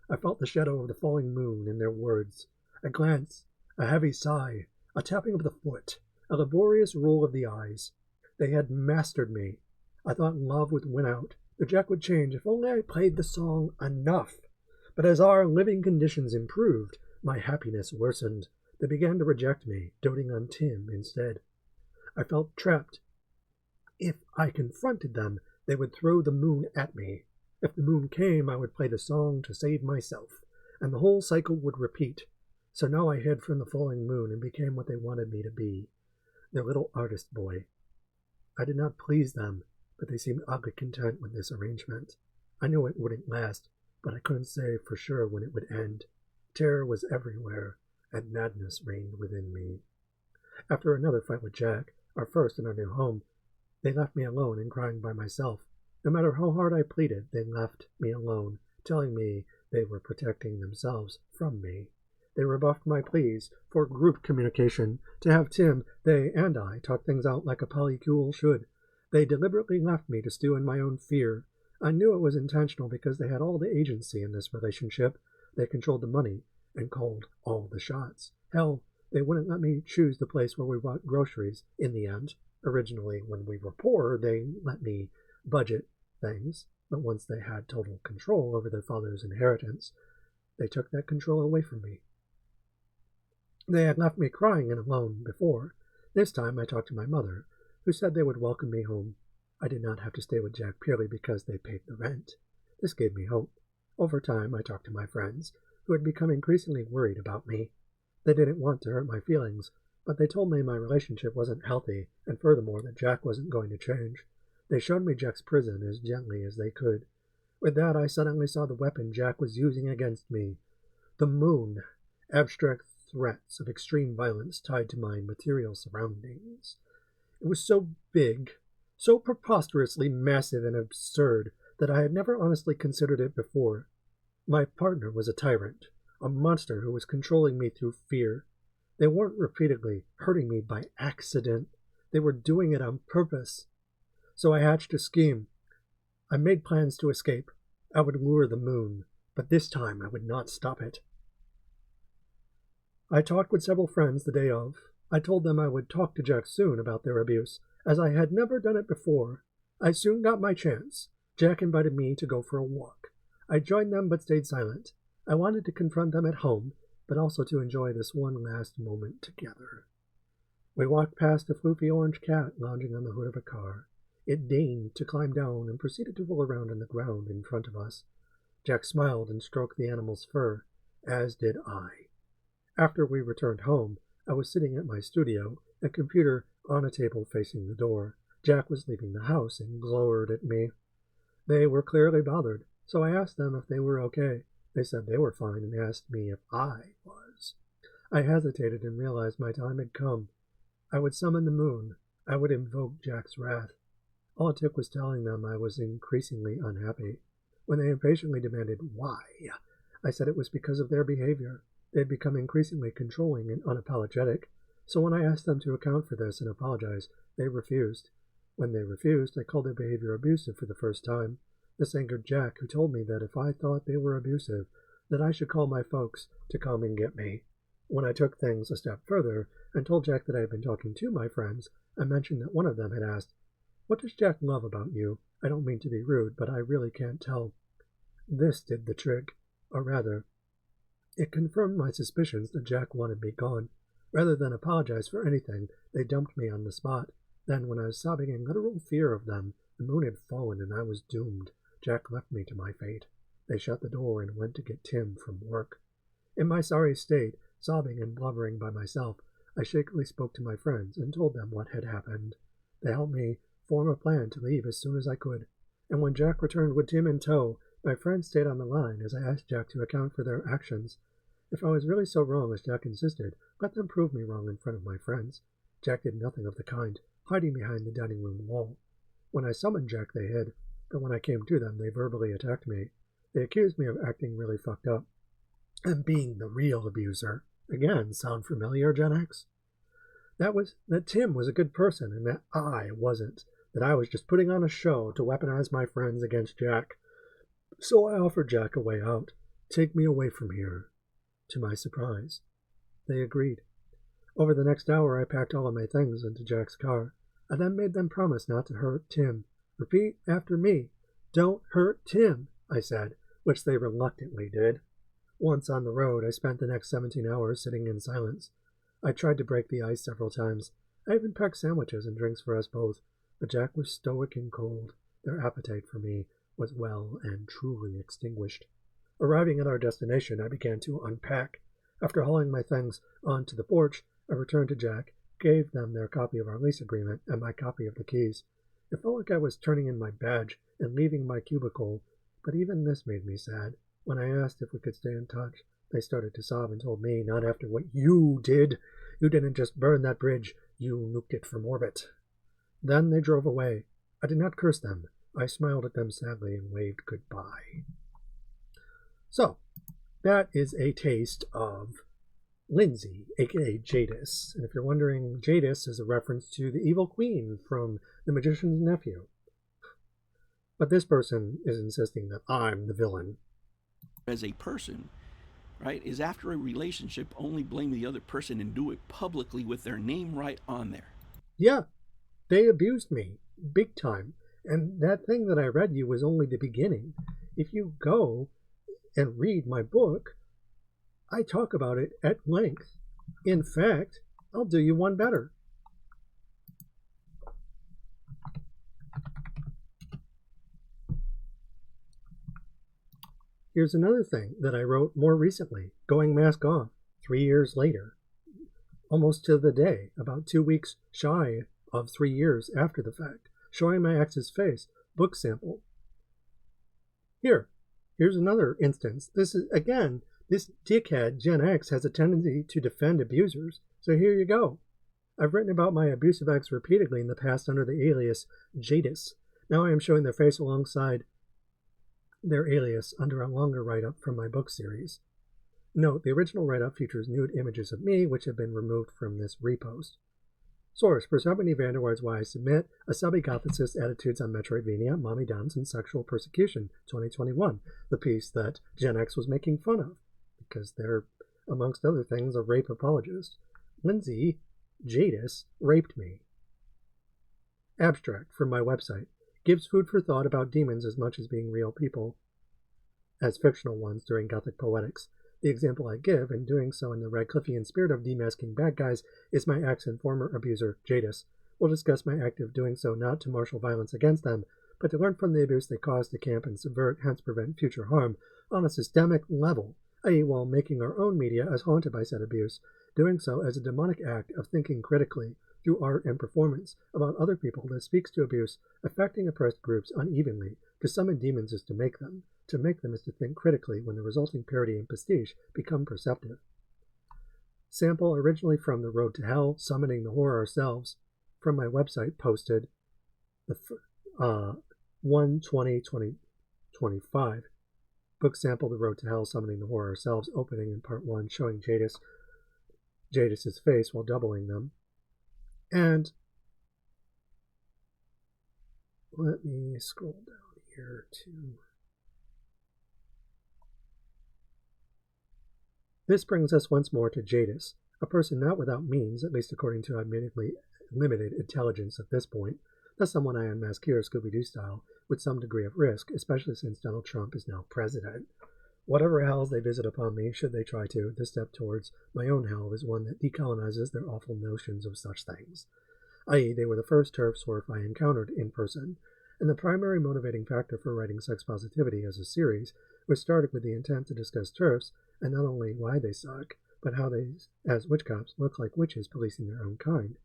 I felt the shadow of the falling moon in their words. A glance, a heavy sigh, a tapping of the foot, a laborious roll of the eyes. They had mastered me. I thought love would win out, that Jack would change if only I played the song enough. But as our living conditions improved, my happiness worsened. They began to reject me, doting on Tim instead. I felt trapped. If I confronted them, they would throw the moon at me. If the moon came, I would play the song to save myself, and the whole cycle would repeat. So now I hid from the falling moon and became what they wanted me to be, their little artist boy. I did not please them, but they seemed oddly content with this arrangement. I knew it wouldn't last, but I couldn't say for sure when it would end. Terror was everywhere, and madness reigned within me. After another fight with Jack, our first in our new home, they left me alone and crying by myself. No matter how hard I pleaded, they left me alone, telling me they were protecting themselves from me. They rebuffed my pleas for group communication, to have Tim, they, and I talk things out like a polycule should. They deliberately left me to stew in my own fear. I knew it was intentional because they had all the agency in this relationship. They controlled the money and called all the shots. Hell, they wouldn't let me choose the place where we bought groceries in the end. Originally, when we were poor, they let me budget things, but once they had total control over their father's inheritance, they took that control away from me. They had left me crying and alone before. This time I talked to my mother, who said they would welcome me home. I did not have to stay with Jack purely because they paid the rent. This gave me hope. Over time, I talked to my friends, who had become increasingly worried about me. They didn't want to hurt my feelings, but they told me my relationship wasn't healthy, and furthermore that Jack wasn't going to change. They showed me Jack's prison as gently as they could. With that, I suddenly saw the weapon Jack was using against me. The moon. Abstract threats of extreme violence tied to my material surroundings. It was so big, so preposterously massive and absurd, that I had never honestly considered it before. My partner was a tyrant, a monster who was controlling me through fear. They weren't repeatedly hurting me by accident. They were doing it on purpose. So I hatched a scheme. I made plans to escape. I would lure the moon, but this time I would not stop it. I talked with several friends the day of. I told them I would talk to Jack soon about their abuse, as I had never done it before. I soon got my chance. Jack invited me to go for a walk. I joined them but stayed silent. I wanted to confront them at home, but also to enjoy this one last moment together. We walked past a floofy orange cat lounging on the hood of a car. It deigned to climb down and proceeded to roll around on the ground in front of us. Jack smiled and stroked the animal's fur, as did I. After we returned home, I was sitting at my studio, a computer on a table facing the door. Jack was leaving the house and glowered at me. They were clearly bothered, so I asked them if they were okay. They said they were fine and asked me if I was. I hesitated and realized my time had come. I would summon the moon. I would invoke Jack's wrath. All it took was telling them I was increasingly unhappy. When they impatiently demanded why, I said it was because of their behavior. They had become increasingly controlling and unapologetic, so when I asked them to account for this and apologize, they refused. When they refused, I called their behavior abusive for the first time. This angered Jack, who told me that if I thought they were abusive, that I should call my folks to come and get me. When I took things a step further and told Jack that I had been talking to my friends, I mentioned that one of them had asked, "What does Jack love about you? I don't mean to be rude, but I really can't tell." This did the trick, or rather, it confirmed my suspicions that Jack wanted me gone. Rather than apologize for anything, they dumped me on the spot. Then, when I was sobbing in literal fear of them, the moon had fallen and I was doomed. Jack left me to my fate. They shut the door and went to get Tim from work. In my sorry state, sobbing and blubbering by myself, I shakily spoke to my friends and told them what had happened. They helped me form a plan to leave as soon as I could, and when Jack returned with Tim in tow, my friends stayed on the line as I asked Jack to account for their actions. If I was really so wrong as Jack insisted, let them prove me wrong in front of my friends. Jack did nothing of the kind, hiding behind the dining room wall. When I summoned Jack, they hid, but when I came to them, they verbally attacked me. They accused me of acting really fucked up and being the real abuser. Again, sound familiar, Gen X? That Tim was a good person and that I wasn't, that I was just putting on a show to weaponize my friends against Jack. So I offered Jack a way out. Take me away from here. To my surprise, they agreed. Over the next hour, I packed all of my things into Jack's car. I then made them promise not to hurt Tim. Repeat after me. Don't hurt Tim, I said, which they reluctantly did. Once on the road, I spent the next 17 hours sitting in silence. I tried to break the ice several times. I even packed sandwiches and drinks for us both, but Jack was stoic and cold. Their appetite for me was well and truly extinguished. Arriving at our destination, I began to unpack. After hauling my things onto the porch, I returned to Jack, gave them their copy of our lease agreement and my copy of the keys. It felt like I was turning in my badge and leaving my cubicle, but even this made me sad. When I asked if we could stay in touch, they started to sob and told me, not after what you did. You didn't just burn that bridge, you nuked it from orbit. Then they drove away. I did not curse them. I smiled at them sadly and waved goodbye. So, that is a taste of Lindsay, aka Jadis. And if you're wondering, Jadis is a reference to the evil queen from The Magician's Nephew. But this person is insisting that I'm the villain. As a person, right, is after a relationship, only blame the other person and do it publicly with their name right on there. Yeah, they abused me, big time. And that thing that I read you was only the beginning. If you go and read my book, I talk about it at length. In fact, I'll do you one better. Here's another thing that I wrote more recently, Going Mask Off, 3 years later, almost to the day, about 2 weeks shy of 3 years after the fact, showing my ex's face, book sample. Here's another instance. This is, again, this dickhead Gen X has a tendency to defend abusers, so here you go. I've written about my abusive ex repeatedly in the past under the alias Jadis. Now I am showing their face alongside their alias under a longer write-up from my book series. Note, the original write-up features nude images of me, which have been removed from this repost. Source, Persephone Vanderwaar's Why I Submit, A Subby-Gothicist Attitudes on Metroidvania, Mommy Doms, and Sexual Persecution, 2021, the piece that Gen X was making fun of, because they're, amongst other things, a rape apologist. Lindsay Jadis raped me. Abstract from my website. Gives food for thought about demons as much as being real people as fictional ones during Gothic poetics. The example I give, in doing so in the Radcliffean spirit of demasking bad guys, is my ex and former abuser, Jadis. We'll discuss my act of doing so not to marshal violence against them, but to learn from the abuse they cause to camp and subvert, hence prevent future harm, on a systemic level, i.e. while making our own media as haunted by said abuse, doing so as a demonic act of thinking critically, through art and performance, about other people that speaks to abuse, affecting oppressed groups unevenly. To summon demons is to make them. To make them is to think critically when the resulting parody and pastiche become perceptive. Sample originally from The Road to Hell, Summoning the Horror Ourselves, from my website posted the 1/20/2025. Book sample The Road to Hell, Summoning the Horror Ourselves, opening in part 1, showing Jadis's face while doubling them. And let me scroll down here to... This brings us once more to Jadis, a person not without means, at least according to admittedly limited intelligence at this point, thus someone I unmask here Scooby-Doo style, with some degree of risk, especially since Donald Trump is now president. Whatever hells they visit upon me, should they try to, this step towards my own hell is one that decolonizes their awful notions of such things. I.e., they were the first TERF swerf I encountered in person, and the primary motivating factor for writing Sex Positivity as a series was started with the intent to discuss TERFs, and not only why they suck, but how they, as witch cops, look like witches policing their own kind.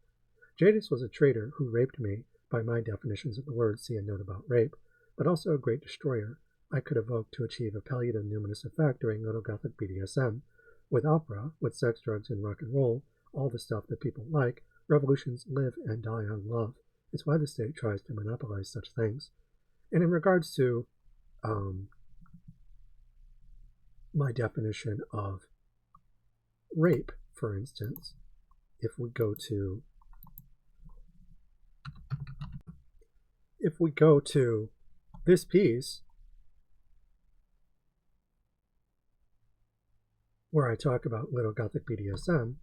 Jadis was a traitor who raped me, by my definitions of the word, see a note about rape, but also a great destroyer I could evoke to achieve a palliative numinous effect during Little Gothic BDSM. With opera, with sex, drugs, and rock and roll, all the stuff that people like, revolutions live and die on love. It's why the state tries to monopolize such things. And in regards to my definition of rape, for instance, if we go to this piece where I talk about Little Gothic BDSM,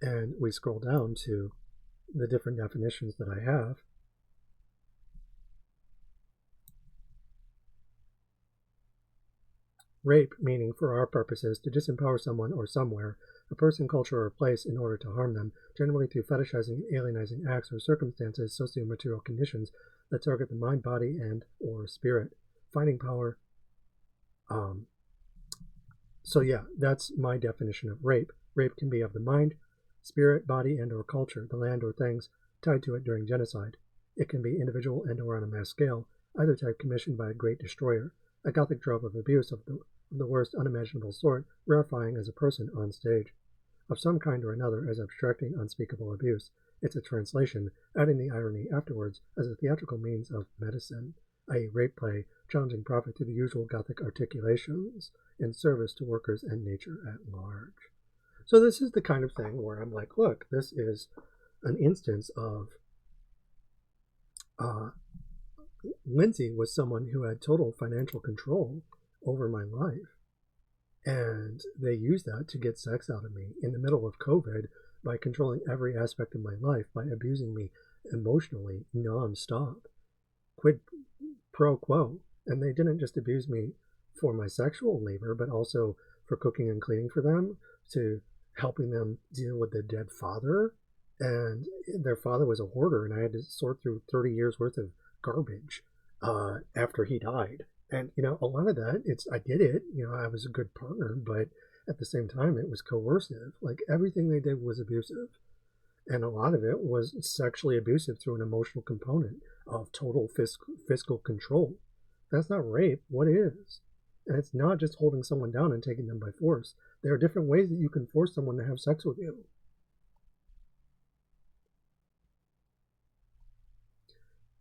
and we scroll down to the different definitions that I have, rape meaning for our purposes to disempower someone or somewhere, a person, culture, or place in order to harm them, generally through fetishizing, alienizing acts or circumstances, socio-material conditions that target the mind, body, and or spirit. Finding power. So yeah, that's my definition of rape. Rape can be of the mind, spirit, body, and or culture, the land or things tied to it during genocide. It can be individual and or on a mass scale, either type commissioned by a great destroyer, a Gothic drove of abuse of the worst unimaginable sort, rarefying as a person on stage. Of some kind or another as abstracting unspeakable abuse. It's a translation, adding the irony afterwards as a theatrical means of medicine, i.e. rape play, challenging profit to the usual Gothic articulations in service to workers and nature at large. So this is the kind of thing where I'm like, look, this is an instance of Lindsay was someone who had total financial control over my life. And they used that to get sex out of me in the middle of COVID by controlling every aspect of my life, by abusing me emotionally nonstop. Quid pro quo. And they didn't just abuse me for my sexual labor, but also for cooking and cleaning for them, to helping them deal with their dead father. And their father was a hoarder, and I had to sort through 30 years worth of garbage after he died. And, a lot of that, I did it, I was a good partner, but at the same time, it was coercive. Like, everything they did was abusive. And a lot of it was sexually abusive through an emotional component of total fiscal control. That's not rape. What is? And it's not just holding someone down and taking them by force. There are different ways that you can force someone to have sex with you.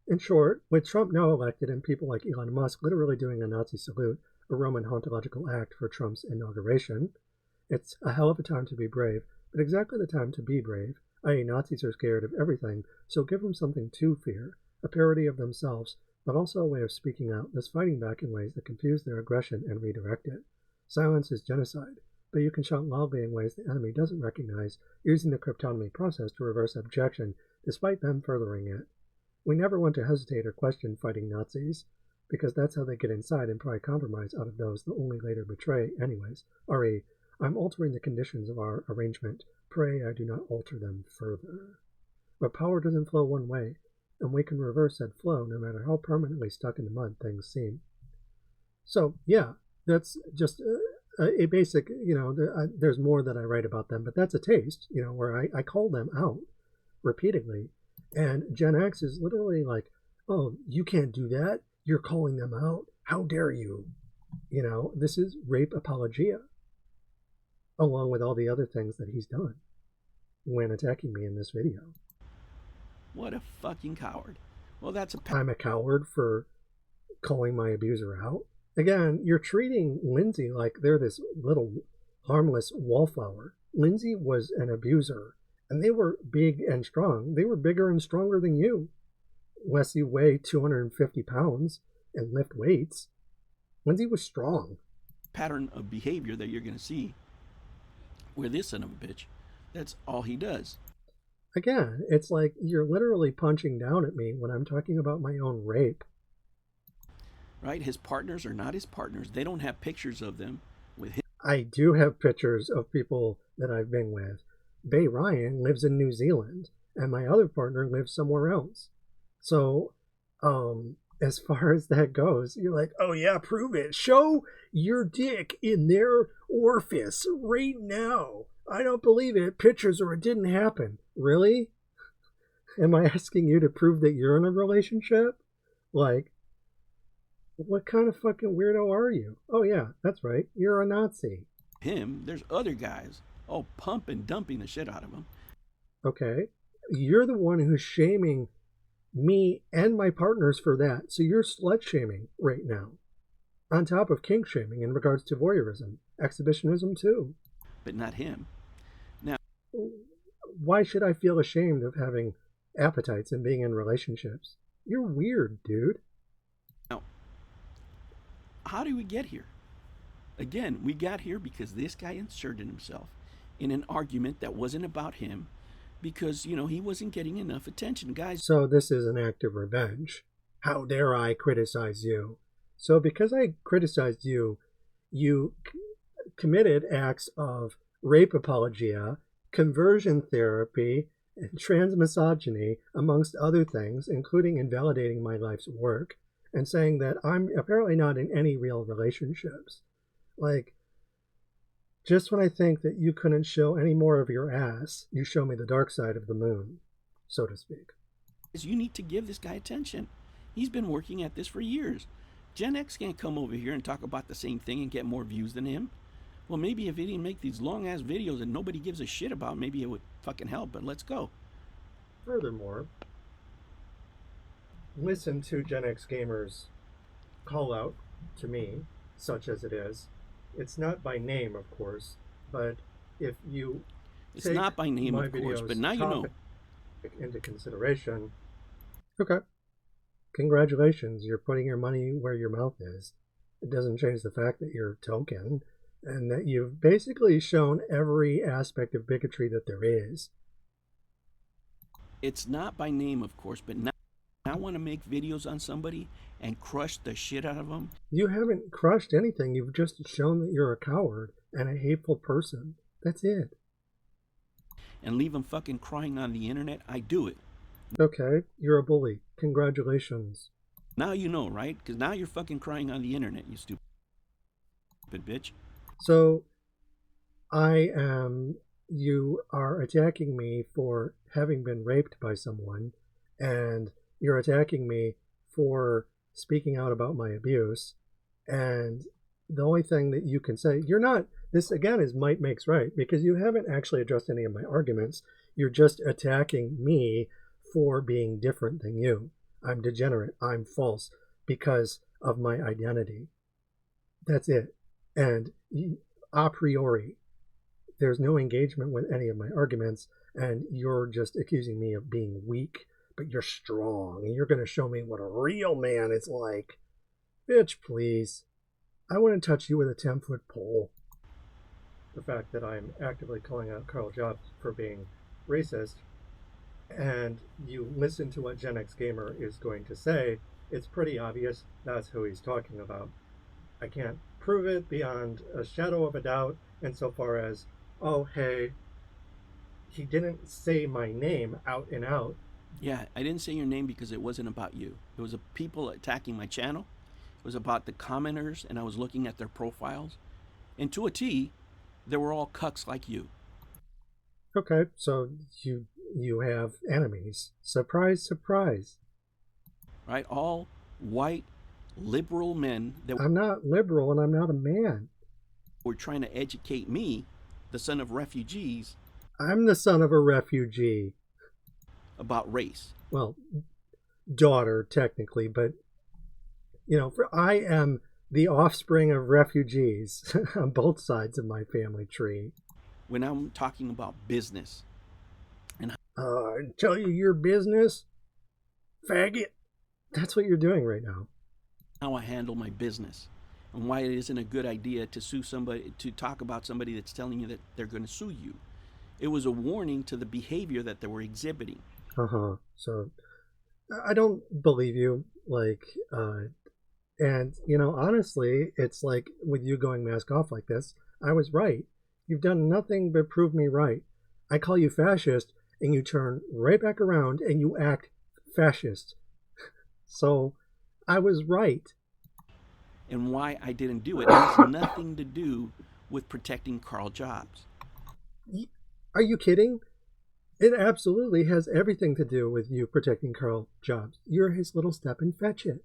In short, with Trump now elected and people like Elon Musk literally doing a Nazi salute, a Roman hauntological act for Trump's inauguration, it's a hell of a time to be brave, but exactly the time to be brave, i.e. Nazis are scared of everything, so give them something to fear, a parody of themselves, but also a way of speaking out, thus fighting back in ways that confuse their aggression and redirect it. Silence is genocide, but you can shout loudly in ways the enemy doesn't recognize, using the cryptonomy process to reverse objection, despite them furthering it. We never want to hesitate or question fighting Nazis, because that's how they get inside and pry compromise out of those they'll only later betray anyways. R.E., I'm altering the conditions of our arrangement. Pray I do not alter them further. But power doesn't flow one way, and we can reverse said flow no matter how permanently stuck in the mud things seem. So, yeah, that's just a basic, there's more that I write about them, but that's a taste, where I call them out repeatedly. And Gen X is literally like, oh, you can't do that. You're calling them out. How dare you? This is rape apologia, along with all the other things that he's done when attacking me in this video. What a fucking coward. Well, I'm a coward for calling my abuser out. Again, you're treating Lindsay like they're this little harmless wallflower. Lindsay was an abuser. And they were big and strong. They were bigger and stronger than you. Unless you weigh 250 pounds and lift weights. Lindsay was strong. Pattern of behavior that you're going to see with this son of a bitch. That's all he does. Again, it's like you're literally punching down at me when I'm talking about my own rape. Right? His partners are not his partners. They don't have pictures of them with him. I do have pictures of people that I've been with. Bay Ryan lives in New Zealand, and my other partner lives somewhere else. So, as far as that goes. You're like, oh yeah, prove it. Show your dick in their orifice right now. I don't believe it. Pictures or it didn't happen. Really? Am I asking you to prove that you're in a relationship? Like, what kind of fucking weirdo are you? Oh yeah, that's right. You're a Nazi. Him, there's other guys, all pump and dumping the shit out of him. Okay. You're the one who's shaming me and my partners for that. So you're slut shaming right now. On top of kink shaming in regards to voyeurism. Exhibitionism too. But not him. Now, why should I feel ashamed of having appetites and being in relationships? You're weird, dude. Now, how do we get here? Again, we got here because this guy inserted himself in an argument that wasn't about him because, you know, he wasn't getting enough attention, guys. So this is an act of revenge. How dare I criticize you? So because I criticized you, you committed acts of rape apologia, conversion therapy, and transmisogyny, amongst other things, including invalidating my life's work and saying that I'm apparently not in any real relationships. Like, just when I think that you couldn't show any more of your ass, you show me the dark side of the moon, so to speak. You need to give this guy attention. He's been working at this for years. Gen X can't come over here and talk about the same thing and get more views than him. Well, maybe if he didn't make these long-ass videos that nobody gives a shit about, maybe it would fucking help, but let's go. Furthermore, listen to Gen X gamers call out to me, such as it is. It's not by name, of course, but if you It's not by name, of course, but now you know. Into consideration. Okay. Congratulations, you're putting your money where your mouth is. It doesn't change the fact that you're token and that you've basically shown every aspect of bigotry that there is. It's not by name, of course, but now I want to make videos on somebody and crush the shit out of them. You haven't crushed anything. You've just shown that you're a coward and a hateful person. That's it. And leave them fucking crying on the internet. I do it. Okay, you're a bully. Congratulations. Now you know, right? Because now you're fucking crying on the internet, you stupid bitch. So, you are attacking me for having been raped by someone, and you're attacking me for speaking out about my abuse, and the only thing that you can say, you're not, this again is might makes right, because you haven't actually addressed any of my arguments. You're just attacking me for being different than you. I'm degenerate. I'm false because of my identity. That's it. And a priori, there's no engagement with any of my arguments, and you're just accusing me of being weak, but you're strong, and you're going to show me what a real man is like. Bitch, please. I wouldn't touch you with a 10-foot pole. The fact that I'm actively calling out Karl Jobst for being racist, and you listen to what Gen X Gamer is going to say, it's pretty obvious that's who he's talking about. I can't prove it beyond a shadow of a doubt insofar as, oh, hey, he didn't say my name out and out. Yeah, I didn't say your name because it wasn't about you. It was people attacking my channel. It was about the commenters, and I was looking at their profiles. And to a T, they were all cucks like you. Okay, so you have enemies. Surprise, surprise. Right? All white, liberal men that I'm not liberal, and I'm not a man. were trying to educate me, the son of refugees. I'm the son of a refugee. About race. Well, daughter, technically, but, you know, I am the offspring of refugees on both sides of my family tree. When I'm talking about business. And tell you your business, faggot. That's what you're doing right now. how I handle my business. And why it isn't a good idea to sue somebody, to talk about somebody that's telling you that they're going to sue you. It was a warning to the behavior that they were exhibiting. So I don't believe you, like, and, you know, honestly, it's like with you going mask off like this, I was right. You've done nothing but prove me right. I call you fascist, and you turn right back around and you act fascist. So I was right. And why I didn't do it has nothing to do with protecting Karl Jobst. Are you kidding? It absolutely has everything to do with you protecting Karl Jobst. You're his little step and fetch it.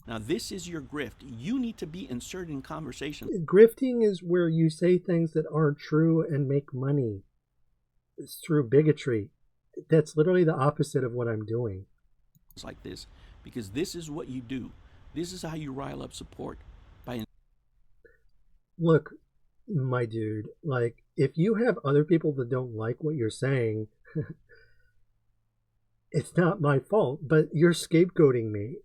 Now, this is your grift. You need to be inserted in conversation. Grifting is where you say things that aren't true and make money. It's through bigotry. That's literally the opposite of what I'm doing. It's like this, because this is what you do. This is how you rile up support. Look, my dude, like, if you have other people that don't like what you're saying, it's not my fault, but you're scapegoating me.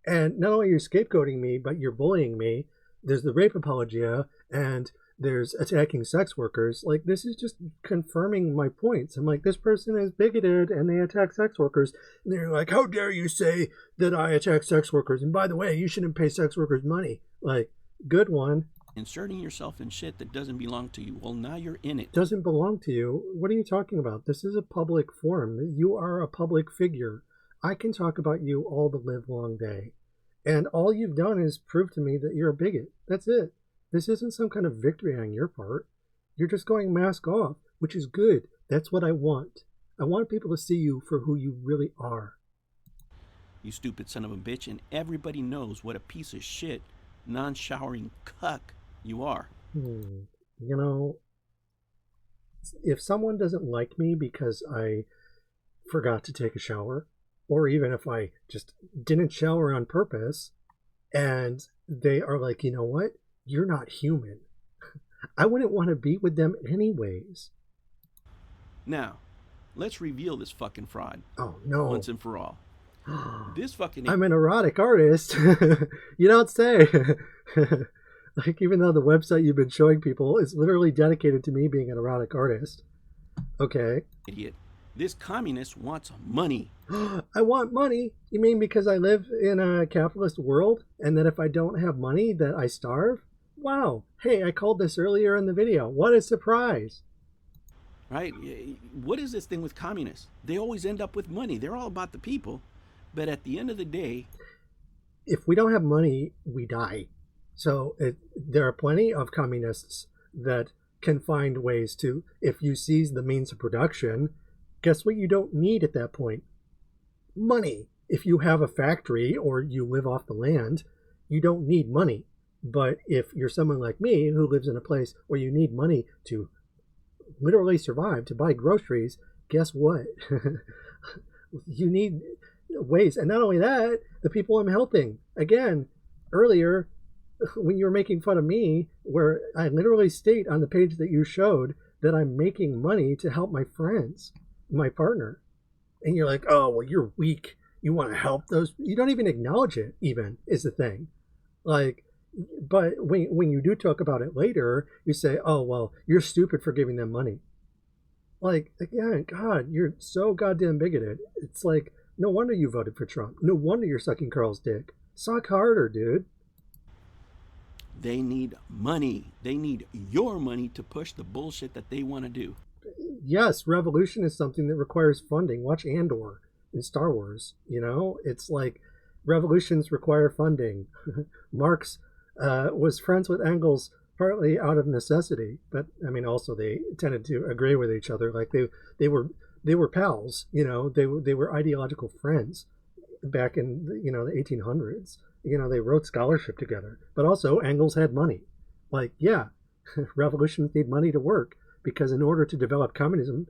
And not only you're scapegoating me, but you're bullying me. There's the rape apologia, and there's attacking sex workers. Like, this is just confirming my points. I'm like, this person is bigoted and they attack sex workers. And they're like, how dare you say that I attack sex workers? And by the way, you shouldn't pay sex workers money. Like, good one. Inserting yourself in shit that doesn't belong to you. Well, now you're in it. Doesn't belong to you? What are you talking about? This is a public forum. You are a public figure. I can talk about you all the live long day. And all you've done is prove to me that you're a bigot. That's it. This isn't some kind of victory on your part. You're just going mask off, which is good. That's what I want. I want people to see you for who you really are. You stupid son of a bitch, and everybody knows what a piece of shit, non-showering cuck you are. You know, if someone doesn't like me because I forgot to take a shower, or even if I just didn't shower on purpose, and they are like, you know what? You're not human. I wouldn't want to be with them anyways. Now, let's reveal this fucking fraud. Oh, no. Once and for all. This fucking... I'm an erotic artist. You don't say. Like, even though the website you've been showing people is literally dedicated to me being an erotic artist. Okay. Idiot. This communist wants money. I want money? You mean because I live in a capitalist world and that if I don't have money that I starve? Wow. Hey, I called this earlier in the video. What a surprise. Right? What is this thing with communists? They always end up with money. They're all about the people. But at the end of the day... if we don't have money, we die. So there are plenty of communists that can find ways to, if you seize the means of production, guess what you don't need at that point? Money. If you have a factory or you live off the land, you don't need money. But if you're someone like me who lives in a place where you need money to literally survive, to buy groceries, guess what? You need ways. And not only that, the people I'm helping. Again, earlier, when you were making fun of me, where I literally state on the page that you showed that I'm making money to help my friends, my partner. And you're like, oh, well, you're weak. You want to help those? You don't even acknowledge it, even, is the thing. Like, but when you do talk about it later, you say, oh, well, you're stupid for giving them money. Like, again, God, you're so goddamn bigoted. It's like, no wonder you voted for Trump. No wonder you're sucking Karl's dick. Suck harder, dude. They need money. They need your money to push the bullshit that they want to do. Yes, revolution is something that requires funding. Watch Andor in Star Wars. You know, it's like revolutions require funding. Marx was friends with Engels partly out of necessity, but I mean, also they tended to agree with each other. Like they were pals. You know, they were ideological friends back in the 1800s. You know, they wrote scholarship together, but also Engels had money. Like, yeah, revolutions need money to work because in order to develop communism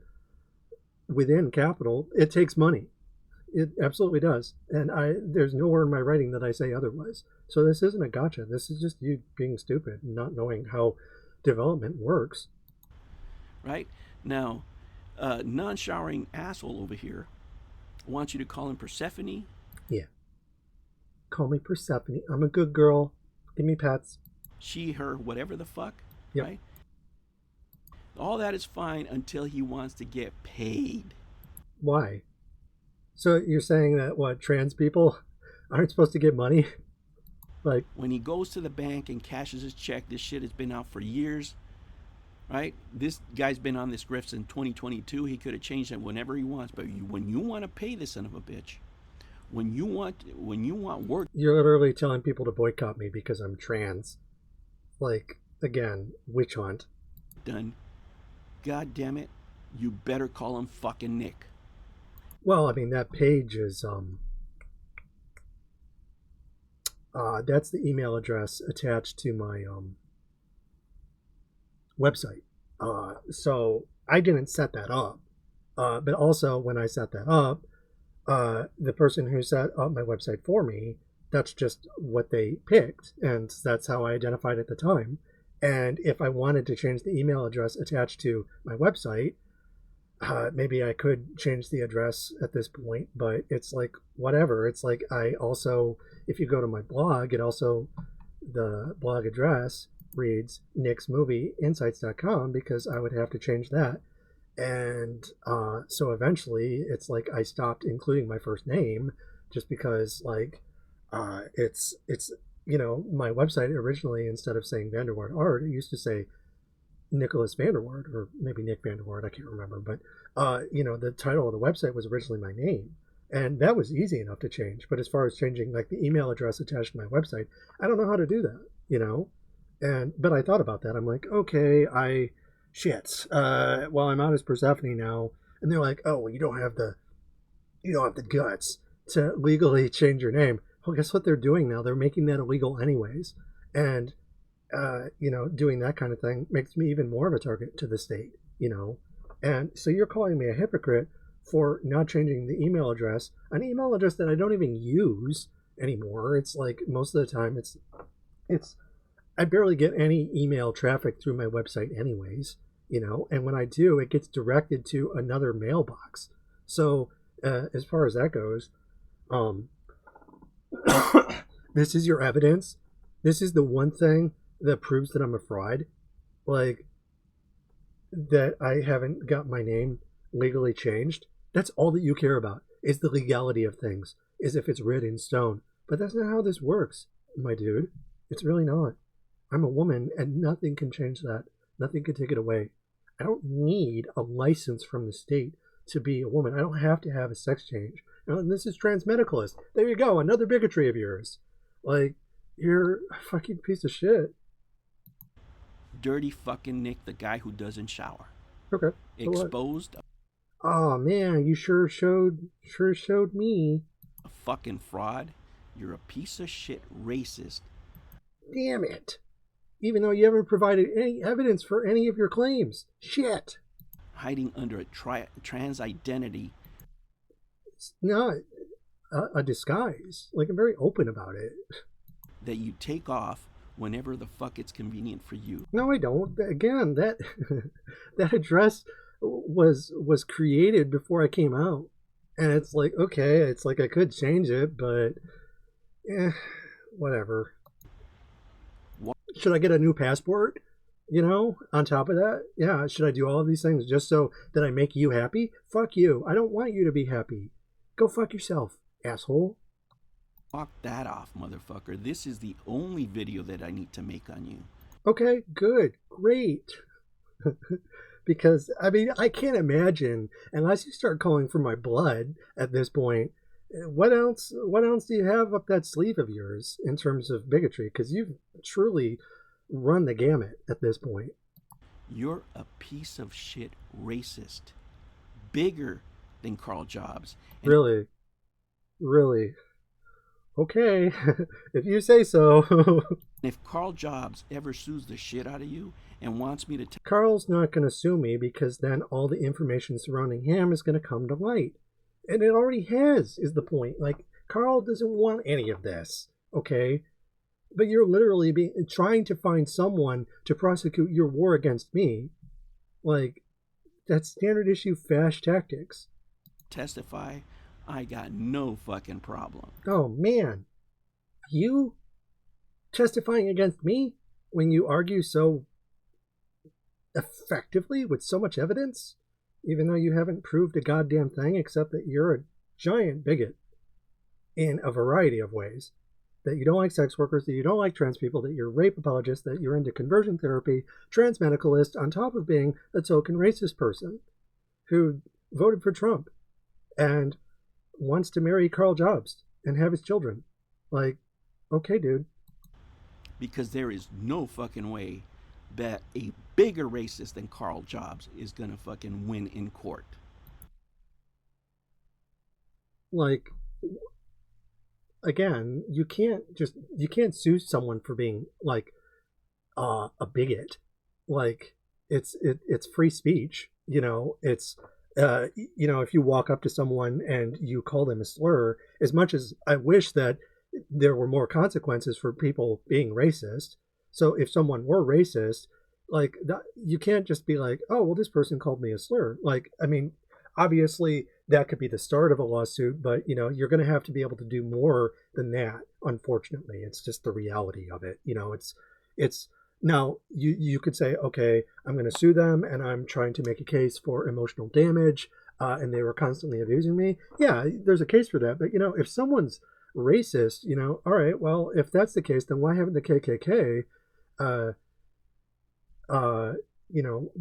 within capital, it takes money. It absolutely does. And there's nowhere in my writing that I say otherwise. So this isn't a gotcha. This is just you being stupid and not knowing how development works. Right? Now, non-showering asshole over here wants you to call him Persephone. Yeah. Call me Persephone. I'm a good girl. Give me pets. She, her, whatever the fuck. Yep. Right? All that is fine until he wants to get paid. Why? So you're saying that, what, trans people aren't supposed to get money? Like, when he goes to the bank and cashes his check, this shit has been out for years. Right? This guy's been on this grift since 2022. He could have changed it whenever he wants. But when you want to pay this son of a bitch, When you want work You're literally telling people to boycott me because I'm trans. Like, again, witch hunt. done, god damn it, you better call him fucking Nick. Well, I mean, that page is, that's the email address attached to my, website. So I didn't set that up. But also, when I set that up, the person who set up my website for me, that's just what they picked, and that's how I identified at the time. And if I wanted to change the email address attached to my website, maybe I could change the address at this point, but it's like, whatever. It's like, I also, if you go to my blog, the blog address reads nicksmovieinsights.com, because I would have to change that. And so eventually it's like I stopped including my first name, just because, like, it's my website originally, instead of saying Vanderward Art, it used to say Nicholas Vanderward, or maybe Nick Vanderward, I can't remember. But the title of the website was originally my name, and that was easy enough to change. But as far as changing, like, the email address attached to my website, I don't know how to do that. But I thought about that. I'm like, okay, well, I'm out as Persephone now, and they're like, oh, well, you don't have the guts to legally change your name. Well, guess what they're doing now? They're making that illegal anyways. And doing that kind of thing makes me even more of a target to the state. And so you're calling me a hypocrite for not changing the email address, an email address that I don't even use anymore. It's like, most of the time it's I barely get any email traffic through my website anyways, and when I do, it gets directed to another mailbox. So as far as that goes, this is your evidence. This is the one thing that proves that I'm a fraud. Like, that I haven't got my name legally changed. That's all that you care about, is the legality of things, is if it's written in stone. But that's not how this works, my dude. It's really not. I'm a woman, and nothing can change that. Nothing can take it away. I don't need a license from the state to be a woman. I don't have to have a sex change. And this is transmedicalist. There you go, another bigotry of yours. Like, you're a fucking piece of shit. Dirty fucking Nick, the guy who doesn't shower. Okay. Exposed. Oh man, you sure showed me. A fucking fraud. You're a piece of shit racist. Damn it. Even though you haven't provided any evidence for any of your claims. Shit. Hiding under a trans identity. It's not a disguise. Like, I'm very open about it. That you take off whenever the fuck it's convenient for you. No, I don't. Again, that that address was created before I came out. And it's like, okay, it's like I could change it, but whatever. Should I get a new passport? On top of that? Yeah, should I do all of these things just so that I make you happy? Fuck you. I don't want you to be happy. Go fuck yourself, asshole. Fuck that off, motherfucker. This is the only video that I need to make on you. Okay, good. Great. Because, I mean, I can't imagine, unless you start calling for my blood at this point, what else do you have up that sleeve of yours in terms of bigotry? Because you've truly run the gamut at this point. You're a piece of shit racist. Bigger than Karl Jobst. And really? Okay, if you say so. If Karl Jobst ever sues the shit out of you and wants me to Karl's not going to sue me, because then all the information surrounding him is going to come to light. And it already has, is the point. Like, Karl doesn't want any of this, okay? But you're literally trying to find someone to prosecute your war against me. Like, that's standard issue Fash tactics. Testify, I got no fucking problem. Oh, man. You testifying against me when you argue so effectively with so much evidence? Even though you haven't proved a goddamn thing, except that you're a giant bigot in a variety of ways. That you don't like sex workers, that you don't like trans people, that you're a rape apologist, that you're into conversion therapy, transmedicalist, on top of being a token racist person who voted for Trump. And wants to marry Karl Jobst and have his children. Like, okay, dude. Because there is no fucking way that a bigger racist than Karl Jobst is gonna fucking win in court. Like, again, you can't sue someone for being like a bigot. Like, it's free speech. It's if you walk up to someone and you call them a slur, as much as I wish that there were more consequences for people being racist. So if someone were racist, like that, you can't just be like, oh, well, this person called me a slur. Like, I mean, obviously that could be the start of a lawsuit, but you're going to have to be able to do more than that. Unfortunately, it's just the reality of it. It's now you could say, okay, I'm going to sue them and I'm trying to make a case for emotional damage, and they were constantly abusing me. Yeah, there's a case for that. But if someone's racist, all right, well, if that's the case, then why haven't the KKK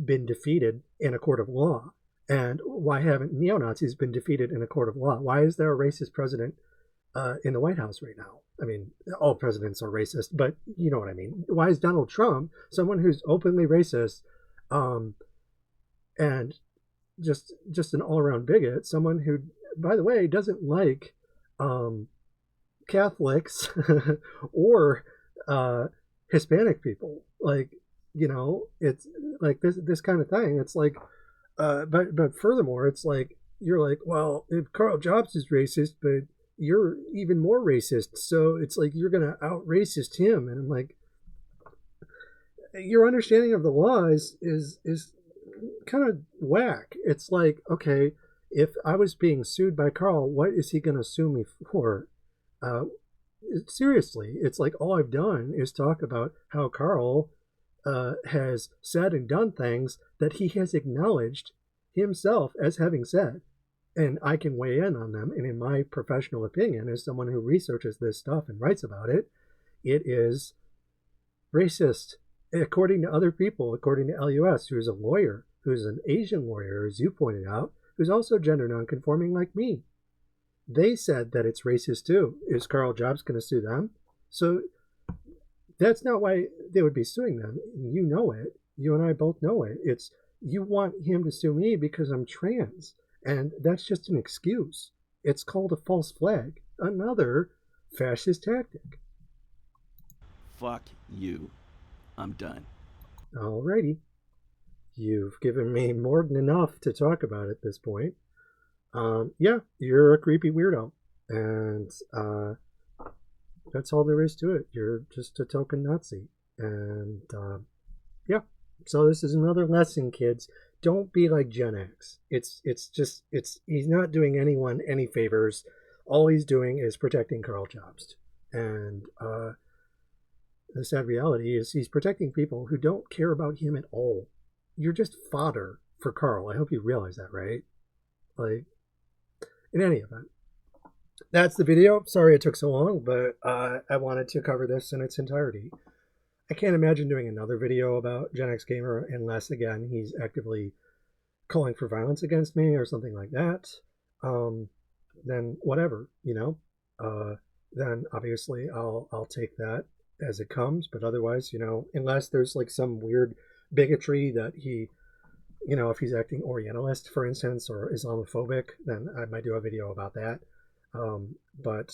been defeated in a court of law? And why haven't neo-Nazis been defeated in a court of law? Why is there a racist president in the White House right now? I mean, all presidents are racist, but you know what I mean. Why is Donald Trump, someone who's openly racist, and just an all-around bigot, someone who, by the way, doesn't like Catholics or Hispanic people? Like, it's like this kind of thing. It's like, but furthermore, it's like, you're like, well, if Karl Jobst is racist, but you're even more racist, so it's like you're gonna out racist him. And I'm like, your understanding of the law is kind of whack. It's like, okay, if I was being sued by Karl, what is he gonna sue me for? Seriously, it's like all I've done is talk about how Karl has said and done things that he has acknowledged himself as having said. And I can weigh in on them. And in my professional opinion, as someone who researches this stuff and writes about it, it is racist. According to other people, according to LUS, who's a lawyer, who's an Asian lawyer, as you pointed out, who's also gender nonconforming like me. They said that it's racist too. Is Karl Jobst going to sue them? So that's not why they would be suing them. You know it. You and I both know it. It's, you want him to sue me because I'm trans. And that's just an excuse. It's called a false flag. Another fascist tactic. Fuck you. I'm done. Alrighty. You've given me more than enough to talk about at this point. Yeah, you're a creepy weirdo. And that's all there is to it. You're just a token Nazi. And yeah. So this is another lesson, kids. Don't be like Gen X. He's not doing anyone any favors. All he's doing is protecting Karl Jobst. And the sad reality is he's protecting people who don't care about him at all. You're just fodder for Karl. I hope you realize that, right? Like, in any event, that's the video. Sorry it took so long, but I wanted to cover this in its entirety. I can't imagine doing another video about Gen X Gamer unless, again, he's actively calling for violence against me or something like that. Then whatever, then obviously I'll take that as it comes. But otherwise, unless there's like some weird bigotry that he, if he's acting Orientalist, for instance, or Islamophobic, then I might do a video about that. But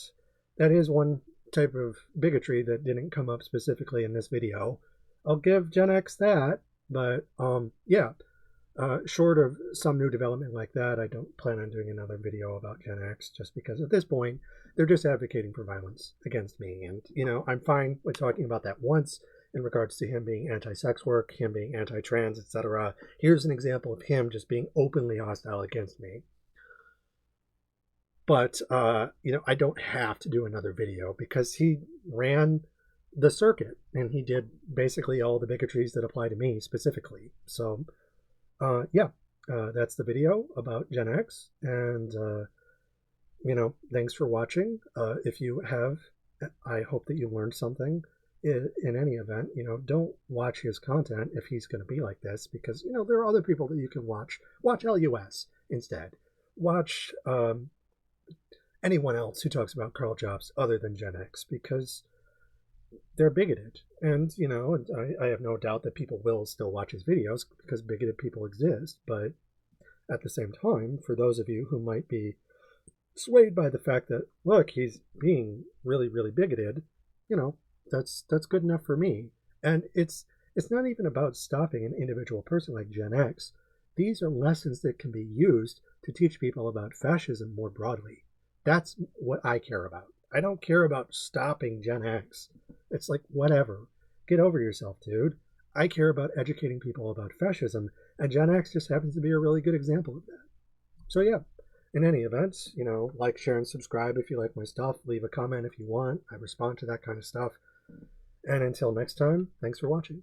that is one type of bigotry that didn't come up specifically in this video. I'll give Gen X that, but yeah, short of some new development like that, I don't plan on doing another video about Gen X, just because at this point they're just advocating for violence against me. And I'm fine with talking about that once in regards to him being anti-sex work, him being anti-trans, etc. Here's an example of him just being openly hostile against me. But, I don't have to do another video because he ran the circuit and he did basically all the bigotries that apply to me specifically. So, yeah, that's the video about Gen X. And, thanks for watching. If you have, I hope that you learned something. In any event, don't watch his content if he's going to be like this, because, there are other people that you can watch. Watch LUS instead. Watch, anyone else who talks about Karl Jobst other than Gen X, because they're bigoted. And, you know, I have no doubt that people will still watch his videos because bigoted people exist. But at the same time, for those of you who might be swayed by the fact that, look, he's being really, really bigoted, you know, that's good enough for me. And it's not even about stopping an individual person like Gen X. These are lessons that can be used to teach people about fascism more broadly. That's what I care about. I don't care about stopping Gen X. It's like, whatever. Get over yourself, dude. I care about educating people about fascism, and Gen X just happens to be a really good example of that. So yeah, in any event, you know, like, share, and subscribe if you like my stuff. Leave a comment if you want. I respond to that kind of stuff. And until next time, thanks for watching.